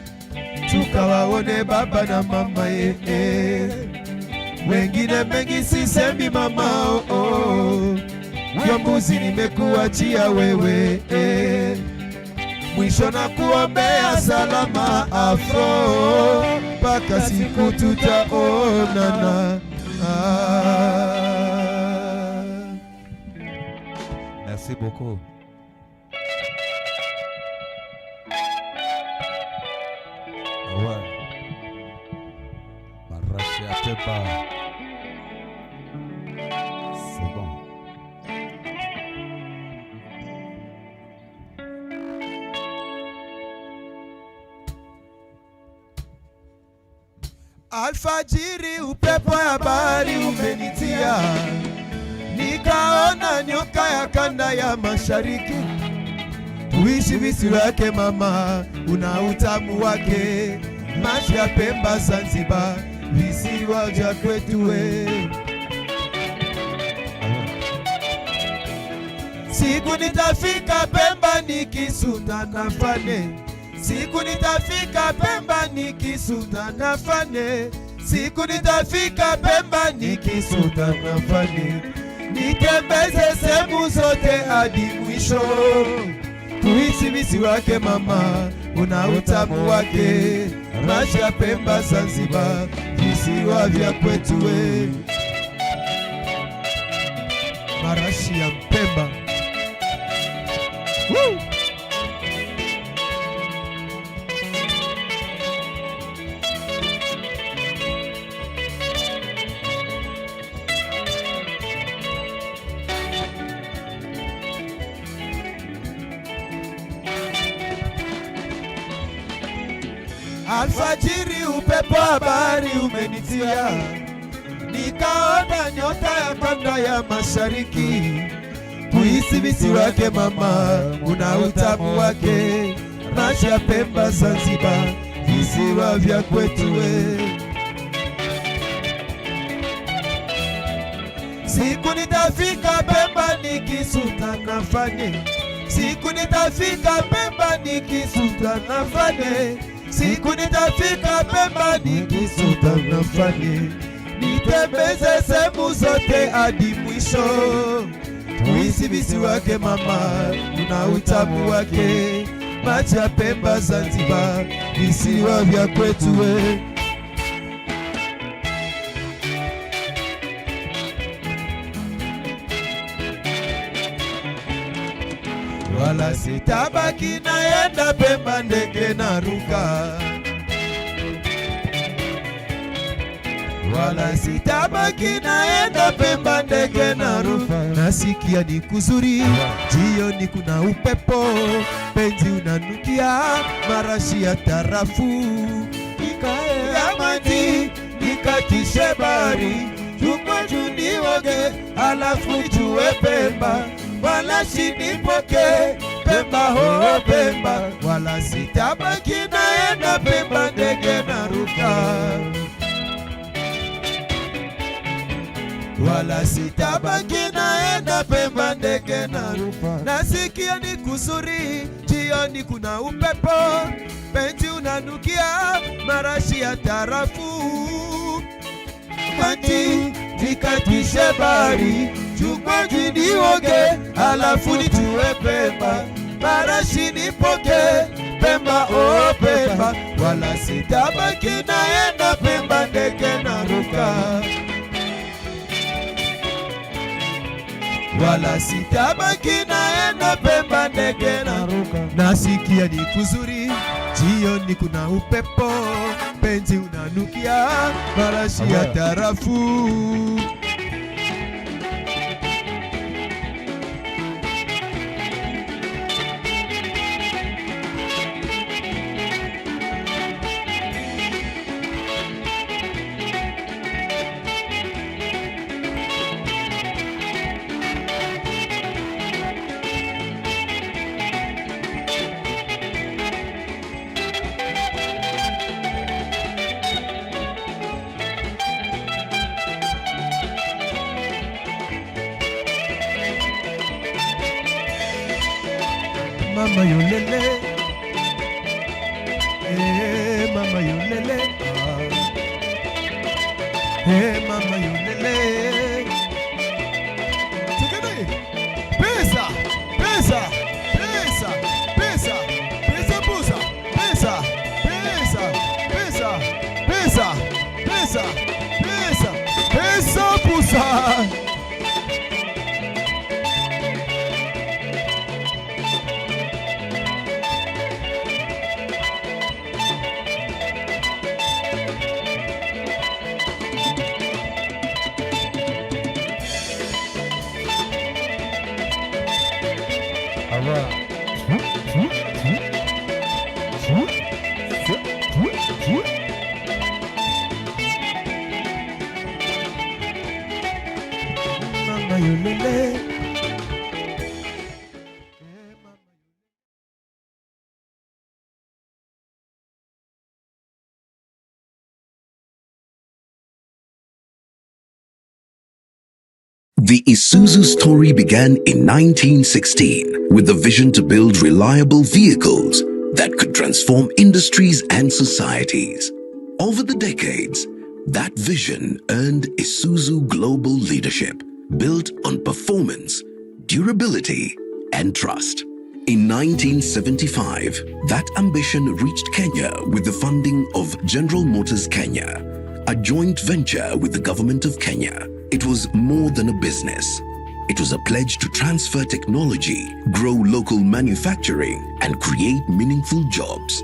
tukawaone baba na mama wengine mengi sisemi mama. Mbuzi nimekuachia wewe, mwisho na kuombea salama Afro, mpaka siku tutaonana. Merci beaucoup. Ouais. Marashi Atepa. C'est bon. Alfajiri upepo ya bahari umenitia, nikaona nyoka ya kanda ya mashariki. Tuishi visiwa yake mama, una utamu wake. Maji ya Pemba Zanzibar, visiwa vya kwetu we. Siku nitafika Pemba nikisutana fane, siku nitafika Pemba nikisutana fane, siku nitafika Pemba nikisutana fane, nitembeze sehemu zote hadi mwisho. Tuishi visiwa wake mama, una utamu wake. Maji ya Pemba Zanzibar, visiwa vya kwetu we. Marashi ya Pemba. Woo! Alfajiri upepo habari umenitia, nikaona nyota ya kanda ya mashariki. Kuhisi bisi wake mama, una utamu wake. Maji ya Pemba, Zanzibar, visiwa vya kwetu we. Siku nitafika Pemba nikisuta nafane, siku nitafika Pemba nikisuta nafane, siku nitafika Pemba nikisuta nafane. Nitembeze sehemu zote hadi mwisho. Tuisi bisi wake mama, una utamu wake. Maji ya Pemba, Zanzibar, visiwa vya kwetu we. Wala sitabaki naenda Pemba, ndege naruka. Wala sitabaki naenda Pemba, ndege naruka. Nasikia ni kuzuri, jioni kuna upepo, penzi unanukia marashi ya tarafu. Nikae ya maji, nikatishe bahari, chukwa junioge, alafu nijue Pemba. Wala shinipoke Pemba, ho Pemba. Wala sitabaki naenda Pemba, ndege naruka. Wala sitabaki naenda Pemba, ndege naruka. Nasikia ni kuzuri, jioni kuna upepo, penzi unanukia marashi ya tarafu. Maji nikatishe bahari, chukwa nioge, alafu nijue Pemba. Marashi nipoke Pemba, oh Pemba. Wala sitabaki naenda Pemba, ndege naruka. Wala sitabaki naenda Pemba, ndege naruka. Nasikia ni kuzuri, jioni kuna upepo, penzi unanukia marashi ya tarafu. Mama yolele, mama yolele, mama yolele. Together, pesa, pesa, pesa, pesa, pesa, pusa, pesa, pesa, pesa, pesa, pesa, pesa, pesa, pusa. Mama yolele. The Isuzu story began in 1916 with the vision to build reliable vehicles that could transform industries and societies. Over the decades, that vision earned Isuzu global leadership, built on performance, durability, and trust. In 1975, that ambition reached Kenya with the funding of General Motors Kenya, a joint venture with the government of Kenya. It was more than a business. It was a pledge to transfer technology, grow local manufacturing, and create meaningful jobs.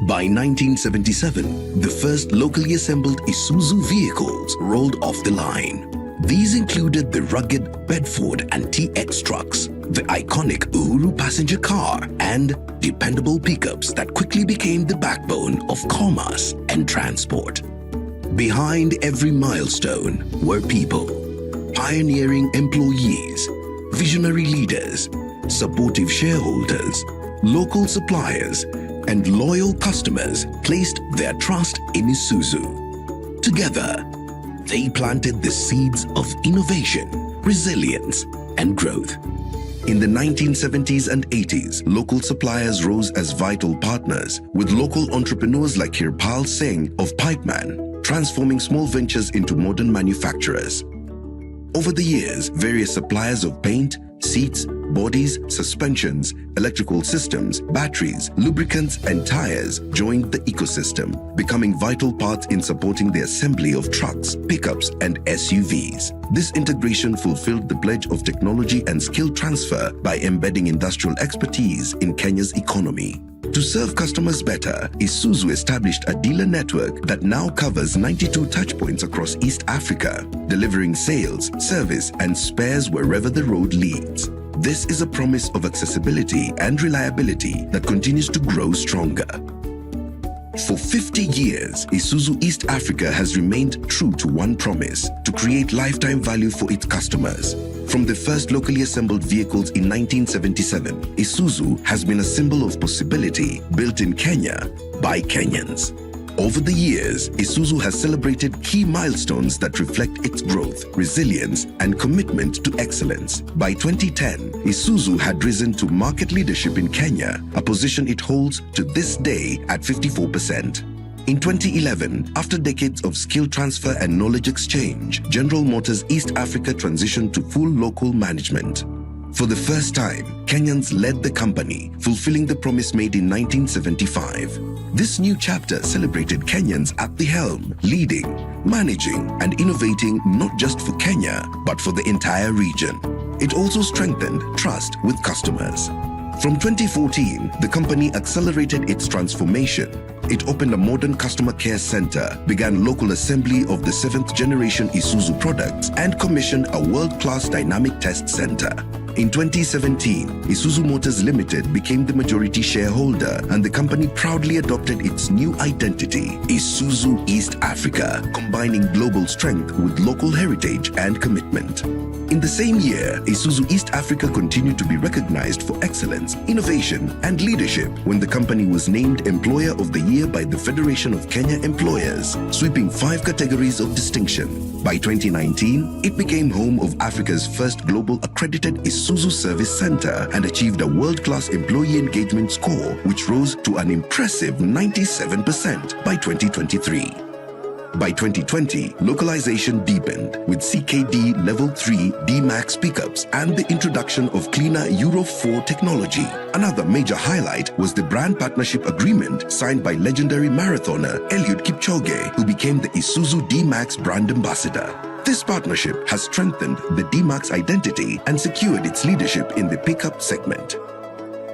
By 1977, the first locally assembled Isuzu vehicles rolled off the line. These included the rugged Bedford and TX trucks, the iconic Uhuru passenger car, and dependable pickups that quickly became the backbone of commerce and transport. Behind every milestone were people, pioneering employees, visionary leaders, supportive shareholders, local suppliers, and loyal customers placed their trust in Isuzu. Together, they planted the seeds of innovation, resilience, and growth. In the 1970s and 80s, local suppliers rose as vital partners, with local entrepreneurs like Kirpal Singh of Pipeman transforming small ventures into modern manufacturers. Over the years, various suppliers of paint, seats, bodies, suspensions, electrical systems, batteries, lubricants, and tires joined the ecosystem, becoming vital parts in supporting the assembly of trucks, pickups, and SUVs. This integration fulfilled the pledge of technology and skill transfer by embedding industrial expertise in Kenya's economy. To serve customers better, Isuzu established a dealer network that now covers 92 touchpoints across East Africa, delivering sales, service, and spares wherever the road leads. This is a promise of accessibility and reliability that continues to grow stronger. For 50 years, Isuzu East Africa has remained true to one promise: to create lifetime value for its customers. From the first locally assembled vehicles in 1977, Isuzu has been a symbol of possibility, built in Kenya by Kenyans. Over the years, Isuzu has celebrated key milestones that reflect its growth, resilience, and commitment to excellence. By 2010, Isuzu had risen to market leadership in Kenya, a position it holds to this day at 54%. In 2011, after decades of skill transfer and knowledge exchange, General Motors East Africa transitioned to full local management. For the first time, Kenyans led the company, fulfilling the promise made in 1975. This new chapter celebrated Kenyans at the helm, leading, managing, and innovating not just for Kenya, but for the entire region. It also strengthened trust with customers. From 2014, the company accelerated its transformation. It opened a modern customer care center, began local assembly of the 7th generation Isuzu products, and commissioned a world-class dynamic test center. In 2017, Isuzu Motors Limited became the majority shareholder, and the company proudly adopted its new identity, Isuzu East Africa, combining global strength with local heritage and commitment. In the same year, Isuzu East Africa continued to be recognized for excellence, innovation, and leadership when the company was named Employer of the Year by the Federation of Kenya Employers, sweeping 5 categories of distinction. By 2019, it became home of Africa's first global accredited Isuzu Service Center and achieved a world-class employee engagement score, which rose to an impressive 97% by 2023. By 2020, localization deepened with CKD Level 3 D-Max pickups and the introduction of cleaner Euro 4 technology. Another major highlight was the brand partnership agreement signed by legendary marathoner Eliud Kipchoge, who became the Isuzu D-Max brand ambassador. This partnership has strengthened the D-Max identity and secured its leadership in the pickup segment.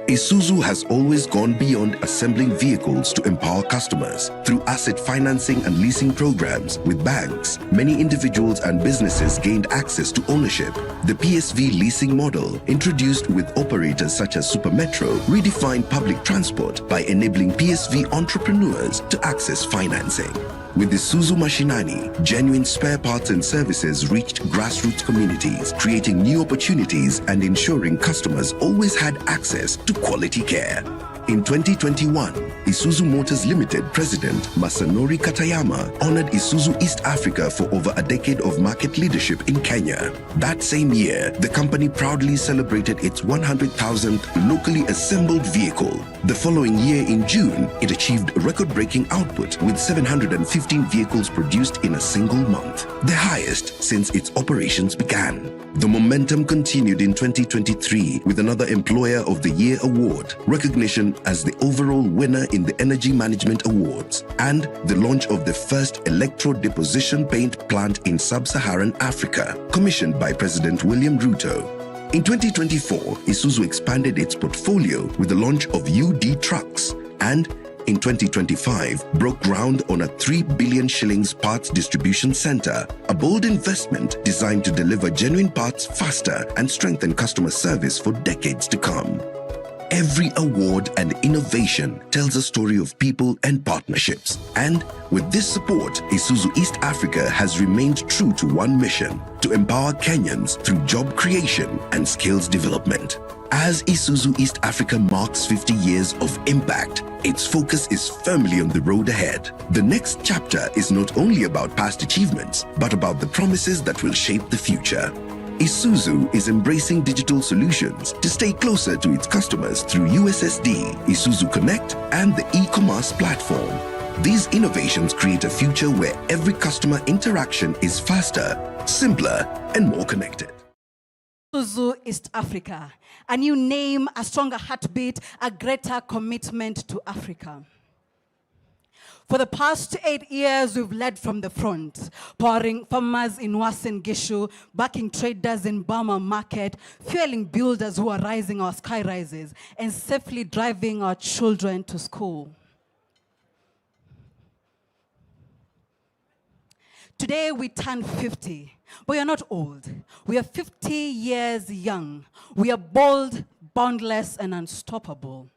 Isuzu has always gone beyond assembling vehicles to empower customers. Through asset financing and leasing programs with banks, many individuals and businesses gained access to ownership. The PSV leasing model, introduced with operators such as Supermetro, redefined public transport by enabling PSV entrepreneurs to access financing. With Isuzu Mashinani, genuine spare parts and services reached grassroots communities, creating new opportunities and ensuring customers always had access to quality care. In 2021, Isuzu Motors Limited President Masanori Katayama honored Isuzu East Africa for over a decade of market leadership in Kenya. That same year, the company proudly celebrated its 100,000th locally assembled vehicle. The following year in June, it achieved record-breaking output with 715 vehicles produced in a single month, the highest since its operations began. The momentum continued in 2023 with another Employer of the Year award, recognition as the overall winner in the Energy Management Awards, and the launch of the first electro-deposition paint plant in sub-Saharan Africa, commissioned by President William Ruto. In 2024, Isuzu expanded its portfolio with the launch of UD trucks and in 2025 broke ground on a 3 billion shillings parts distribution center, a bold investment designed to deliver genuine parts faster and strengthen customer service for decades to come. Every award and innovation tells a story of people and partnerships. And with this support, Isuzu East Africa has remained true to one mission: to empower Kenyans through job creation and skills development. As Isuzu East Africa marks 50 years of impact, its focus is firmly on the road ahead. The next chapter is not only about past achievements, but about the promises that will shape the future. Isuzu is embracing digital solutions to stay closer to its customers through USSD, Isuzu Connect, and the e-commerce platform. These innovations create a future where every customer interaction is faster, simpler, and more connected. Isuzu East Africa, a new name, a stronger heartbeat, a greater commitment to Africa. For the past 8 years, we've led from the front, powering farmers in Uasin Gishu, backing traders in Bama Market, fueling builders who are rising our sky rises, and safely driving our children to school. Today we turn 50, but we are not old. We are 50 years young. We are bold, boundless, and unstoppable.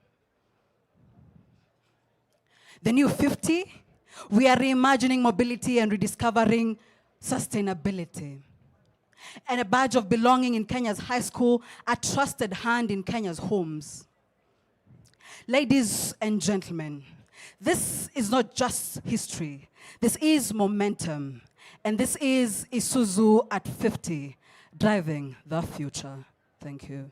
The new 50, we are reimagining mobility and rediscovering sustainability. And a badge of belonging in Kenya's high school, a trusted hand in Kenya's homes. Ladies and gentlemen, this is not just history. This is momentum. And this is Isuzu at 50, driving the future. Thank you.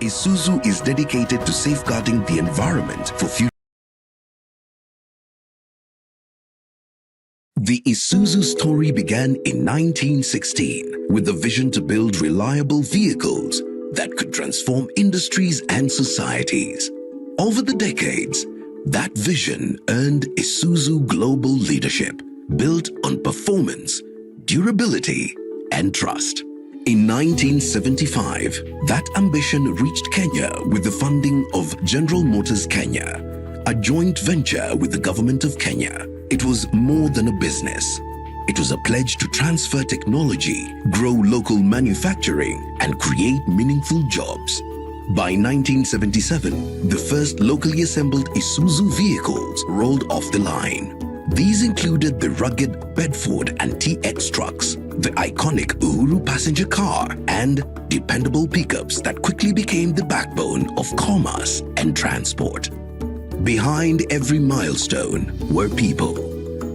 Isuzu is dedicated to safeguarding the environment for future. The Isuzu story began in 1916 with the vision to build reliable vehicles that could transform industries and societies. Over the decades, that vision earned Isuzu global leadership, built on performance, durability, and trust. In 1975, that ambition reached Kenya with the funding of General Motors Kenya, a joint venture with the government of Kenya. It was more than a business. It was a pledge to transfer technology, grow local manufacturing, and create meaningful jobs. By 1977, the first locally assembled Isuzu vehicles rolled off the line. These included the rugged Bedford and TX trucks, the iconic Uhuru passenger car, and dependable pickups that quickly became the backbone of commerce and transport. Behind every milestone were people,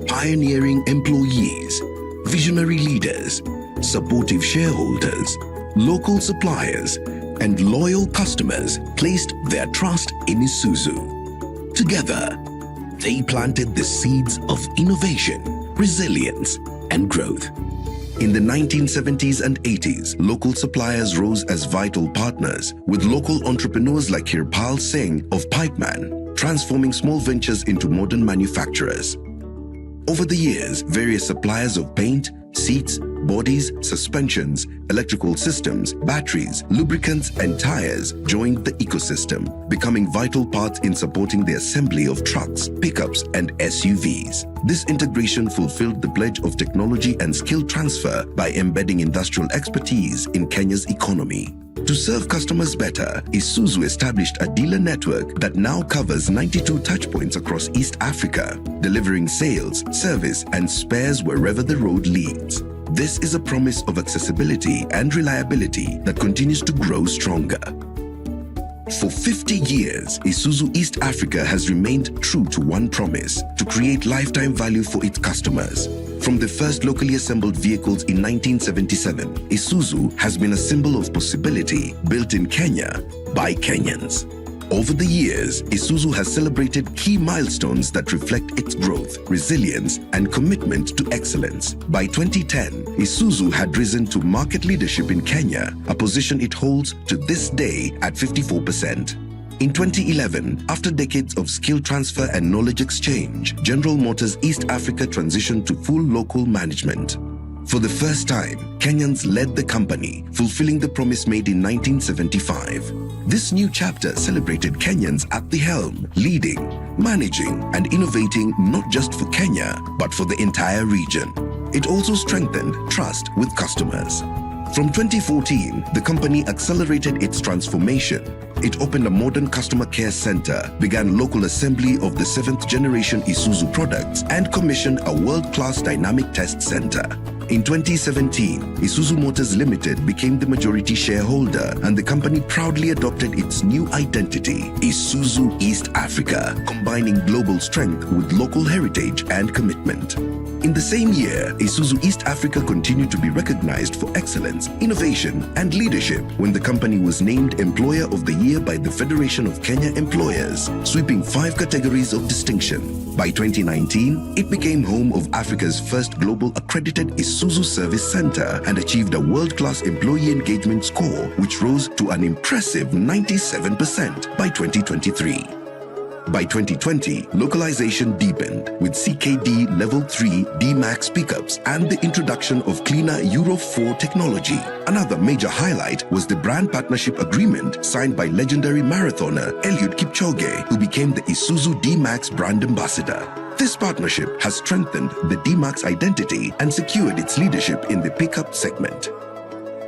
pioneering employees, visionary leaders, supportive shareholders, local suppliers, and loyal customers placed their trust in Isuzu. Together, they planted the seeds of innovation, resilience, and growth. In the 1970s and 80s, local suppliers rose as vital partners, with local entrepreneurs like Kirpal Singh of Pipeman transforming small ventures into modern manufacturers. Over the years, various suppliers of paint, seats, bodies, suspensions, electrical systems, batteries, lubricants, and tires joined the ecosystem, becoming vital parts in supporting the assembly of trucks, pickups, and SUVs. This integration fulfilled the pledge of technology and skill transfer by embedding industrial expertise in Kenya's economy. To serve customers better, Isuzu established a dealer network that now covers 92 touchpoints across East Africa, delivering sales, service, and spares wherever the road leads. This is a promise of accessibility and reliability that continues to grow stronger. For 50 years, Isuzu East Africa has remained true to one promise: to create lifetime value for its customers. From the first locally assembled vehicles in 1977, Isuzu has been a symbol of possibility, built in Kenya by Kenyans. Over the years, Isuzu has celebrated key milestones that reflect its growth, resilience, and commitment to excellence. By 2010, Isuzu had risen to market leadership in Kenya, a position it holds to this day at 54%. In 2011, after decades of skill transfer and knowledge exchange, General Motors East Africa transitioned to full local management. For the first time, Kenyans led the company, fulfilling the promise made in 1975. This new chapter celebrated Kenyans at the helm, leading, managing, and innovating not just for Kenya, but for the entire region. It also strengthened trust with customers. From 2014, the company accelerated its transformation. It opened a modern customer care center, began local assembly of the 7th generation Isuzu products, and commissioned a world-class dynamic test center. In 2017, Isuzu Motors Limited became the majority shareholder, and the company proudly adopted its new identity, Isuzu East Africa, combining global strength with local heritage and commitment. In the same year, Isuzu East Africa continued to be recognized for excellence, innovation, and leadership when the company was named Employer of the Year by the Federation of Kenya Employers, sweeping 5 categories of distinction. By 2019, it became home of Africa's first global accredited Isuzu Service Center and achieved a world-class employee engagement score, which rose to an impressive 97% by 2023. By 2020, localization deepened with CKD Level 3 D-Max pickups and the introduction of cleaner Euro 4 technology. Another major highlight was the brand partnership agreement signed by legendary marathoner Eliud Kipchoge, who became the Isuzu D-Max brand ambassador. This partnership has strengthened the D-Max identity and secured its leadership in the pickup segment.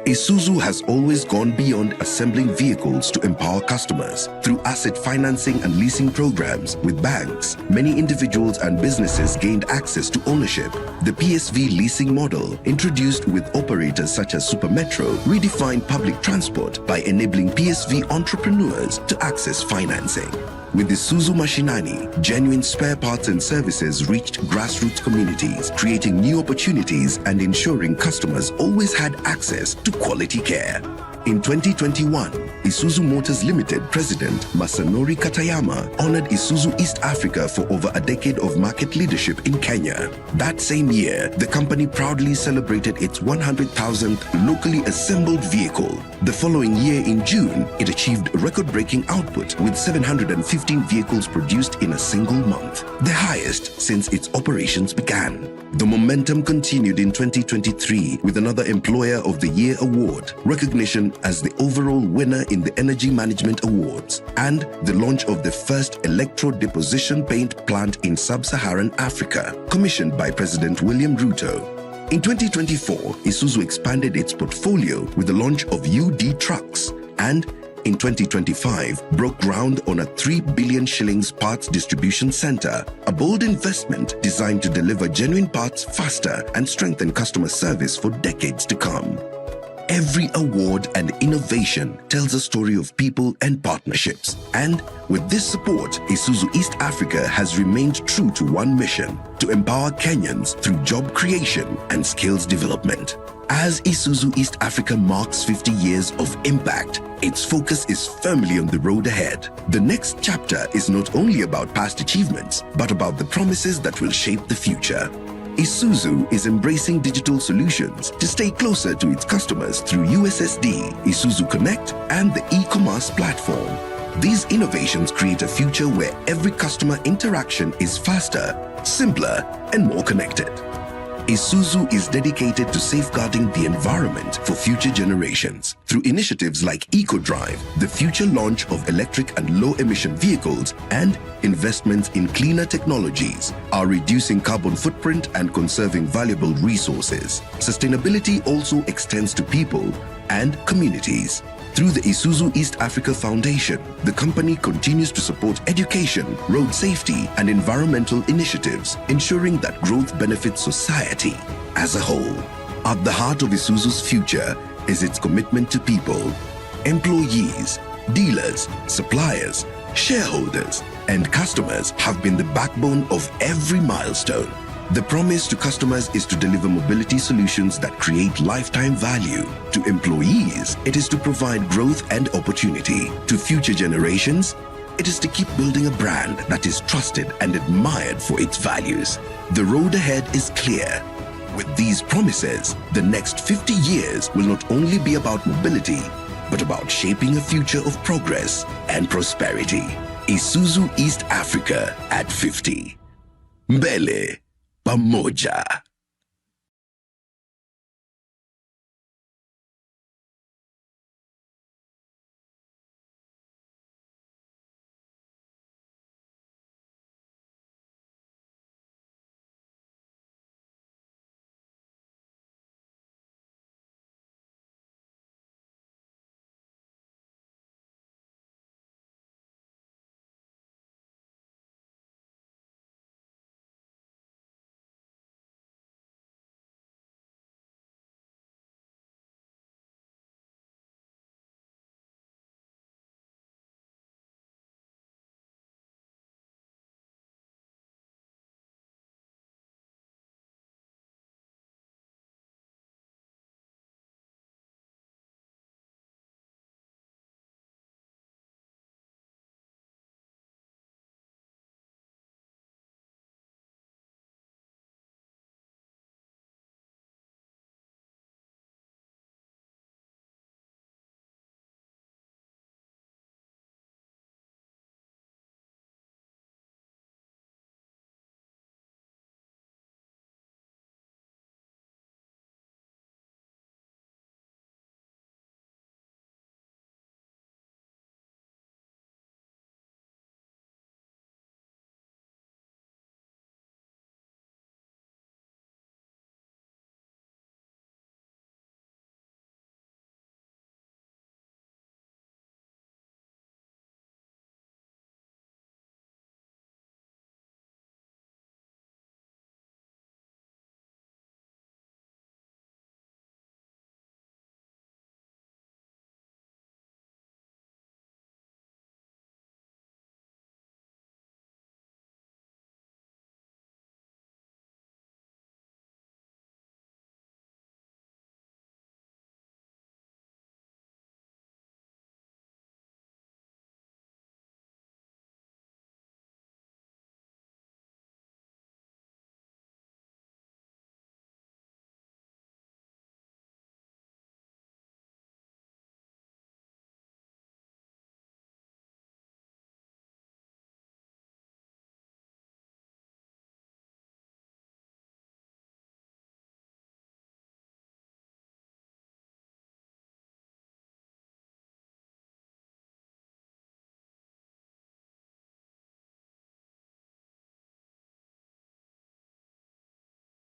Isuzu has always gone beyond assembling vehicles to empower customers. Through asset financing and leasing programs with banks, many individuals and businesses gained access to ownership. The PSV leasing model, introduced with operators such as Supermetro, redefined public transport by enabling PSV entrepreneurs to access financing. With Isuzu Mashinani, genuine spare parts and services reached grassroots communities, creating new opportunities and ensuring customers always had access to quality care. In 2021, Isuzu Motors Limited President Masanori Katayama honored Isuzu East Africa for over a decade of market leadership in Kenya. That same year, the company proudly celebrated its 100,000th locally assembled vehicle. The following year in June, it achieved record-breaking output with 715 vehicles produced in a single month, the highest since its operations began. The momentum continued in 2023 with another Employer of the Year award, recognition as the overall winner in the Energy Management Awards, and the launch of the first electro-deposition paint plant in sub-Saharan Africa, commissioned by President William Ruto. In 2024, Isuzu expanded its portfolio with the launch of UD trucks and in 2025 broke ground on a 3 billion shillings parts distribution center, a bold investment designed to deliver genuine parts faster and strengthen customer service for decades to come. Every award and innovation tells a story of people and partnerships. And with this support, Isuzu East Africa has remained true to one mission: to empower Kenyans through job creation and skills development. As Isuzu East Africa marks 50 years of impact, its focus is firmly on the road ahead. The next chapter is not only about past achievements, but about the promises that will shape the future. Isuzu is embracing digital solutions to stay closer to its customers through USSD, Isuzu Connect, and the e-commerce platform. These innovations create a future where every customer interaction is faster, simpler, and more connected. Isuzu is dedicated to safeguarding the environment for future generations through initiatives like EcoDrive, the future launch of electric and low-emission vehicles, and investments in cleaner technologies are reducing carbon footprint and conserving valuable resources. Sustainability also extends to people and communities. Through the Isuzu East Africa Foundation, the company continues to support education, road safety, and environmental initiatives, ensuring that growth benefits society as a whole. At the heart of Isuzu's future is its commitment to people. Employees, dealers, suppliers, shareholders, and customers have been the backbone of every milestone. The promise to customers is to deliver mobility solutions that create lifetime value. To employees, it is to provide growth and opportunity. To future generations, it is to keep building a brand that is trusted and admired for its values. The road ahead is clear. With these promises, the next 50 years will not only be about mobility, but about shaping a future of progress and prosperity. Isuzu East Africa at 50. Mbele pamoja.